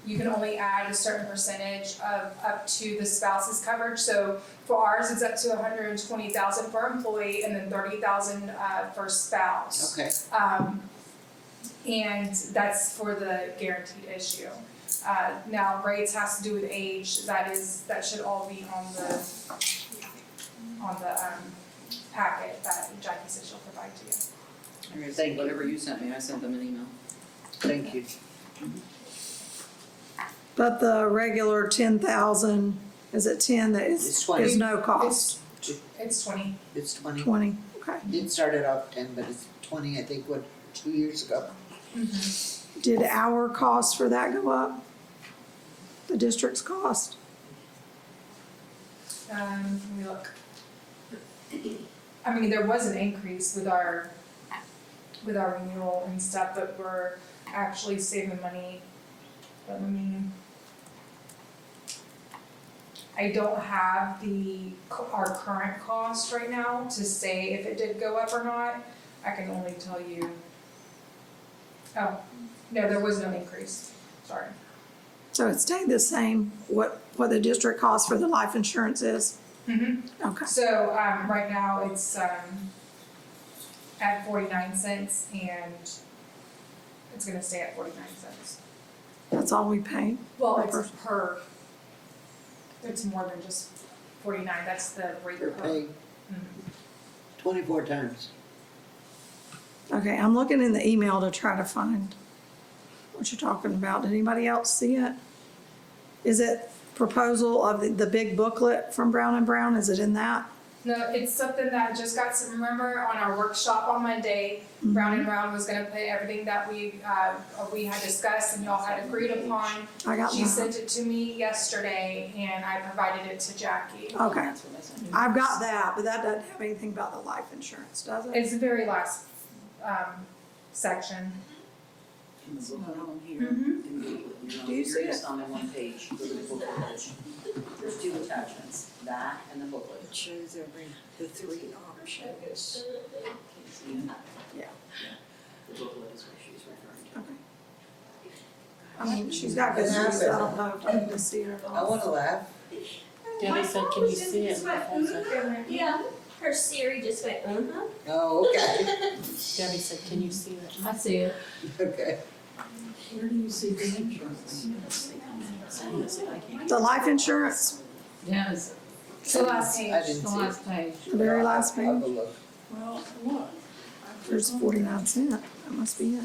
you can only add a certain percentage of up to the spouse's coverage. So for ours, it's up to $120,000 for employee and then $30,000 for spouse. Okay. And that's for the guaranteed issue. Now rates has to do with age, that should all be on the packet that Jackie said she'll provide to you. Thank you. Whatever you sent me, I sent them an email. Thank you. But the regular 10,000, is it 10 that It's is 20. no cost? It's 20. It's 20. 20, okay. It started off 10, but it's 20, I think, 2 years ago? Did our cost for that go up? The district's cost? Let me look. I mean, there was an increase with our renewal and stuff, but we're actually saving money. But I mean, I don't have our current cost right now to say if it did go up or not. I can only tell you. Oh, no, there was no increase, sorry. So it stayed the same, what the district cost for the life insurance is? Mm-hmm. Okay. So, right now it's, at 49 cents and it's gonna stay at 49 cents. That's all we pay? Well, it's it's more than just 49, that's the rate per. Pay 24 times. Okay, I'm looking in the email to try to find what you're talking about. Did anybody else see it? Is it proposal of the big booklet from Brown and Brown? Is it in that? No, it's something that just got some, remember on our workshop on Monday, Brown and Brown was gonna put everything that we had discussed and y'all had agreed upon. I got She that. sent it to me yesterday and I provided it to Jackie. Okay. I've got that, but that doesn't have anything about the life insurance, does it? It's the very last, section. In the booklet on here, Mhm. in the booklet, Do you see you're it? just on the one page, go to the booklet. There's two attachments, that and the booklet. It shows the three options. Can you see it? Yeah. The booklet is what she's referring to. Okay. I mean, she's got good news, I don't know if I need to see it or I not. wanna laugh. Debbie said, can you see it? My phone said- Yeah, her Siri just went, Oh, okay. Debbie said, can you see it? I see it. Okay. Where do you see the insurance? The life insurance, Yes, It's the last I page. didn't the see it. last page. the very last I'll page, go look. Well, what? there's 49 cents. That must be it.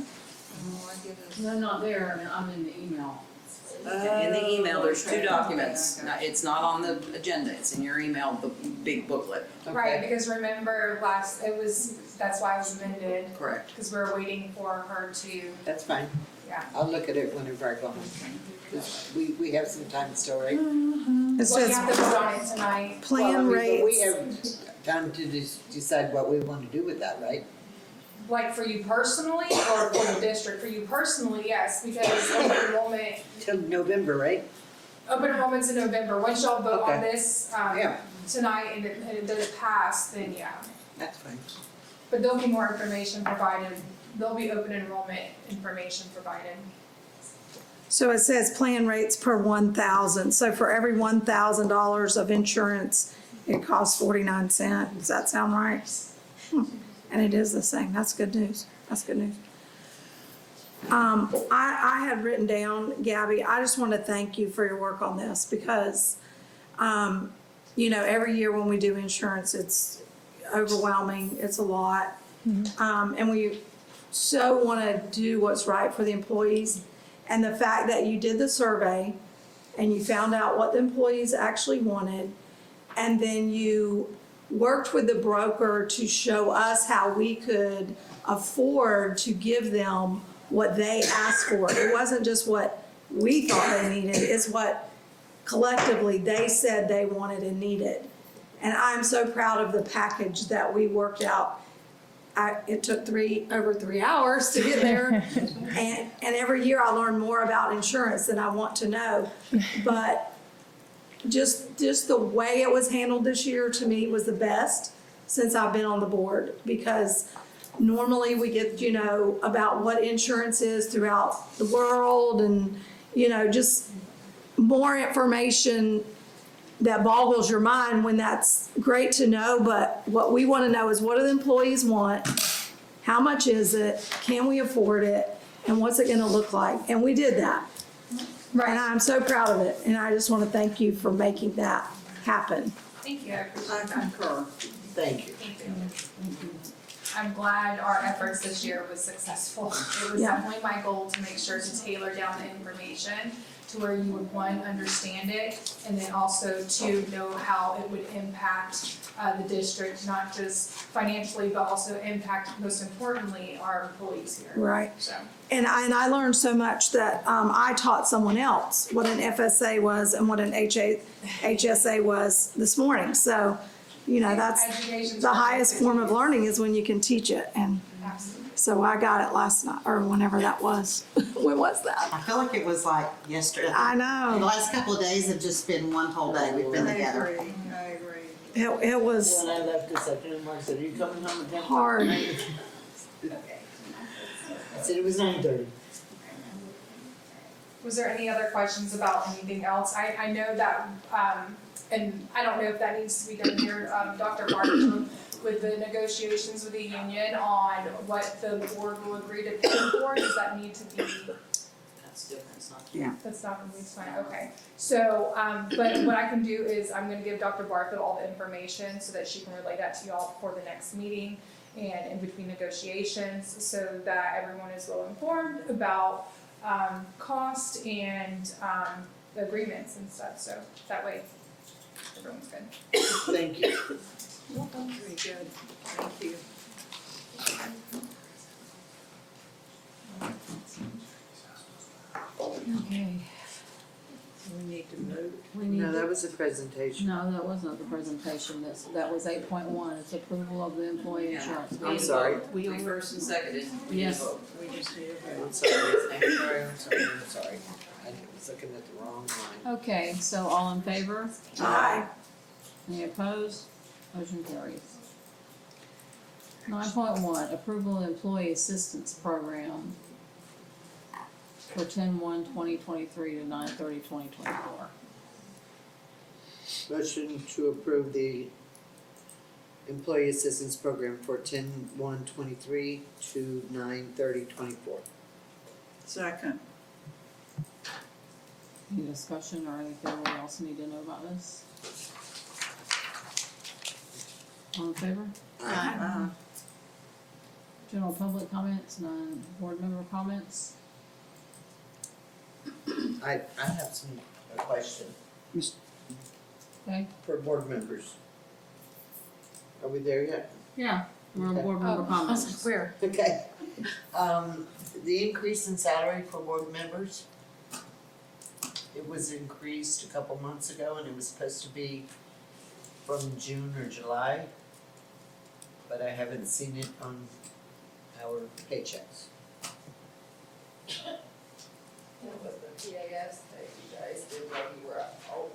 They're not there, I'm in the email. In the email, there's two documents. It's not on the agenda, it's in your email, the big booklet. Right, because remember that's why it was amended, Correct. because we're waiting for her to, That's fine. yeah. I'll look at it whenever I go home. 'Cause we have some time still, right? It Well, you says have to vote on it tonight. plan Well, I mean, but we rates. have time to decide what we want to do with that, right? Like for you personally or for the district? For you personally, yes, because open enrollment, Till November, right? open enrollment's in November. Once y'all vote on Okay. this, Yeah. tonight and it doesn't pass, then yeah. That's fine. But there'll be more information provided. There'll be open enrollment information provided. So it says plan rates per 1,000. So for every $1,000 of insurance, it costs 49 cents. Does that sound right? And it is the same. That's good news. That's good news. I had written down, Gabby, I just want to thank you for your work on this because, every year when we do insurance, it's overwhelming. It's a lot. And we so want to do what's right for the employees. And the fact that you did the survey and you found out what the employees actually wanted, and then you worked with the broker to show us how we could afford to give them what they asked for. It wasn't just what we thought they needed, it's what collectively they said they wanted and needed. And I'm so proud of the package that we worked out. It took over 3 hours to get there. And every year I learn more about insurance than I want to know. But just the way it was handled this year to me was the best since I've been on the board, because normally we get, about what insurance is throughout the world and, just more information that boggles your mind when that's great to know. But what we want to know is, what do the employees want? How much is it? Can we afford it? And what's it going to look like? And we did that. Right. And I'm so proud of it. And I just want to thank you for making that happen. Thank you, I appreciate I that. concur. Thank you. Thank you. I'm glad our efforts this year was successful. It was Yeah. definitely my goal to make sure to tailor down the information to where you would, one, understand it, and then also two, know how it would impact the district, not just financially, but also impact, most importantly, our employees here. Right. So, And I learned so much that I taught someone else what an FSA was and what an HSA was this morning. So, that's education's the highest form of learning is when you can teach it. And absolutely. so I got it last night, or whenever that was. When was that? I feel like it was like yesterday. I The know. last couple of days have just been one whole day we've been together. I agree. It was When I left this afternoon, Mark said, "Are you coming home at 10?" hard. I said it was 9:30. Was there any other questions about anything else? I know that, and I don't know if that needs to be done here, Dr. Barton, with the negotiations with the union on what the board will agree to pay for, does that need to be? That's different, it's not. That's not gonna be fine, okay. So, but what I can do is I'm gonna give Dr. Barfield all the information so that she can relay that to y'all before the next meeting and in between negotiations, so that everyone is well informed about cost and the agreements and stuff, so that way everyone's good. Thank you. Very good. Thank you. Okay. We need to vote. We need No, to- that was a presentation. No, that wasn't the presentation, that was 8.1, it's approval of the employee insurance. We I'm need to sorry. vote. We first and seconded. Yes. We just need a vote. I'm sorry. I'm sorry. I was looking at the wrong line. Okay, so all in favor? Aye. Any opposed? Motion carries. 9.1, approval of employee assistance program for 10/1/2023 to 9/30/2024. Motion to approve the employee assistance program for 10/1/23 to 9/30/24. Second. Any discussion or anything we else need to know about this? All in favor? General public comments, none. Board member comments? I have a question Okay, for board members. Are we there yet? yeah, we're on Okay. board member comments. Where? Okay. The increase in salary for board members, it was increased a couple months ago and it was supposed to be from June or July. But I haven't seen it on our paychecks. It was the PAS that you guys did when you were up. Oh.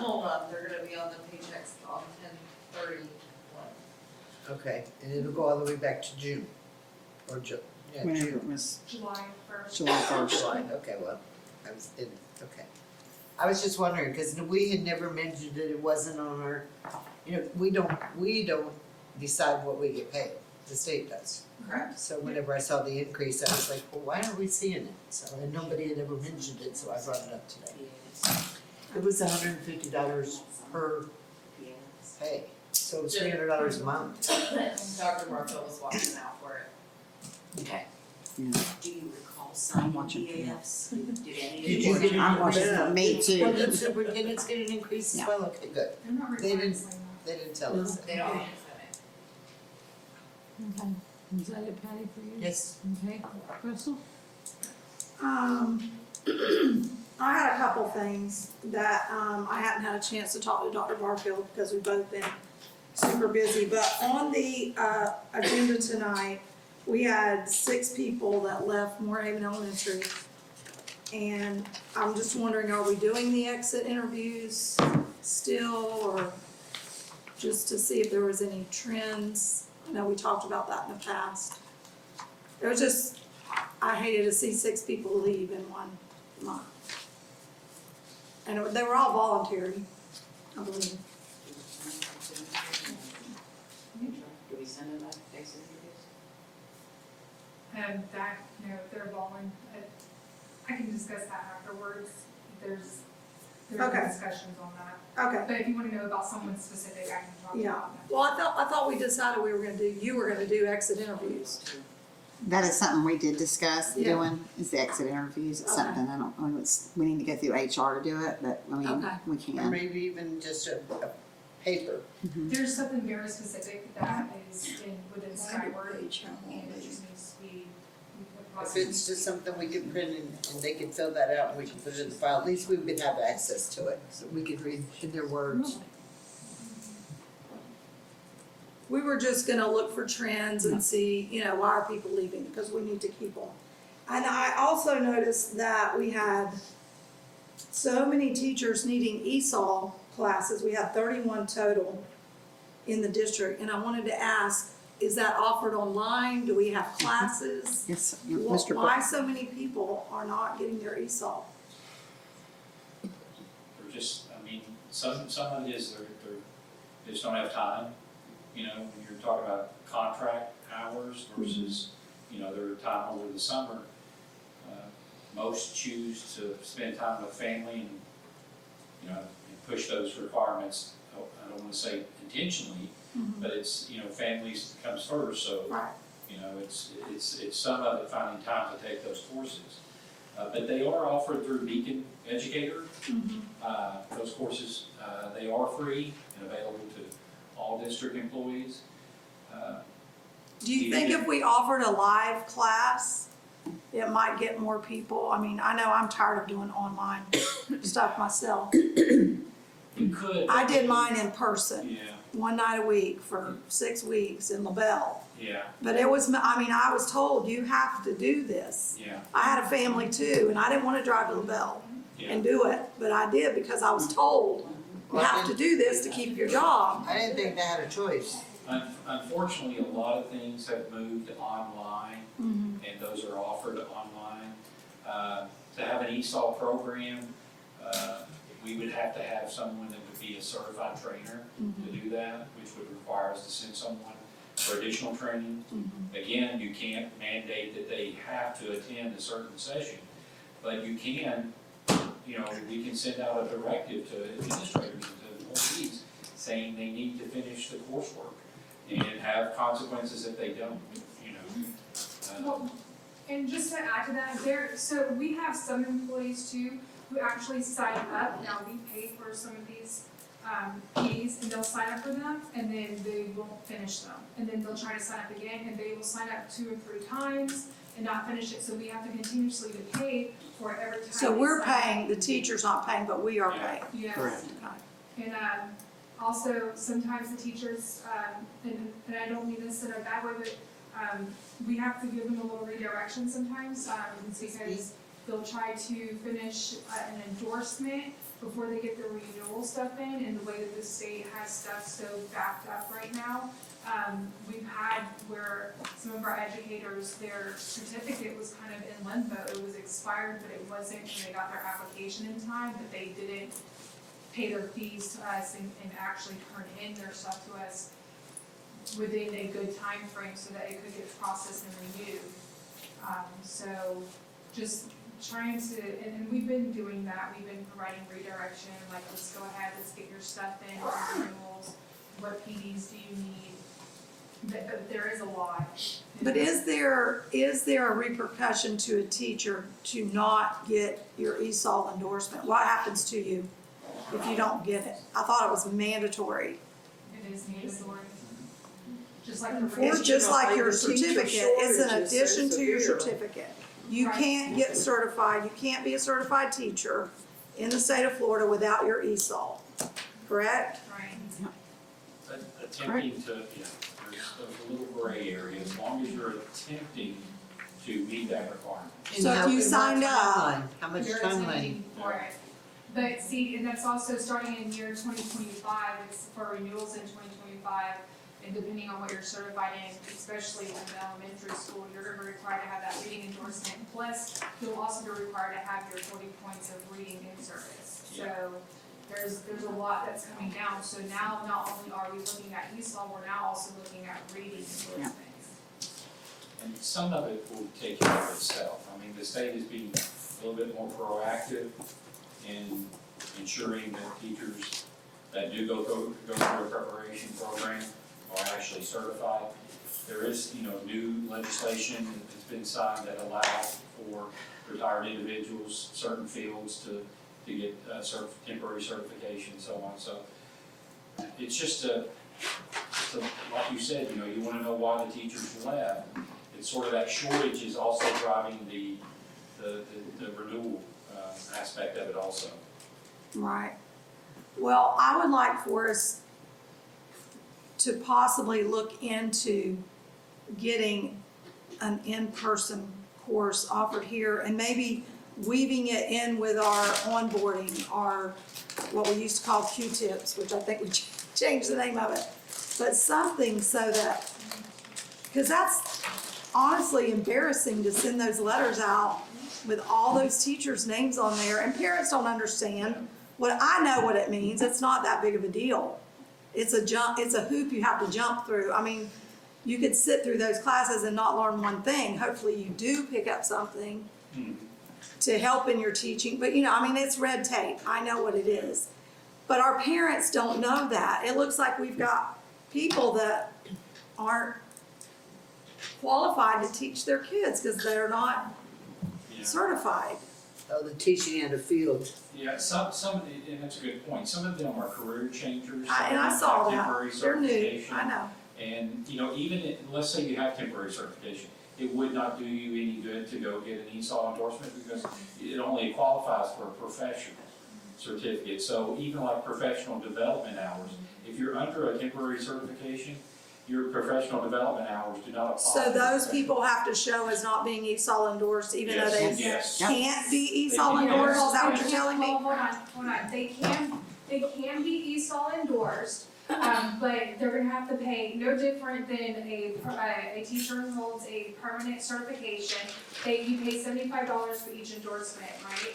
Hold on, they're gonna be on the paychecks on 10/31. Okay, and it'll go all the way back to June, or Whenever June. it was July first. July first. July, okay, well, I was in, okay. I was just wondering, cause we had never mentioned that it wasn't on our, we don't decide what we get paid, the state does. Correct. So whenever I saw the increase, I was like, well, why aren't we seeing it? So, and nobody had ever mentioned it, so I brought it up today. It was $150 per pay, so it's $300 a month. Dr. Marshall was watching out for it. Okay. Yeah. Do you recall signing watching EAFs? Did any of Did you? you get an I'm watching increase? for me too. Well, the superintendent's getting an increase as Yeah. well, okay, good. I'm not They required didn't- to sign that. They didn't tell us that. They don't have it. Okay, is that it, Patty, for you? Yes. Okay, Crystal? I had a couple things that, I hadn't had a chance to talk to Dr. Barfield because we've both been super busy, but on the, agenda tonight, we had 6 people that left Moorhaven Elementary. And I'm just wondering, are we doing the exit interviews still, or just to see if there was any trends? I know we talked about that in the past. It was just, I hated to see 6 people leave in 1 month. And they were all voluntary, I believe. Do we send them back to exit interviews? That, if they're volun, I can discuss that afterwards. There's Okay. discussions on that. Okay. But if you wanna know about someone specific, I can talk Yeah. about that. Well, I thought we decided you were gonna do exit interviews. That is something we did discuss Yeah. doing, is the exit interviews. It's Okay. something, I don't know, we need to go through HR to do it, but I mean, Okay. we Or can. maybe even just a paper. There's something very specific that is within Skyward, and it just needs to be. If it's just something we could print and they could fill that out and we can put it in the file, at least we would have access to it, so we could read in their words. We were just gonna look for trends and see, why are people leaving, because we need to keep them. And I also noticed that we had so many teachers needing ESOL classes, we had 31 total in the district, and I wanted to ask, is that offered online, do we have classes? Yes, Wh- Why so many people are not getting their ESOL? They're just, some of it is they just don't have time. When you're talking about contract hours versus, their time over the summer. Most choose to spend time with family and push those requirements. I don't wanna say intentionally, but it's, families comes first, so. Right. It's some of it finding time to take those courses. But they are offered through Beacon Educator. Those courses, they are free and available to all district employees. Do you think if we offered a live class, it might get more people? I mean, I know I'm tired of doing online stuff myself. We could. I did mine in person, Yeah, 1 night a week for 6 weeks in LaBelle. yeah, But I was told, you have to do this. yeah, I had a family too, and I didn't want to drive to LaBelle yeah. and do it, but I did because I was told, you have to do this to keep your job. I didn't think they had a choice. Unfortunately, a lot of things have moved online, and those are offered online. To have an ESOL program, we would have to have someone that would be a certified trainer to do that, which would require us to send someone for additional training. Again, you can't mandate that they have to attend a certain session, but you can, we can send out a directive to administrators and to employees saying they need to finish the coursework. and have consequences if they don't, you know. Well, and just to add to that, so we have some employees too who actually sign up. Now, we pay for some of these PDs, and they'll sign up for them, and then they won't finish them. And then they'll try to sign up again, and they will sign up 2 or 3 times and not finish it. So we have to continuously to pay for it every time. So they we're sign up. paying, the teacher's not paying, but we are paying. Yes. Correct. And also, sometimes the teachers, and I don't mean this in a bad way, but we have to give them a little redirection sometimes, because they'll try to finish an endorsement before they get their renewal stuff in, and the way that the state has stuff so backed up right now. We've had where some of our educators, their certificate was kind of in limbo. It was expired, but it wasn't, and they got their application in time, but they didn't pay their fees to us and actually turn in their stuff to us within a good time frame so that it could get processed and renewed. So just trying to, and we've been doing that, we've been providing redirection, like, let's go ahead, let's get your stuff in, renewals, what PDs do you need? But there is a lot. But is there a repercussion to a teacher to not get your ESOL endorsement? What happens to you if you don't get it? I thought it was mandatory. It is mandatory. Just like the. It's just like your certificate, it's an shortage is addition so to your severe. certificate. You Right. can't get certified, you can't be a certified teacher in the state of Florida without your ESOL, correct? Right. Attempting to, there's a little gray area, as long as you're attempting to meet that requirement. So if you signed up, How much You're time money? attending for it. But see, and that's also starting in year 2025, it's for renewals in 2025. And depending on what you're certified in, especially in the elementary school, you're gonna be required to have that reading endorsement. Plus, you'll also be required to have your 40 points of reading in service. So there's a lot that's coming down. So now, not only are we looking at ESOL, we're now also looking at reading endorsements. And some of it will take care of itself. I mean, the state is being a little bit more proactive in ensuring that teachers that do go through a preparation program are actually certified. There is, new legislation that's been signed that allows for retired individuals, certain fields to get temporary certification and so on. So it's just like you said, you wanna know why the teachers left. It's sort of that shortage is also driving the renewal aspect of it also. right. Well, I would like for us to possibly look into getting an in-person course offered here and maybe weaving it in with our onboarding, our, what we used to call Q-tips, which I think we changed the name of it. But something so that, because that's honestly embarrassing to send those letters out with all those teachers' names on there, and parents don't understand. I know what it means, it's not that big of a deal. It's a hoop you have to jump through. I mean, you could sit through those classes and not learn one thing. Hopefully you do pick up something to help in your teaching, but it's red tape, I know what it is. But our parents don't know that. It looks like we've got people that aren't qualified to teach their kids because they're not certified. Oh, the teaching in the field. Yeah, some, and that's a good point, some of them are career changers. And I saw some have that, temporary they're new, certification. I know. And, let's say you have temporary certification, it would not do you any good to go get an ESOL endorsement because it only qualifies for a professional certificate. So even like professional development hours, if you're under a temporary certification, your professional development hours do not apply. So those people have to show as not being ESOL endorsed, even though they Yes. can't be They ESOL can. endorsed, is that what you're telling me? Well, hold on, they can be ESOL endorsed, but they're gonna have to pay no different than a teacher who holds a permanent certification. You pay $75 for each endorsement, right?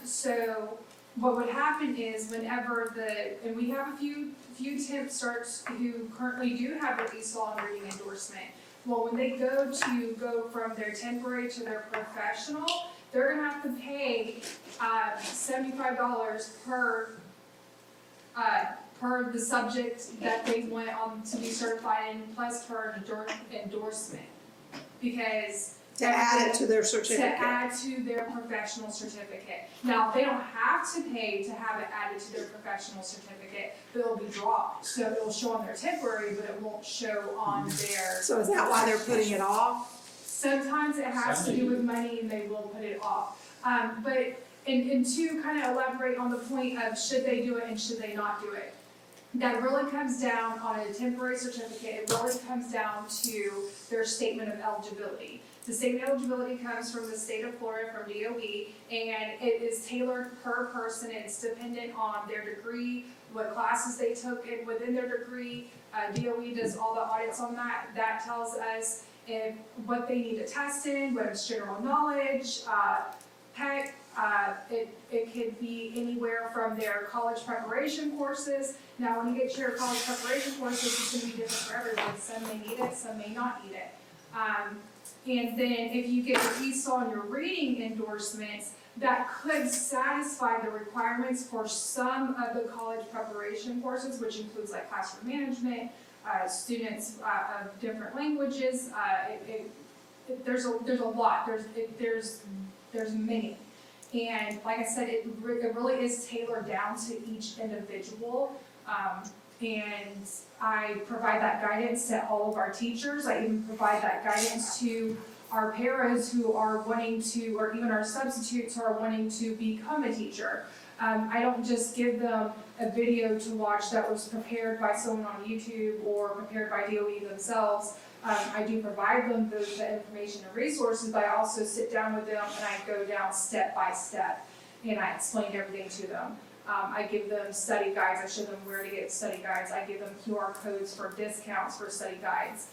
So what would happen is whenever and we have a few temp starts who currently do have their ESOL and reading endorsement. Well, when they go from their temporary to their professional, they're gonna have to pay $75 per per the subject that they want to be certified in, plus per endorsement. Because To add it to their to certificate. add to their professional certificate. Now, they don't have to pay to have it added to their professional certificate, but it'll be dropped. So it'll show on their temporary, but it won't show on their. So is that why they're putting it off? Sometimes it has to do with money and they will put it off. But, and to kind of elaborate on the point of should they do it and should they not do it. That really comes down on a temporary certificate, it really comes down to their statement of eligibility. The statement of eligibility comes from the state of Florida, from DOE, and it is tailored per person. It's dependent on their degree, what classes they took within their degree. DOE does all the audits on that. That tells us what they need to test in, whether it's general knowledge, PEC. It could be anywhere from their college preparation courses. Now, when you get to your college preparation courses, it's going to be different for everyone. Some may need it, some may not need it. And then if you get your ESOL and your reading endorsements, that could satisfy the requirements for some of the college preparation courses, which includes like classroom management, students of different languages. There's a lot. There's many. And like I said, it really is tailored down to each individual. And I provide that guidance to all of our teachers. I even provide that guidance to our paras who are wanting to, or even our substitutes who are wanting to become a teacher. I don't just give them a video to watch that was prepared by someone on YouTube or prepared by DOE themselves. I do provide them the information and resources, but I also sit down with them and I go down step by step and I explain everything to them. I give them study guides, I show them where to get study guides, I give them QR codes for discounts for study guides.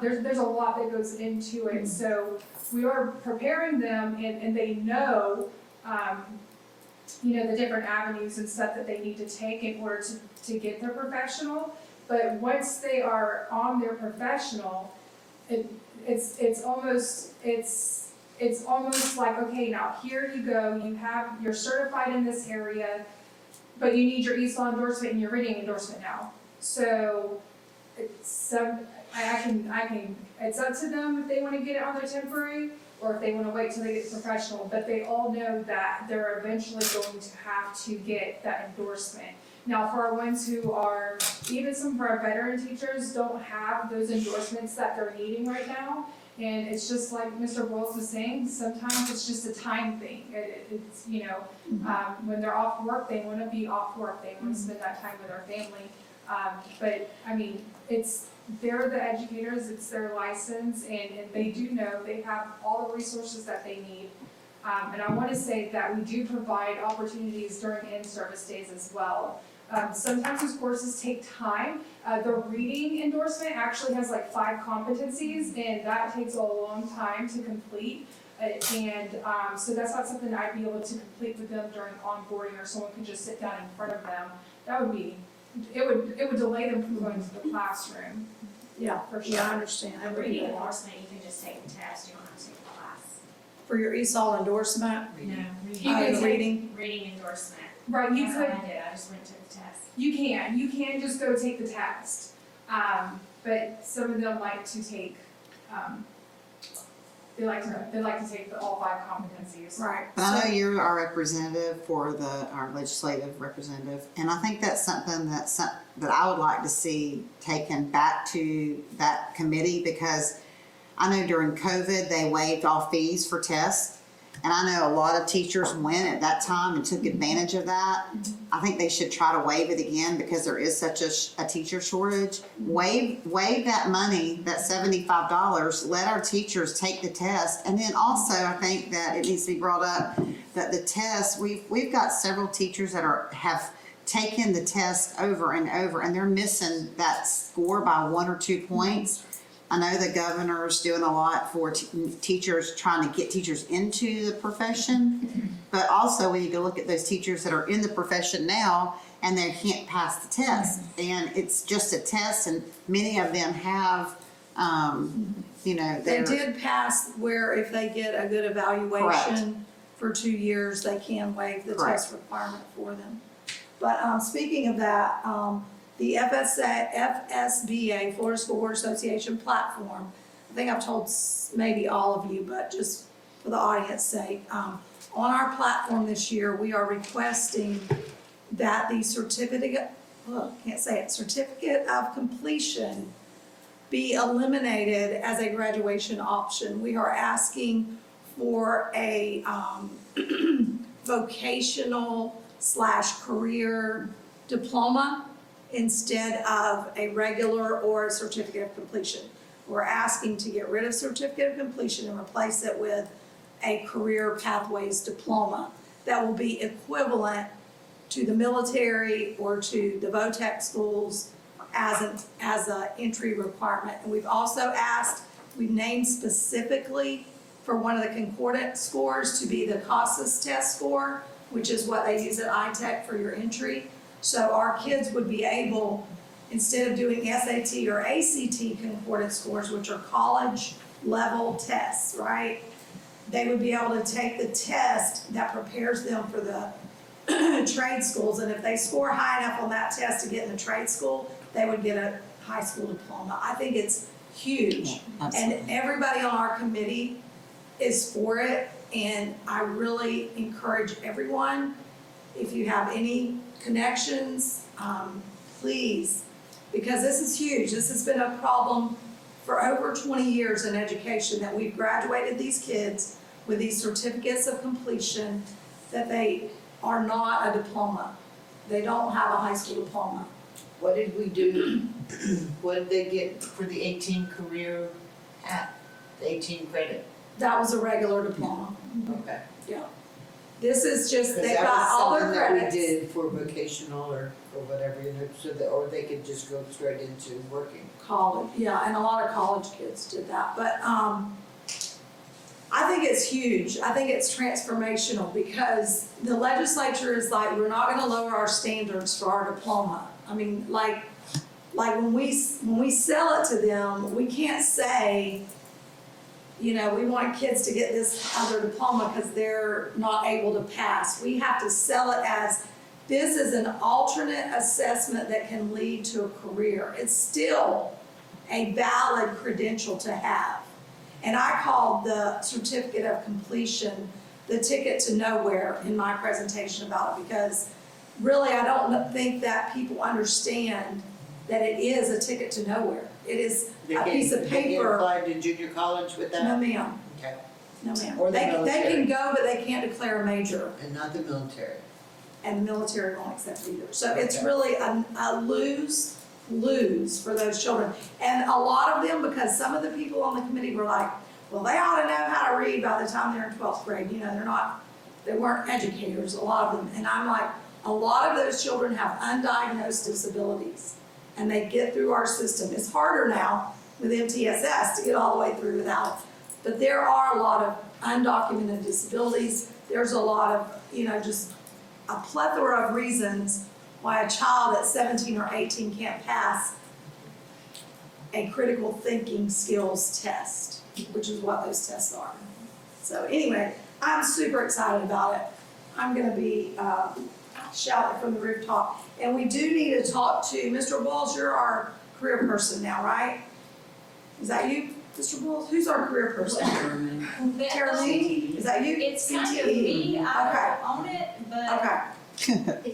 There's a lot that goes into it, so we are preparing them and they know, the different avenues and stuff that they need to take in order to get their professional. But once they are on their professional, it's almost like, okay, now here you go, you're certified in this area, but you need your ESOL endorsement and your reading endorsement now. So it's up to them if they want to get it on their temporary or if they want to wait till they get professional, but they all know that they're eventually going to have to get that endorsement. Now, for our ones who are, even some of our veteran teachers don't have those endorsements that they're needing right now. And it's just like Mr. Boyles was saying, sometimes it's just a time thing. It's when they're off work, they want to be off work. They want to spend that time with their family. But I mean, they're the educators, it's their license, and they do know they have all the resources that they need. And I want to say that we do provide opportunities during in-service days as well. Sometimes those courses take time. The reading endorsement actually has like 5 competencies, and that takes a long time to complete. So that's not something I'd be able to complete with them during onboarding, or someone could just sit down in front of them. It would delay them from going to the classroom. Yeah, for sure. Yeah, I understand. A reading endorsement, you can just take the test, you don't have to take the class. For your ESOL endorsement? No, You can take reading endorsement. Right, you That's could. what I did, I just went to the test. You can just go take the test. But some of them like to take, they like to take all 5 competencies. Right. But I know you're our representative for our legislative representative, and I think that's something that I would like to see taken back to that committee, because I know during COVID, they waived all fees for tests. And I know a lot of teachers went at that time and took advantage of that. I think they should try to waive it again, because there is such a teacher shortage. Waive that money, that $75, let our teachers take the test. And then also, I think that it needs to be brought up that the test, we've got several teachers that have taken the test over and over, and they're missing that score by 1 or 2 points. I know the governor's doing a lot for teachers, trying to get teachers into the profession, but also we need to look at those teachers that are in the profession now and they can't pass the test. And it's just a test, and many of them have, They did pass where if they get a good evaluation for 2 years, they can waive the Correct. test requirement for them. But, speaking of that, the FSBA, Florida School Board Association platform, I think I've told maybe all of you, but just for the audience's sake, on our platform this year, we are requesting that the certificate of completion be eliminated as a graduation option. We are asking for a vocational/career diploma instead of a regular or a certificate of completion. We're asking to get rid of certificate of completion and replace it with a career pathways diploma that will be equivalent to the military or to the VOTEC schools as a entry requirement. And we've also asked, we've named specifically for one of the concordant scores to be the CASAS test score, which is what they use at ITech for your entry. So our kids would be able, instead of doing SAT or ACT concordant scores, which are college level tests, right? They would be able to take the test that prepares them for the trade schools, and if they score high enough on that test to get in the trade school, they would get a high school diploma. I think it's huge. And everybody on our committee is for it, and I really encourage everyone, if you have any connections, please, because this is huge. This has been a problem for over 20 years in education, that we've graduated these kids with these certificates of completion that they are not a diploma. They don't have a high school diploma. What did we do, what did they get for the 18 career at, the 18 credit? That was a regular diploma. Okay. Yeah. This is just, Because they've that got all was their something that credits. we did for vocational or whatever, you know, so that, or they could just go straight into working. College, yeah, and a lot of college kids did that, but, I think it's huge. I think it's transformational because the legislature is like, we're not gonna lower our standards for our diploma. I mean, like when we sell it to them, we can't say, you know, we want kids to get this other diploma because they're not able to pass. We have to sell it as, this is an alternate assessment that can lead to a career. It's still a valid credential to have. And I called the certificate of completion the ticket to nowhere in my presentation about it, because really I don't think that people understand that it is a ticket to nowhere. It is a piece of They can paper. apply to junior college with that? No, ma'am. Okay. No, ma'am. Or the They military. can go, but they can't declare a major, And not the military? and the military won't accept it either. So it's Okay. really a lose for those children. And a lot of them, because some of the people on the committee were like, well, they ought to know how to read by the time they're in 12th grade. You know, they weren't educators, a lot of them. And I'm like, a lot of those children have undiagnosed disabilities, and they get through our system. It's harder now with MTSS to get all the way through without, but there are a lot of undocumented disabilities. There's a lot of, you know, just a plethora of reasons why a child at 17 or 18 can't pass a critical thinking skills test, which is what those tests are. So anyway, I'm super excited about it. I'm gonna be shouting from the rooftop. And we do need to talk to, Mr. Walls, you're our career person now, right? Is that you, Mr. Walls? Who's our career person? Caroline, is that you? It's kind of CTE. me, I Okay. don't own it, but Okay.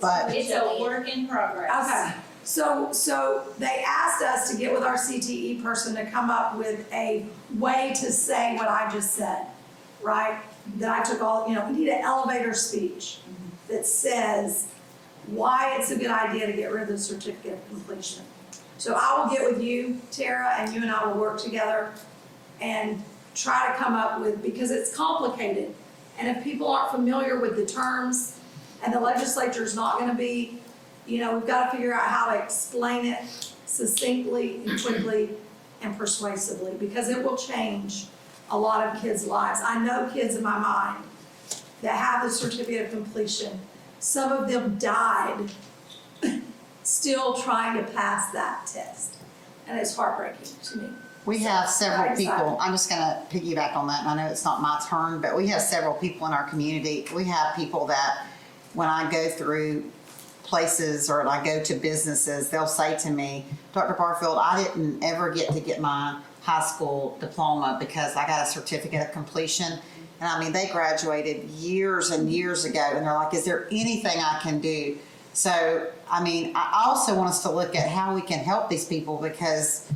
But it's a work in progress. Okay, so they asked us to get with our CTE person to come up with a way to say what I just said, right? That I took all, you know, we need an elevator speech that says why it's a good idea to get rid of the certificate of completion. So I will get with you, Tara, and you and I will work together and try to come up with, because it's complicated. And if people aren't familiar with the terms, and the legislature's not gonna be, you know, we've gotta figure out how to explain it succinctly and quickly and persuasively, because it will change a lot of kids' lives. I know kids in my mind that have the certificate of completion. Some of them died still trying to pass that test. And it's heartbreaking to me. we have several Very people, excited. I'm just gonna piggyback on that, and I know it's not my turn, but we have several people in our community. We have people that, when I go through places or I go to businesses, they'll say to me, Dr. Barfield, I didn't ever get my high school diploma because I got a certificate of completion. And I mean, they graduated years and years ago, and they're like, is there anything I can do? So, I mean, I also want us to look at how we can help these people because,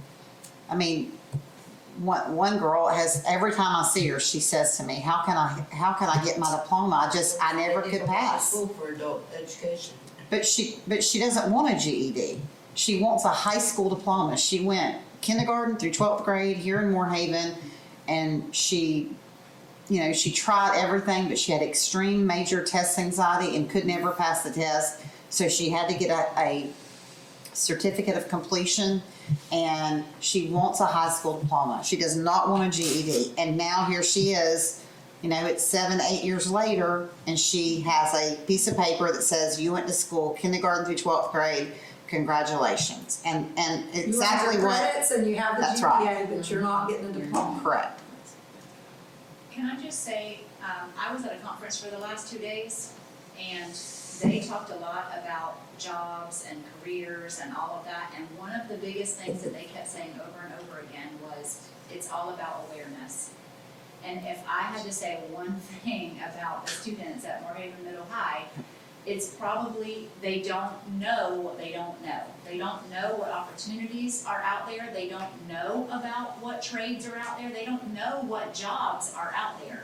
I mean, one girl has, every time I see her, she says to me, how can I get my diploma? I never could pass. School for adult education. But she doesn't want a GED. She wants a high school diploma. She went kindergarten through 12th grade here in Moorhaven, and she tried everything, but she had extreme major test anxiety and could never pass the test. So she had to get a certificate of completion, and she wants a high school diploma. She does not want a GED. And now here she is, it's 7, 8 years later, and she has a piece of paper that says you went to school kindergarten through 12th grade. Congratulations. And exactly you have your what. credits and you have the That's GPA, right. but you're not getting a diploma. Correct. Can I just say, I was at a conference for the last 2 days, and they talked a lot about jobs and careers and all of that, and one of the biggest things that they kept saying over and over again was, it's all about awareness. And if I had to say one thing about the students at Moorhaven Middle High, it's probably they don't know what they don't know. They don't know what opportunities are out there. They don't know about what trades are out there. They don't know what jobs are out there.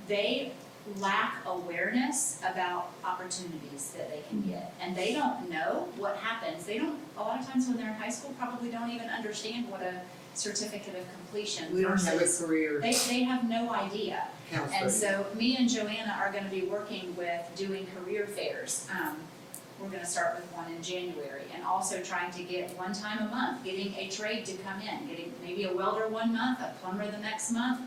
They lack awareness about opportunities that they can get. And they don't know what happens. A lot of times when they're in high school, probably don't even understand what a certificate of completion We don't have a versus- career They have no idea. counselor. And so me and Joanna are gonna be working with doing career fairs. We're gonna start with one in January, and also trying to get one time a month, getting a trade to come in, getting maybe a welder one month, a plumber the next month,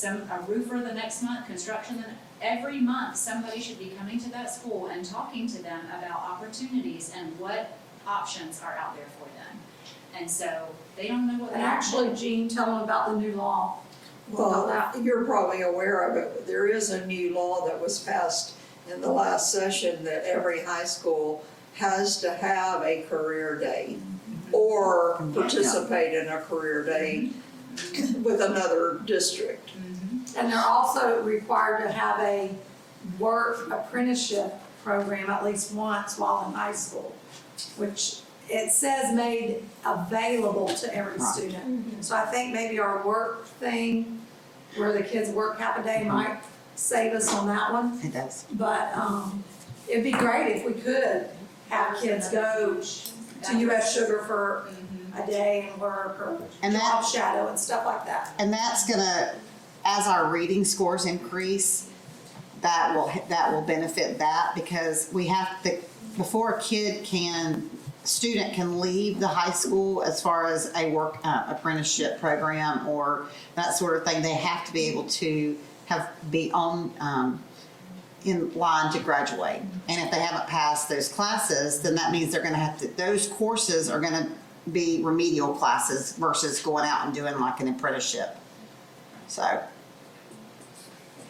a roofer the next month, construction, every month, somebody should be coming to that school and talking to them about opportunities and what options are out there for them. And so they don't know what they And actually, Jean, tell them about the new law. Well, you're probably aware of it, but there is a new law that was passed in the last session that every high school has to have a career day or participate in a career day with another district. And they're also required to have a work apprenticeship program at least once while in high school, which it says made available to every Right. student. So I think maybe our work thing, where the kids work half a day, might save us on that one. It does. But it'd be great if we could have kids go to US Sugar for a day and work, or And that- job shadow and stuff like that. And that's gonna, as our reading scores increase, that will benefit that, because we have to, before a student can leave the high school as far as a work apprenticeship program or that sort of thing, they have to be able to be on in line to graduate. And if they haven't passed those classes, then that means they're gonna have to, those courses are gonna be remedial classes versus going out and doing like an apprenticeship. So,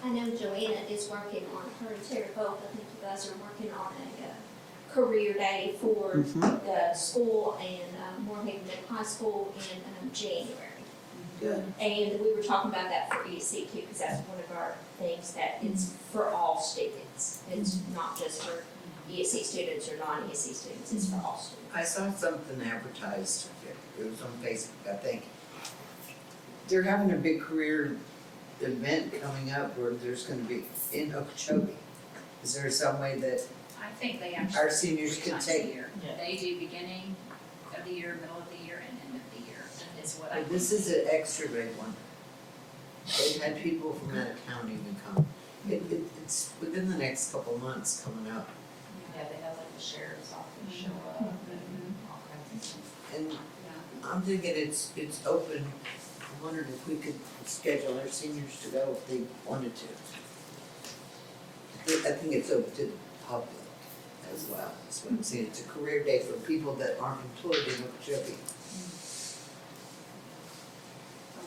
I know Joanna is working on, her and Terry both, I think you guys are working on a career day for the school and Moorhaven Middle High School in January. Good. And we were talking about that for ESC too, because that's one of our things that it's for all students. It's not just for ESC students or non-ESC students, it's for all students. I saw something advertised, it was on Facebook, I think. They're having a big career event coming up where there's gonna be in Okeechobee. Is there some way that I think they actually. our seniors three can times a take? year. They do beginning of the year, middle of the year, and end of the year, is what I. This is an extra big one. They've had people from out of town even come. It's within the next couple of months coming up. Yeah, they have like the sheriff's office show up and all kinds of stuff. And I'm thinking it's open. I wondered if we could schedule our seniors to go if they wanted to. I think it's open to the public as well, that's what I'm saying. It's a career day for people that aren't employed in Okeechobee.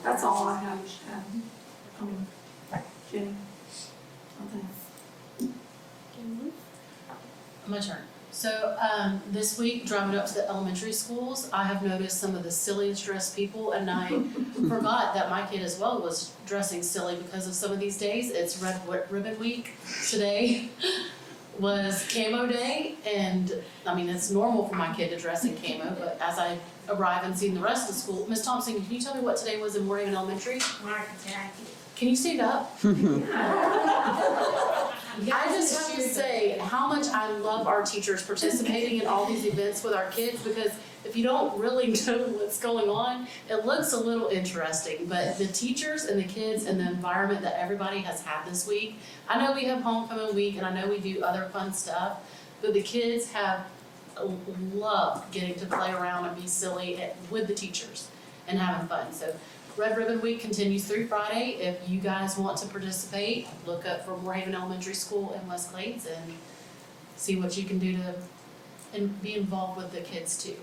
That's all I have. Jenny? Okay. My turn. So, this week, driving up to the elementary schools, I have noticed some of the silliest dressed people, and I forgot that my kid as well was dressing silly because of some of these days. It's Red Ribbon Week. Today was Camo Day, and I mean, it's normal for my kid to dress in camo, but as I arrive and see the rest of the school, Ms. Thompson, can you tell me what today was in Moorhaven Elementary? Can you stand up? I just have to say how much I love our teachers participating in all these events with our kids, because if you don't really know what's going on, it looks a little interesting, but the teachers and the kids and the environment that everybody has had this week, I know we have homecoming week and I know we do other fun stuff, but the kids have loved getting to play around and be silly with the teachers and having fun. So Red Ribbon Week continues through Friday. If you guys want to participate, look up for Moorhaven Elementary School in West Glades and see what you can do to and be involved with the kids too.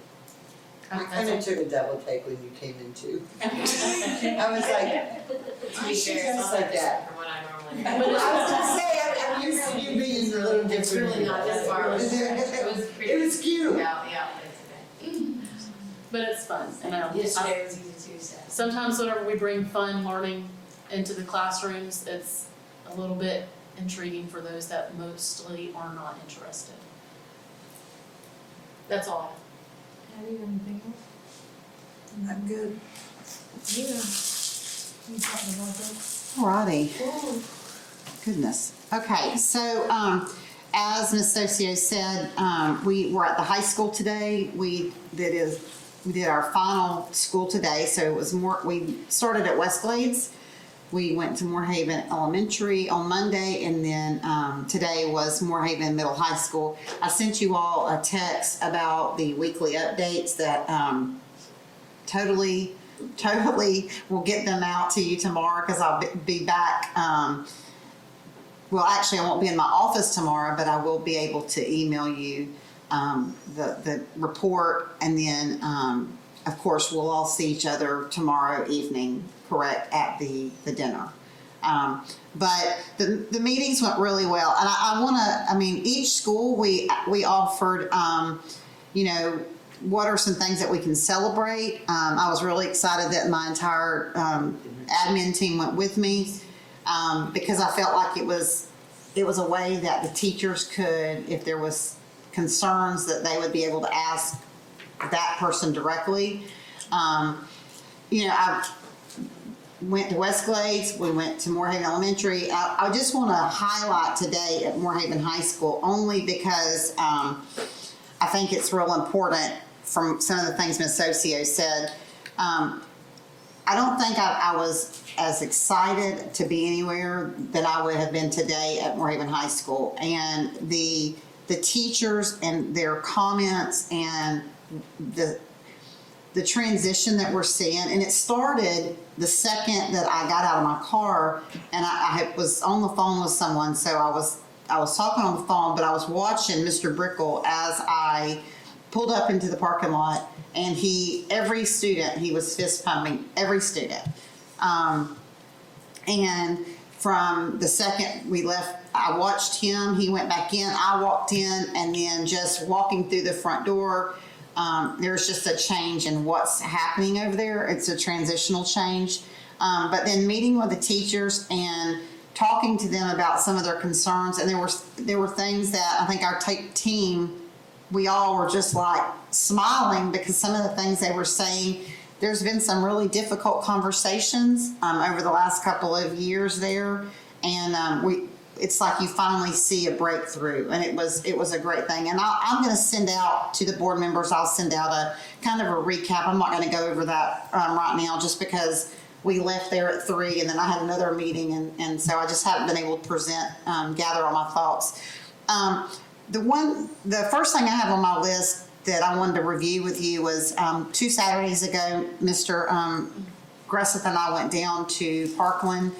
I kind of took a double take when you came in too. I was like, To be she fair, it's dressed not like that. from what I normally But I was gonna say, I'm used to you being a little different. It's really not that far. It was pretty. It was cute. Yeah, it's okay. But it's fun, and Yesterday was Easy Tuesday. sometimes whenever we bring fun learning into the classrooms, it's a little bit intriguing for those that mostly are not interested. That's all. Have you anything else? I'm good. Yeah. You talking about that? Alrighty. Goodness. Okay, so, as Ms. Socio said, we were at the high school today. We did our final school today, so it was we started at West Glades. We went to Moorhaven Elementary on Monday, and then today was Moorhaven Middle High School. I sent you all a text about the weekly updates that totally will get them out to you tomorrow, because I'll be back. Well, actually, I won't be in my office tomorrow, but I will be able to email you the report, and then of course we'll all see each other tomorrow evening, correct, at the dinner. But the meetings went really well, and I want to, I mean, each school we offered, you know, what are some things that we can celebrate. I was really excited that my entire admin team went with me, because I felt like it was a way that the teachers could, if there was concerns, that they would be able to ask that person directly. You know, I went to West Glades, we went to Moorhaven Elementary. I just want to highlight today at Moorhaven High School, only because I think it's real important from some of the things Ms. Socio said. I don't think I was as excited to be anywhere than I would have been today at Moorhaven High School. And the teachers and their comments and the transition that we're seeing, and it started the second that I got out of my car, and I was on the phone with someone, so I was talking on the phone, but I was watching Mr. Brickle as I pulled up into the parking lot, and every student, he was fist pumping every student. And from the second we left, I watched him, he went back in, I walked in, and then just walking through the front door, there's just a change in what's happening over there. It's a transitional change. But then meeting with the teachers and talking to them about some of their concerns, and there were things that I think our team, we all were just like smiling, because some of the things they were saying, there's been some really difficult conversations over the last couple of years there, and it's like you finally see a breakthrough, and it was a great thing. And I'm going to send out to the board members, I'll send out a kind of a recap. I'm not going to go over that right now, just because we left there at 3, and then I had another meeting, and so I just haven't been able to gather all my thoughts. The first thing I have on my list that I wanted to review with you was 2 Saturdays ago, Mr. Gresseth and I went down to Parkland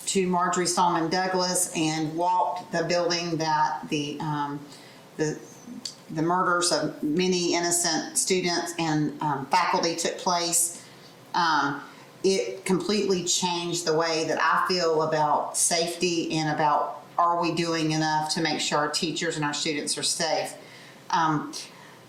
to Marjorie Stoneman Douglas and walked the building that the murders of many innocent students and faculty took place. It completely changed the way that I feel about safety and about, are we doing enough to make sure our teachers and our students are safe. I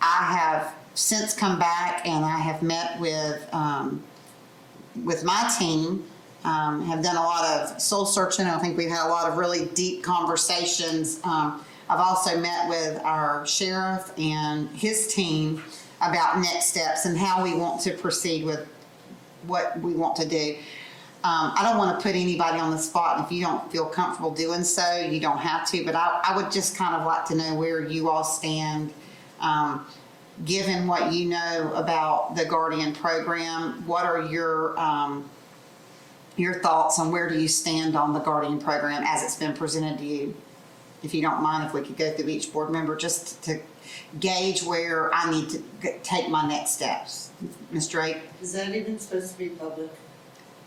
have since come back and I have met with my team, have done a lot of soul searching. I think we've had a lot of really deep conversations. I've also met with our sheriff and his team about next steps and how we want to proceed with what we want to do. I don't want to put anybody on the spot, and if you don't feel comfortable doing so, you don't have to, but I would just kind of like to know where you all stand, given what you know about the Guardian program. What are your thoughts on where do you stand on the Guardian program as it's been presented to you? If you don't mind, if we could go through each board member just to gauge where I need to take my next steps. Ms. Drake? Is that even supposed to be public?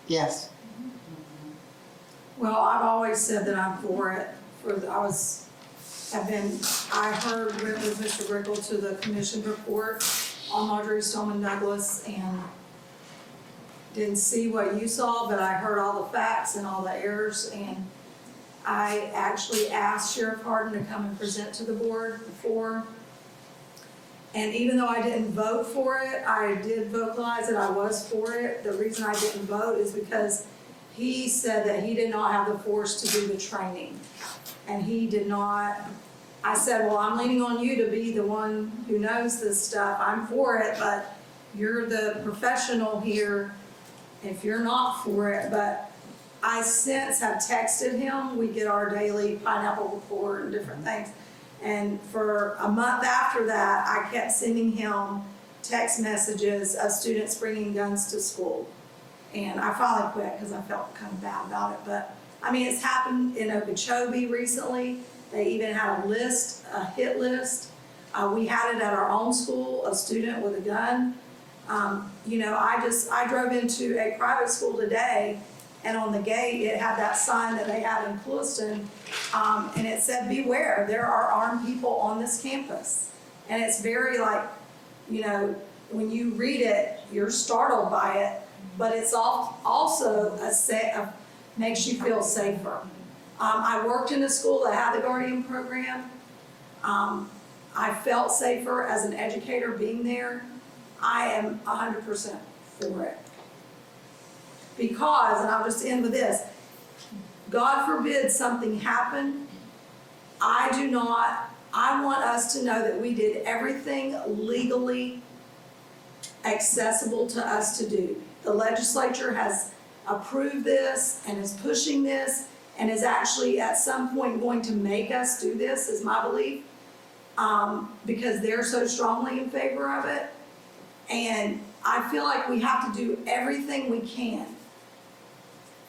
Yes. Well, I've always said that I'm for it. I went with Mr. Griggle to the commission report on Marjorie Stoneman Douglas and didn't see what you saw, but I heard all the facts and all the errors, and I actually asked Sheriff Harden to come and present to the board before. And even though I didn't vote for it, I did vocalize that I was for it. The reason I didn't vote is because he said that he did not have the force to do the training. And he did not, I said, well, I'm leaning on you to be the one who knows this stuff. I'm for it, but you're the professional here if you're not for it. But I since have texted him. We get our daily pineapple report and different things. And for a month after that, I kept sending him text messages of students bringing guns to school. And I finally quit because I felt kind of bad about it. But I mean, it's happened in Okeechobee recently. They even had a hit list. We had it at our own school, a student with a gun. I drove into a private school today, and on the gate, it had that sign that they had in Clewiston, and it said, beware, there are armed people on this campus. And it's very when you read it, you're startled by it, but it's also makes you feel safer. I worked in a school that had the Guardian program. I felt safer as an educator being there. I am 100% for it. Because, and I'll just end with this, God forbid something happen, I want us to know that we did everything legally accessible to us to do. The legislature has approved this and is pushing this and is actually at some point going to make us do this, is my belief, because they're so strongly in favor of it. And I feel like we have to do everything we can.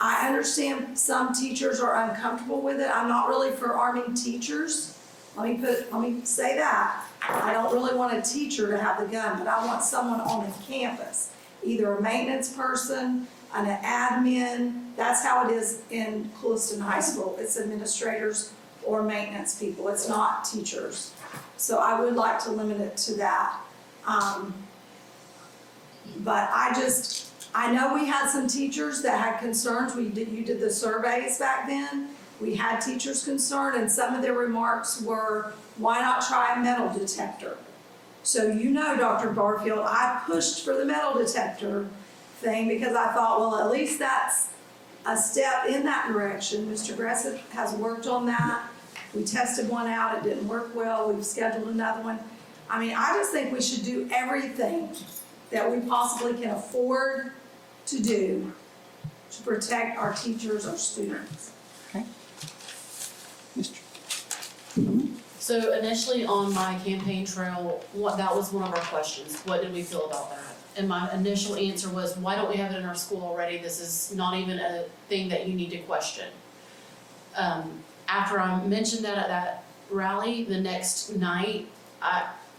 I understand some teachers are uncomfortable with it. I'm not really for arming teachers. Let me say that. I don't really want a teacher to have the gun, but I want someone on the campus, either a maintenance person, an admin. That's how it is in Clewiston High School. It's administrators or maintenance people. It's not teachers. So I would like to limit it to that. But I know we had some teachers that had concerns. You did the surveys back then. We had teachers concerned, and some of their remarks were, why not try a metal detector? So Dr. Barfield, I pushed for the metal detector thing because I thought, well, at least that's a step in that direction. Mr. Gressett has worked on that. We tested one out, it didn't work well. We've scheduled another one. I mean, I just think we should do everything that we possibly can afford to do to protect our teachers, our students. Okay. So initially on my campaign trail, that was one of our questions. What did we feel about that? And my initial answer was, why don't we have it in our school already? This is not even a thing that you need to question. After I mentioned that at that rally, the next night,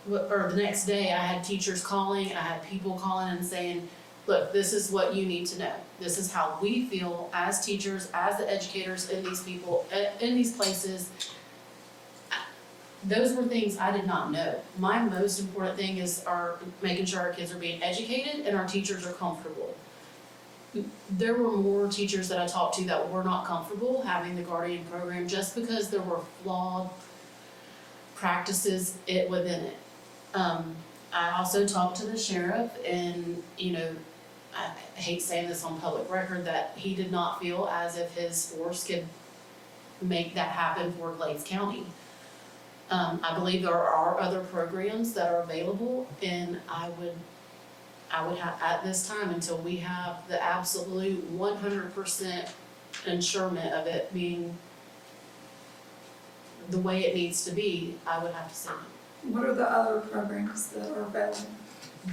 the next day, I had teachers calling, I had people calling and saying, look, this is what you need to know. This is how we feel as teachers, as the educators in these places. Those were things I did not know. My most important thing is making sure our kids are being educated and our teachers are comfortable. There were more teachers that I talked to that were not comfortable having the Guardian program just because there were flawed practices it within it. I also talked to the sheriff and, you know, I hate saying this on public record, that he did not feel as if his force could make that happen for Glades County. I believe there are other programs that are available, and I would have, at this time, until we have the absolute 100% ensurement of it being the way it needs to be, I would have to say no. What are the other programs that are available?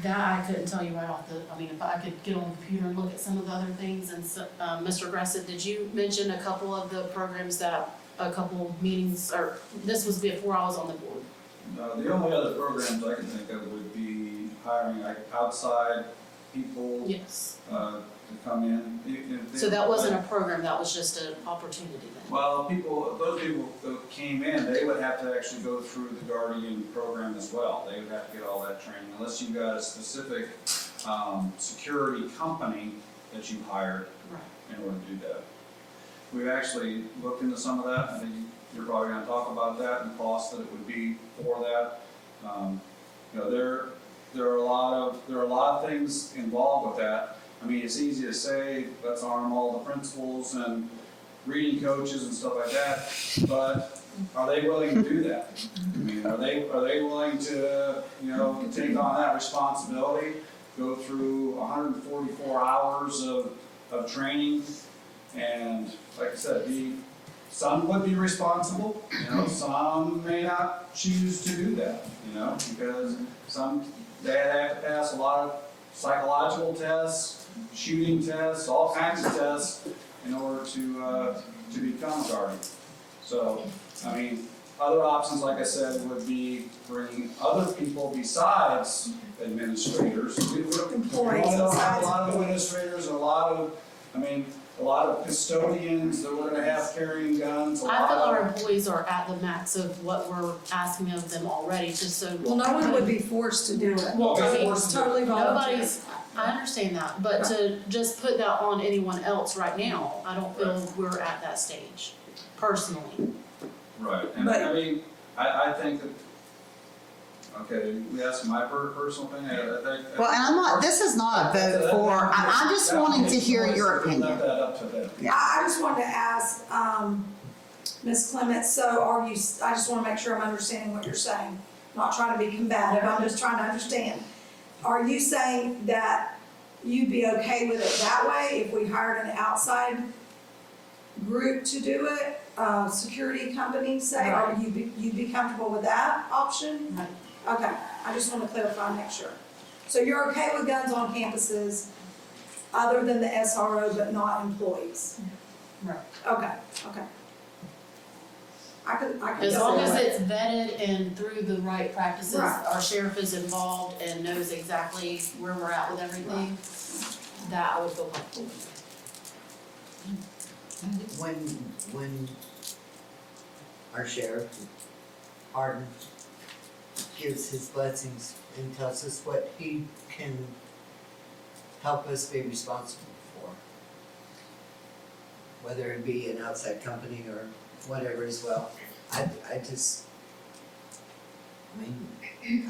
That I couldn't tell you right off the, I mean, if I could get on the computer and look at some of the other things, and so, Mr. Gressett, did you mention a couple of the programs that, a couple meetings, or this was before I was on the board? The only other programs I can think of would be hiring like outside people, Yes. to come in. If they- So that wasn't a program, that was just an opportunity then? Well, those people that came in, they would have to actually go through the Guardian program as well. They would have to get all that training, unless you got a specific, security company that you hired Right. in order to do that. We've actually looked into some of that. I think you're probably gonna talk about that and the cost that it would be for that. You know, there are a lot of things involved with that. I mean, it's easy to say, let's arm all the principals and reading coaches and stuff like that, but are they willing to do that? I mean, are they willing to, you know, take on that responsibility, go through 144 hours of training? And like I said, some would be responsible, you know, some may not choose to do that, you know, because they have to pass a lot of psychological tests, shooting tests, all kinds of tests in order to become a guardian. So, I mean, other options, like I said, would be bringing other people besides administrators. Employees A besides lot of administrators, a lot of custodians that we're gonna have carrying guns. I feel our employees are at the max of what we're asking of them already, just so. Well, no one would be forced to do it. Well, I mean, It's totally voluntary. nobody's, I understand that, but to just put that on anyone else right now, I don't feel we're at that stage, personally. Right, and But- I mean, I think that, okay, we asked my personal opinion, I think. Well, and I'm not, this is not a vote for, I'm just wanting to hear your opinion. Left that up to them. I just wanted to ask, Ms. Clements, so I just wanna make sure I'm understanding what you're saying. I'm not trying to be combative, I'm just trying to understand. Are you saying that you'd be okay with it that way if we hired an outside group to do it? Security company, say, or you'd be comfortable with that option? Right. Okay, I just wanna clarify, make sure. So you're okay with guns on campuses other than the SRO, but not employees? Right. Okay. I could. As long as definitely- it's vetted and through the right practices, Right. our sheriff is involved and knows exactly where we're at with everything, that I would feel comfortable with. When our sheriff, Hardin, gives his blessings and tells us what he can help us be responsible for, whether it be an outside company or whatever as well, I mean,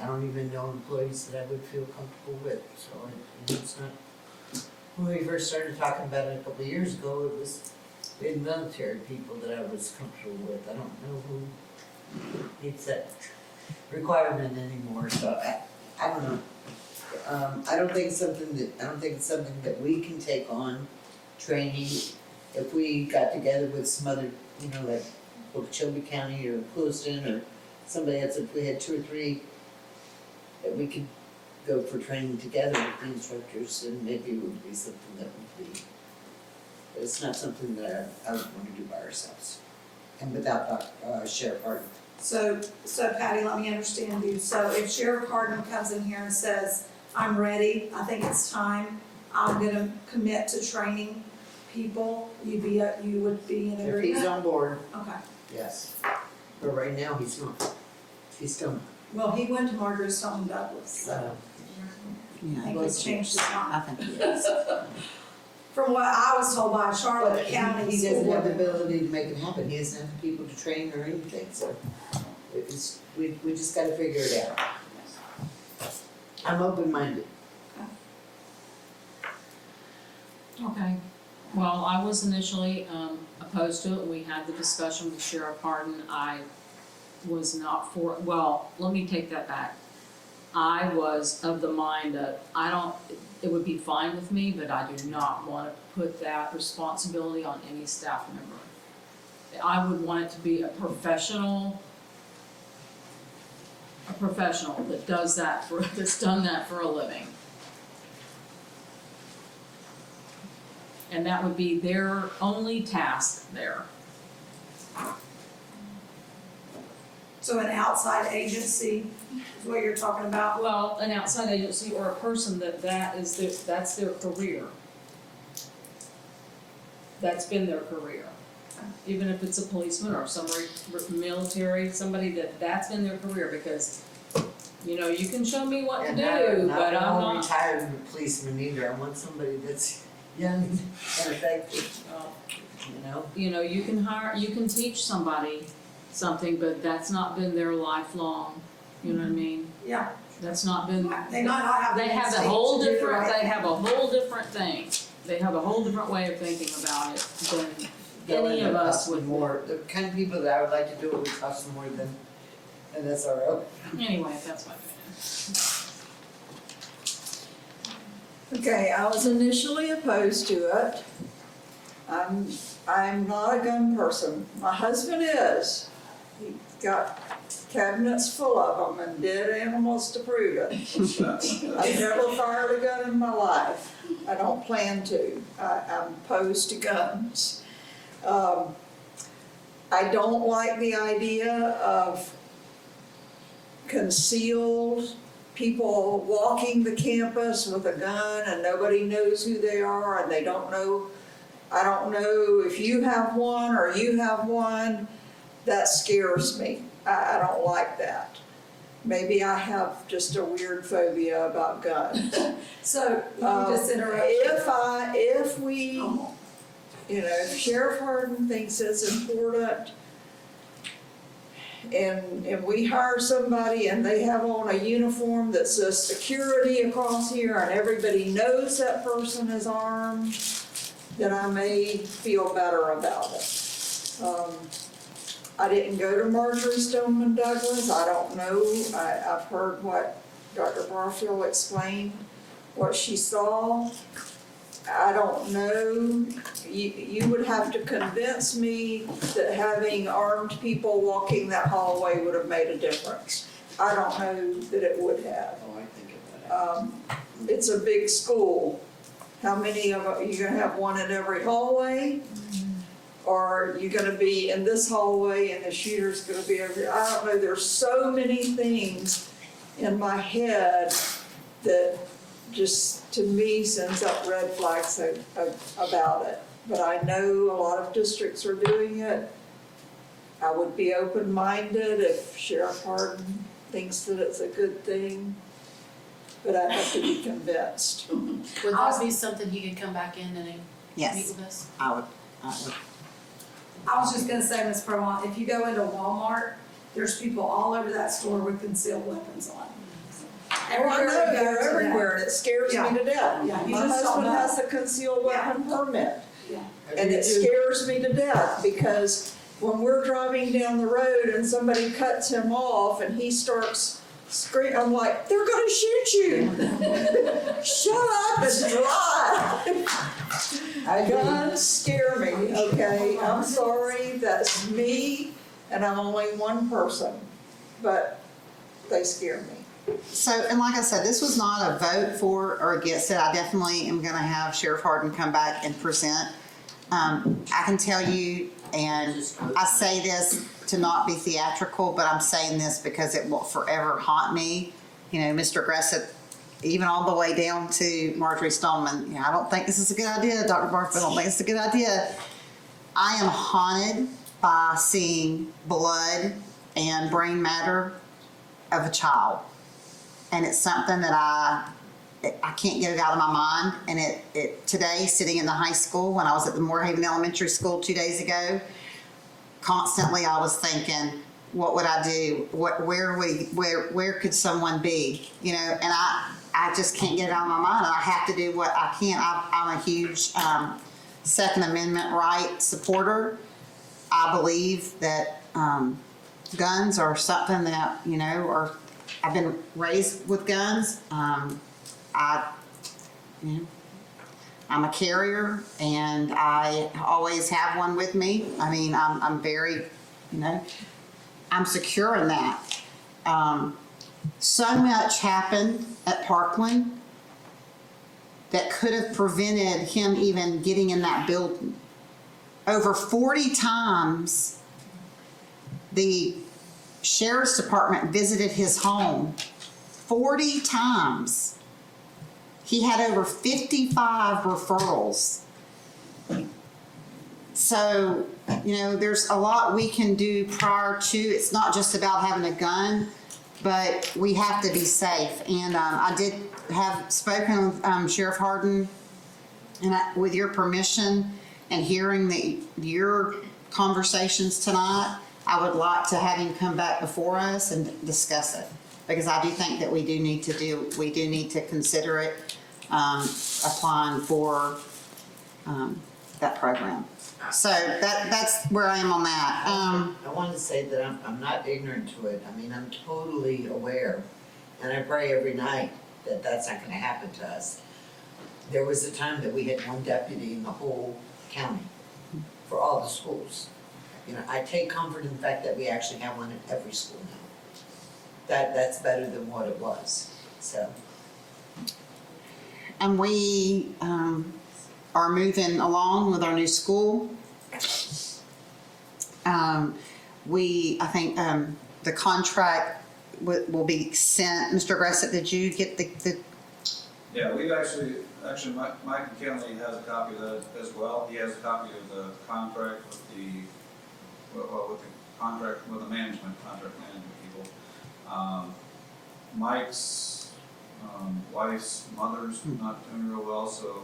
I don't even know employees that I would feel comfortable with, so it's not. When we first started talking about it a couple of years ago, it was in military people that I was comfortable with. I don't know who meets that requirement anymore, so I don't know. I don't think it's something that we can take on, training. If we got together with some other, you know, like Okeechobee County or Lewiston or somebody else, if we had 2 or 3 that we could go for training together with the instructors, then maybe it would be something that would be. But it's not something that I would want to do by ourselves, and without Sheriff Hardin. So Patty, let me understand you. So if Sheriff Hardin comes in here and says, I'm ready, I think it's time, I'm gonna commit to training people, you would be in If agreement? he's on board, Okay. yes. But right now, he's not. He's still not. Well, he went to Margaret Stone Douglas, so I think he's changed his mind. I think he is. From what I was told by Charlotte County He School doesn't have the Board. ability to make it happen. He doesn't have the people to train or anything, so we just gotta figure it out. I'm open-minded. Okay, well, I was initially, opposed to it, we had the discussion with Sheriff Hardin, I was not for, well, let me take that back. I was of the mind that it would be fine with me, but I do not wanna put that responsibility on any staff member. I would want it to be a professional that does that that's done that for a living. And that would be their only task there. So an outside agency is what you're talking about? Well, an outside agency or a person that's their career. That's been their career. Even if it's a policeman or somebody, military, somebody that's been their career, because, you know, you can show me what to do, but I'm all not. retired policeman either, I want somebody that's young and effective, You know, you can teach somebody something, but that's not been their lifelong, you know what I mean? Yeah. That's not been. They might not have the They have a instinct whole to do the different, right they have a thing. whole different thing. They have a whole different way of thinking about it than any of us would. more, the kind of people that I would like to do it would cost more than an SRO. Anyway, that's my opinion. Okay, I was initially opposed to it. I'm not a gun person. My husband is. He got cabinets full of them and dead animals to prove it. I've never fired a gun in my life. I don't plan to. I'm opposed to guns. I don't like the idea of concealed people walking the campus with a gun and nobody knows who they are and they don't know. I don't know if you have one or you have one. That scares me. I don't like that. Maybe I have just a weird phobia about guns. So, let me just interrupt. If we, if Sheriff Hardin thinks it's important and we hire somebody and they have on a uniform that says security across here and everybody knows that person is armed, then I may feel better about it. I didn't go to Marjorie Stoneman Douglas. I don't know. I've heard what Dr. Barfield explained, what she saw. I don't know. You would have to convince me that having armed people walking that hallway would have made a difference. I don't know that it would have. Oh, I think about it. It's a big school. How many of you gonna have one in every hallway? Or are you gonna be in this hallway and the shooter's gonna be over, I don't know, there's so many things in my head that just, to me, sends up red flags about it. But I know a lot of districts are doing it. I would be open-minded if Sheriff Hardin thinks that it's a good thing, but I have to be convinced. Would that be something he could come back in and meet Yes, with us? I would. I was just gonna say, Ms. Provence, if you go into Walmart, there's people all over that store with concealed weapons on. Oh, I know, they're everywhere, and it scares me to death. Yeah, you My just don't husband know. has a concealed weapon permit. Yeah. And it scares me to death because when we're driving down the road and somebody cuts him off and he starts screaming, I'm like, they're gonna shoot you. Shut up and drive. Guns scare me, okay? I'm sorry, that's me, and I'm only one person, but they scare me. So, and like I said, this was not a vote for or against it. I definitely am gonna have Sheriff Hardin come back and present. I can tell you, and I say this to not be theatrical, but I'm saying this because it will forever haunt me. You know, Mr. Gressett, even all the way down to Marjorie Stoneman, I don't think this is a good idea. Dr. Barfield, I don't think it's a good idea. I am haunted by seeing blood and brain matter of a child. And it's something that I can't get it out of my mind. And it today, sitting in the high school, when I was at the Moorhaven Elementary School 2 days ago, constantly I was thinking, what would I do? Where could someone be? You know, and I just can't get it out of my mind. I have to do what I can. I'm a huge Second Amendment right supporter. I believe that guns are something that, you know, I've been raised with guns. I'm a carrier, and I always have one with me. I mean, I'm very, you know, I'm secure in that. So much happened at Parkland that could have prevented him even getting in that building. Over 40 times, the sheriff's department visited his home. 40 times. He had over 55 referrals. So, you know, there's a lot we can do prior to, it's not just about having a gun, but we have to be safe. And I did have spoken with Sheriff Hardin, and with your permission and hearing your conversations tonight, I would like to have him come back before us and discuss it. Because I do think that we do need to consider it, applying for that program. So that's where I am on that. I wanted to say that I'm not ignorant to it. I mean, I'm totally aware, and I pray every night that that's not gonna happen to us. There was a time that we had one deputy in the whole county for all the schools. You know, I take comfort in the fact that we actually have one at every school now. That's better than what it was, so. And we are moving along with our new school. I think the contract will be sent. Mr. Gressett, did you get the? Yeah, we've actually Mike McKinley has a copy of that as well. He has a copy of the contract with the management people. Mike's wife's mother's not doing real well, so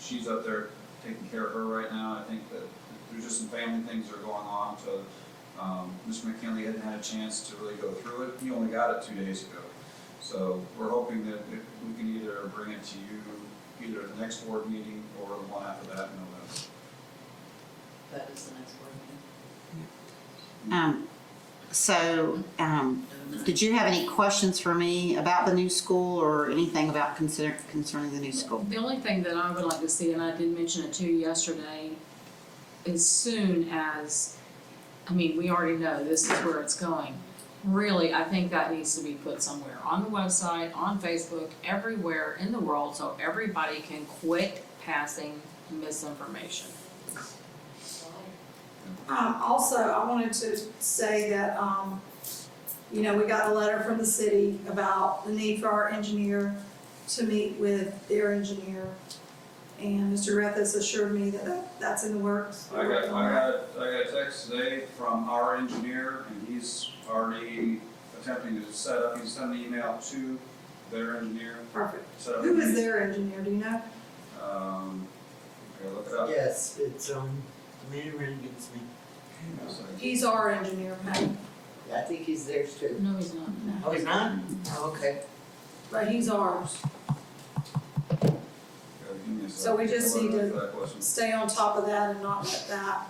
she's up there taking care of her right now. I think that there's just some family things that are going on, so Mr. McKinley hadn't had a chance to really go through it. He only got it 2 days ago. So we're hoping that if we can either bring it to you either at the next board meeting or the one after that in November. That is the next board meeting. Did you have any questions for me about the new school or anything about concerning the new school? The only thing that I would like to see, and I did mention it to you yesterday, as soon as, I mean, we already know this is where it's going. Really, I think that needs to be put somewhere on the website, on Facebook, everywhere in the world, so everybody can quit passing misinformation. Also, I wanted to say that, you know, we got a letter from the city about the need for our engineer to meet with their engineer. And Mr. Rethis assured me that that's in the works. I got a text today from our engineer, and he's already attempting to set up, he sent an email to their engineer. Perfect. Set up Who a is meeting. their engineer, do you know? I gotta look it up. Yes, it's, Manny Rannigan's me. He's our engineer, Patty, I think he's theirs too. No, he's not. Oh, he's not? Oh, okay. but he's ours. Give me a So second. we just need Look to at that question. stay on top of that and not let that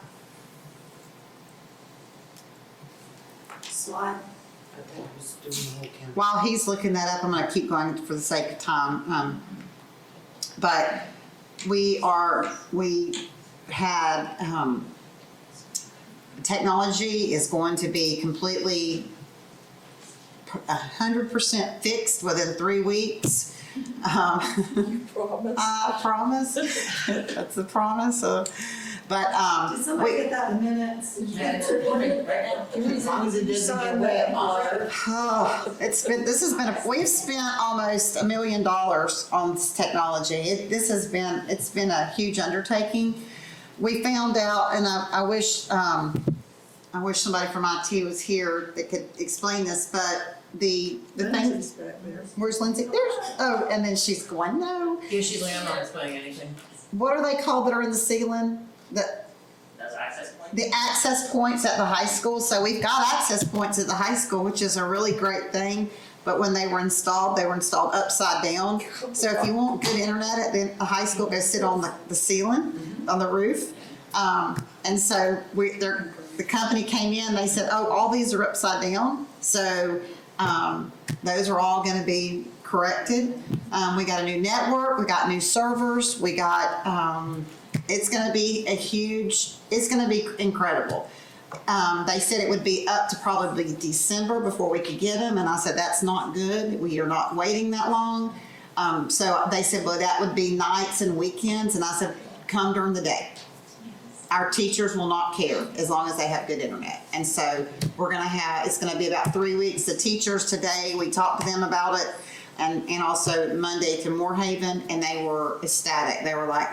slide. I think he was doing the whole county. While he's looking that up, I'm gonna keep going for the sake of time. But we had, technology is going to be completely 100% fixed within 3 weeks. You promise? I promise. That's a promise. Did somebody get that in minutes? As long as it doesn't get wet. Oh, we've spent almost $1 million on this technology. It's been a huge undertaking. We found out, and I wish somebody from IT was here that could explain this, but the thing, where's Lindsay? And then she's going, no. Usually I'm not explaining anything. What are they called that are in the ceiling? Those access points? the access points at the high school, so we've got access points at the high school, which is a really great thing. But when they were installed upside down. So if you want good internet at the high school, go sit on the ceiling, on the roof. And so the company came in, they said, oh, all these are upside down. So those are all gonna be corrected. We got a new network, we got new servers, we got, it's gonna be it's gonna be incredible. They said it would be up to probably December before we could get them, and I said, that's not good. We are not waiting that long. So they said, well, that would be nights and weekends, and I said, come during the day. Our teachers will not care as long as they have good internet. And so it's gonna be about 3 weeks. The teachers today, we talked to them about it, and also Monday to Moorhaven, and they were ecstatic. They were like,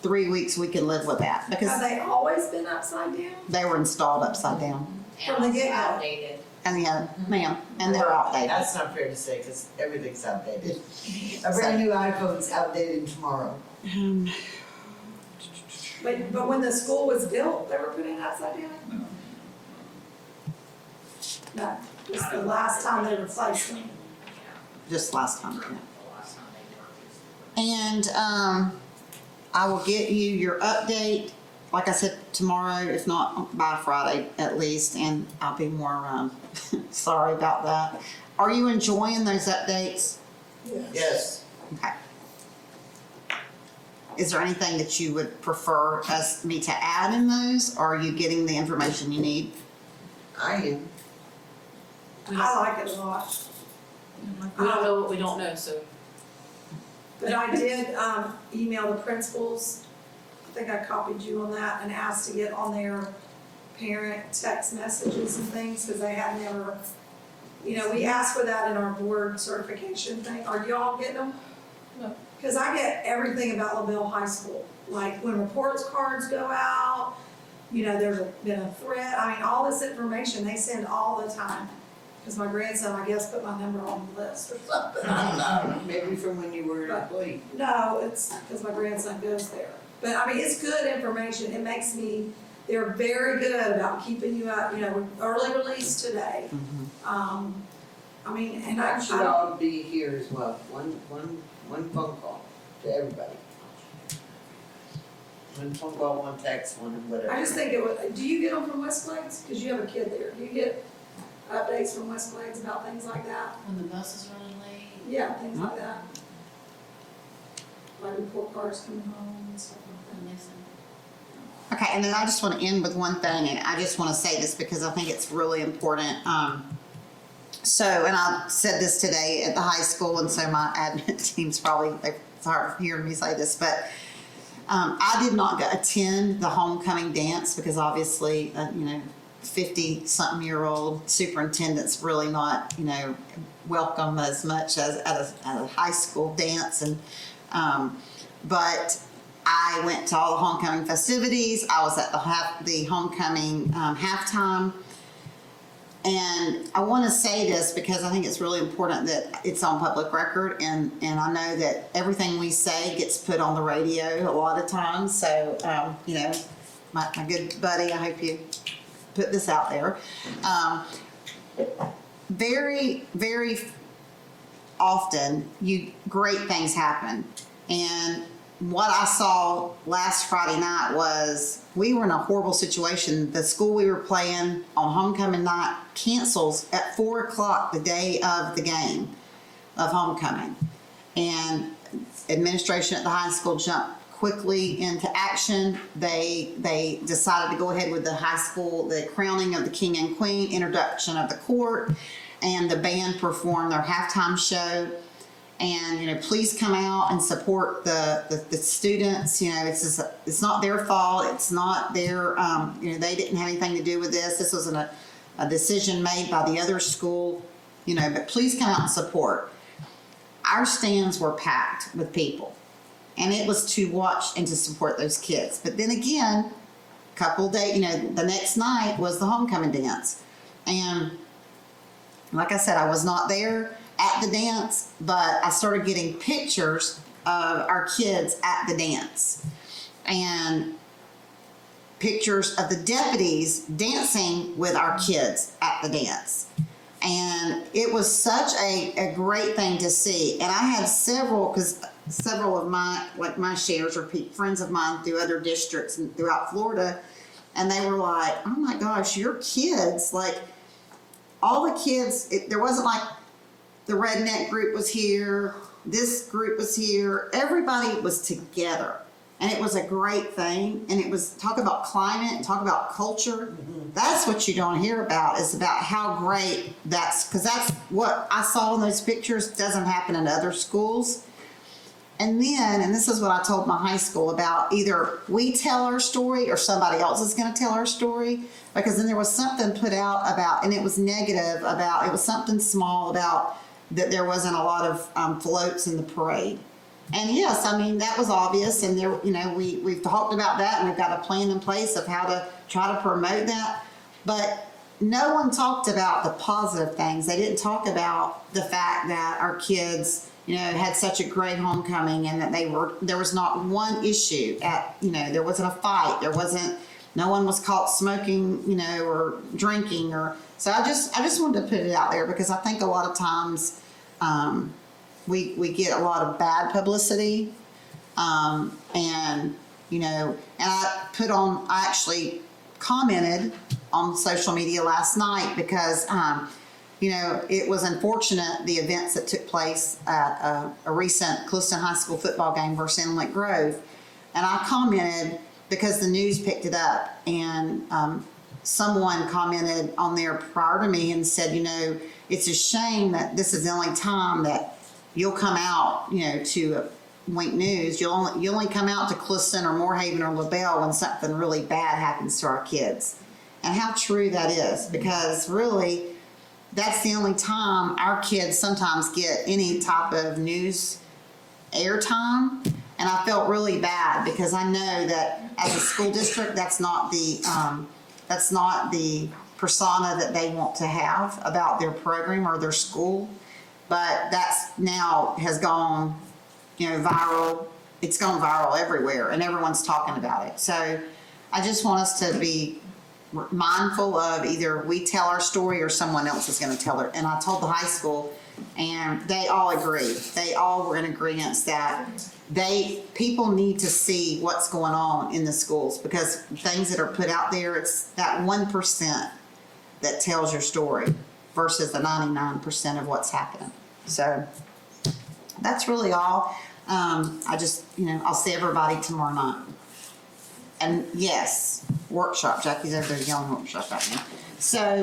3 weeks, we can live with that. Because Have they always been upside down? they were installed upside down. From the get-go? Outdated. And yeah, ma'am, and they're outdated. That's not fair to say, because everything's outdated. A brand new iPhone's outdated tomorrow. But when the school was built, they were put in upside down? No, just the last time they replaced them. Just last time, yeah. And I will get you your update, like I said, tomorrow, if not by Friday at least, and I'll be more sorry about that. Are you enjoying those updates? Yes. Okay. Is there anything that you would prefer me to add in those, or are you getting the information you need? I am. I like it a lot. We don't know what we don't know, so. But I did email the principals, I think I copied you on that, and asked to get on their parent text messages and things, because they had never, we asked for that in our board certification thing. Are y'all getting them? No. Because I get everything about LaBelle High School, like when reports cards go out, there's been a threat, all this information they send all the time. Because my grandson, I guess, put my number on the list or something, I don't know. Maybe from when you were an employee. No, it's because my grandson goes there. But it's good information. It makes they're very good about keeping you up, early release today. And That should all be here as well, one phone call to everybody. One phone call, one text, one whatever. I just think do you get them from West Glades? Because you have a kid there. Do you get updates from West Glades about things like that? When the bus is running late. Yeah, things like that. Like report cards coming home and stuff like that. Okay, and then I just want to end with one thing, and I just want to say this because I think it's really important. And I said this today at the high school, and so my admin team's probably tired of hearing me say this, but I did not attend the homecoming dance because obviously, 50-something-year-old superintendent's really not, welcome as much as at a high school dance. And but I went to all the homecoming festivities. I was at the homecoming halftime. And I want to say this because I think it's really important that it's on public record, and I know that everything we say gets put on the radio a lot of times. So, my good buddy, I hope you put this out there. Very, very often, great things happen. And what I saw last Friday night was we were in a horrible situation. The school we were playing on homecoming night cancels at 4:00 the day of the game of homecoming. And administration at the high school jumped quickly into action. They decided to go ahead with the high school, the crowning of the king and queen, introduction of the court, and the band performed their halftime show. And please come out and support the students. It's not their fault. It's not their they didn't have anything to do with this. This was a decision made by the other school. But please come out and support. Our stands were packed with people, and it was to watch and to support those kids. But then again, couple days, the next night was the homecoming dance, and like I said, I was not there at the dance, but I started getting pictures of our kids at the dance. And pictures of the deputies dancing with our kids at the dance. And it was such a great thing to see. And I had several, because several of my shares are friends of mine through other districts and throughout Florida. And they were like, oh my gosh, your kids, like all the kids, there wasn't like the redneck group was here, this group was here, everybody was together. And it was a great thing. And it was talk about climate, talk about culture. That's what you don't hear about, is about how great because that's what I saw in those pictures doesn't happen in other schools. And then, and this is what I told my high school about, either we tell our story or somebody else is going to tell our story, because then there was something put out about, and it was negative about, it was something small about that there wasn't a lot of floats in the parade. And yes, I mean, that was obvious, and there, you know, we've talked about that, and we've got a plan in place of how to try to promote that. But no one talked about the positive things. They didn't talk about the fact that our kids, you know, had such a great homecoming, and that there was not one issue there wasn't a fight. No one was caught smoking, you know, or drinking so I just wanted to put it out there, because I think a lot of times, we get a lot of bad publicity, and you know, and I actually commented on social media last night because, you know, it was unfortunate, the events that took place at a recent Clifton High School football game versus Inlet Grove. And I commented because the news picked it up, and someone commented on there prior to me and said, you know, it's a shame that this is the only time that you'll come out, you know, to Wink News. You only come out to Clifton or Moorhaven or LaBelle when something really bad happens to our kids. And how true that is, because really, that's the only time our kids sometimes get any type of news airtime. And I felt really bad, because I know that as a school district, that's not the persona that they want to have about their program or their school. But that's now has gone, you know, viral. It's gone viral everywhere, and everyone's talking about it. So I just want us to be mindful of either we tell our story or someone else is going to tell it. And I told the high school, and they all agreed. They all were in agreement that people need to see what's going on in the schools, because things that are put out there, it's that 1% that tells your story versus the 99% of what's happening. So that's really all. I just, you know, I'll see everybody tomorrow night. And yes, workshop. Jackie's over there yelling workshop at me. So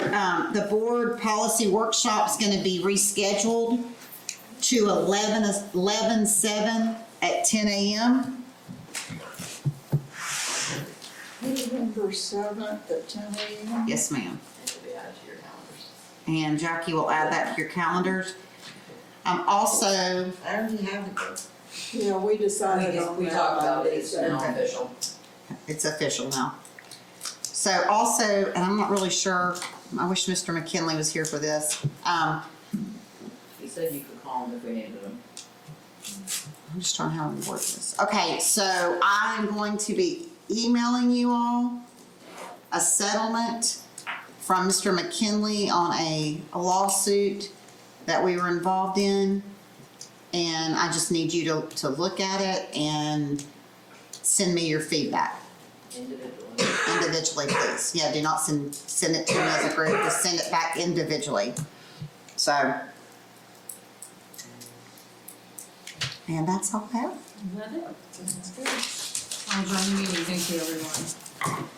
the board policy workshop's going to be rescheduled to 11/7 at 10 a.m. November 7th at 10 a.m. Yes, ma'am. And Jackie will add that to your calendars. Also, I already have it. Yeah, we decided on that. We talked about it, it's now official. It's official now. So also, and I'm not really sure, I wish Mr. McKinley was here for this. He said you could call him if we needed him. I'm just trying how to word this. Okay, so I'm going to be emailing you all a settlement from Mr. McKinley on a lawsuit that we were involved in. And I just need you to look at it and send me your feedback. Individually, please. Yeah, do not send it to me as a group, just send it back individually. So, and that's all I have. Is that it? I'll join the meeting. Thank you, everyone.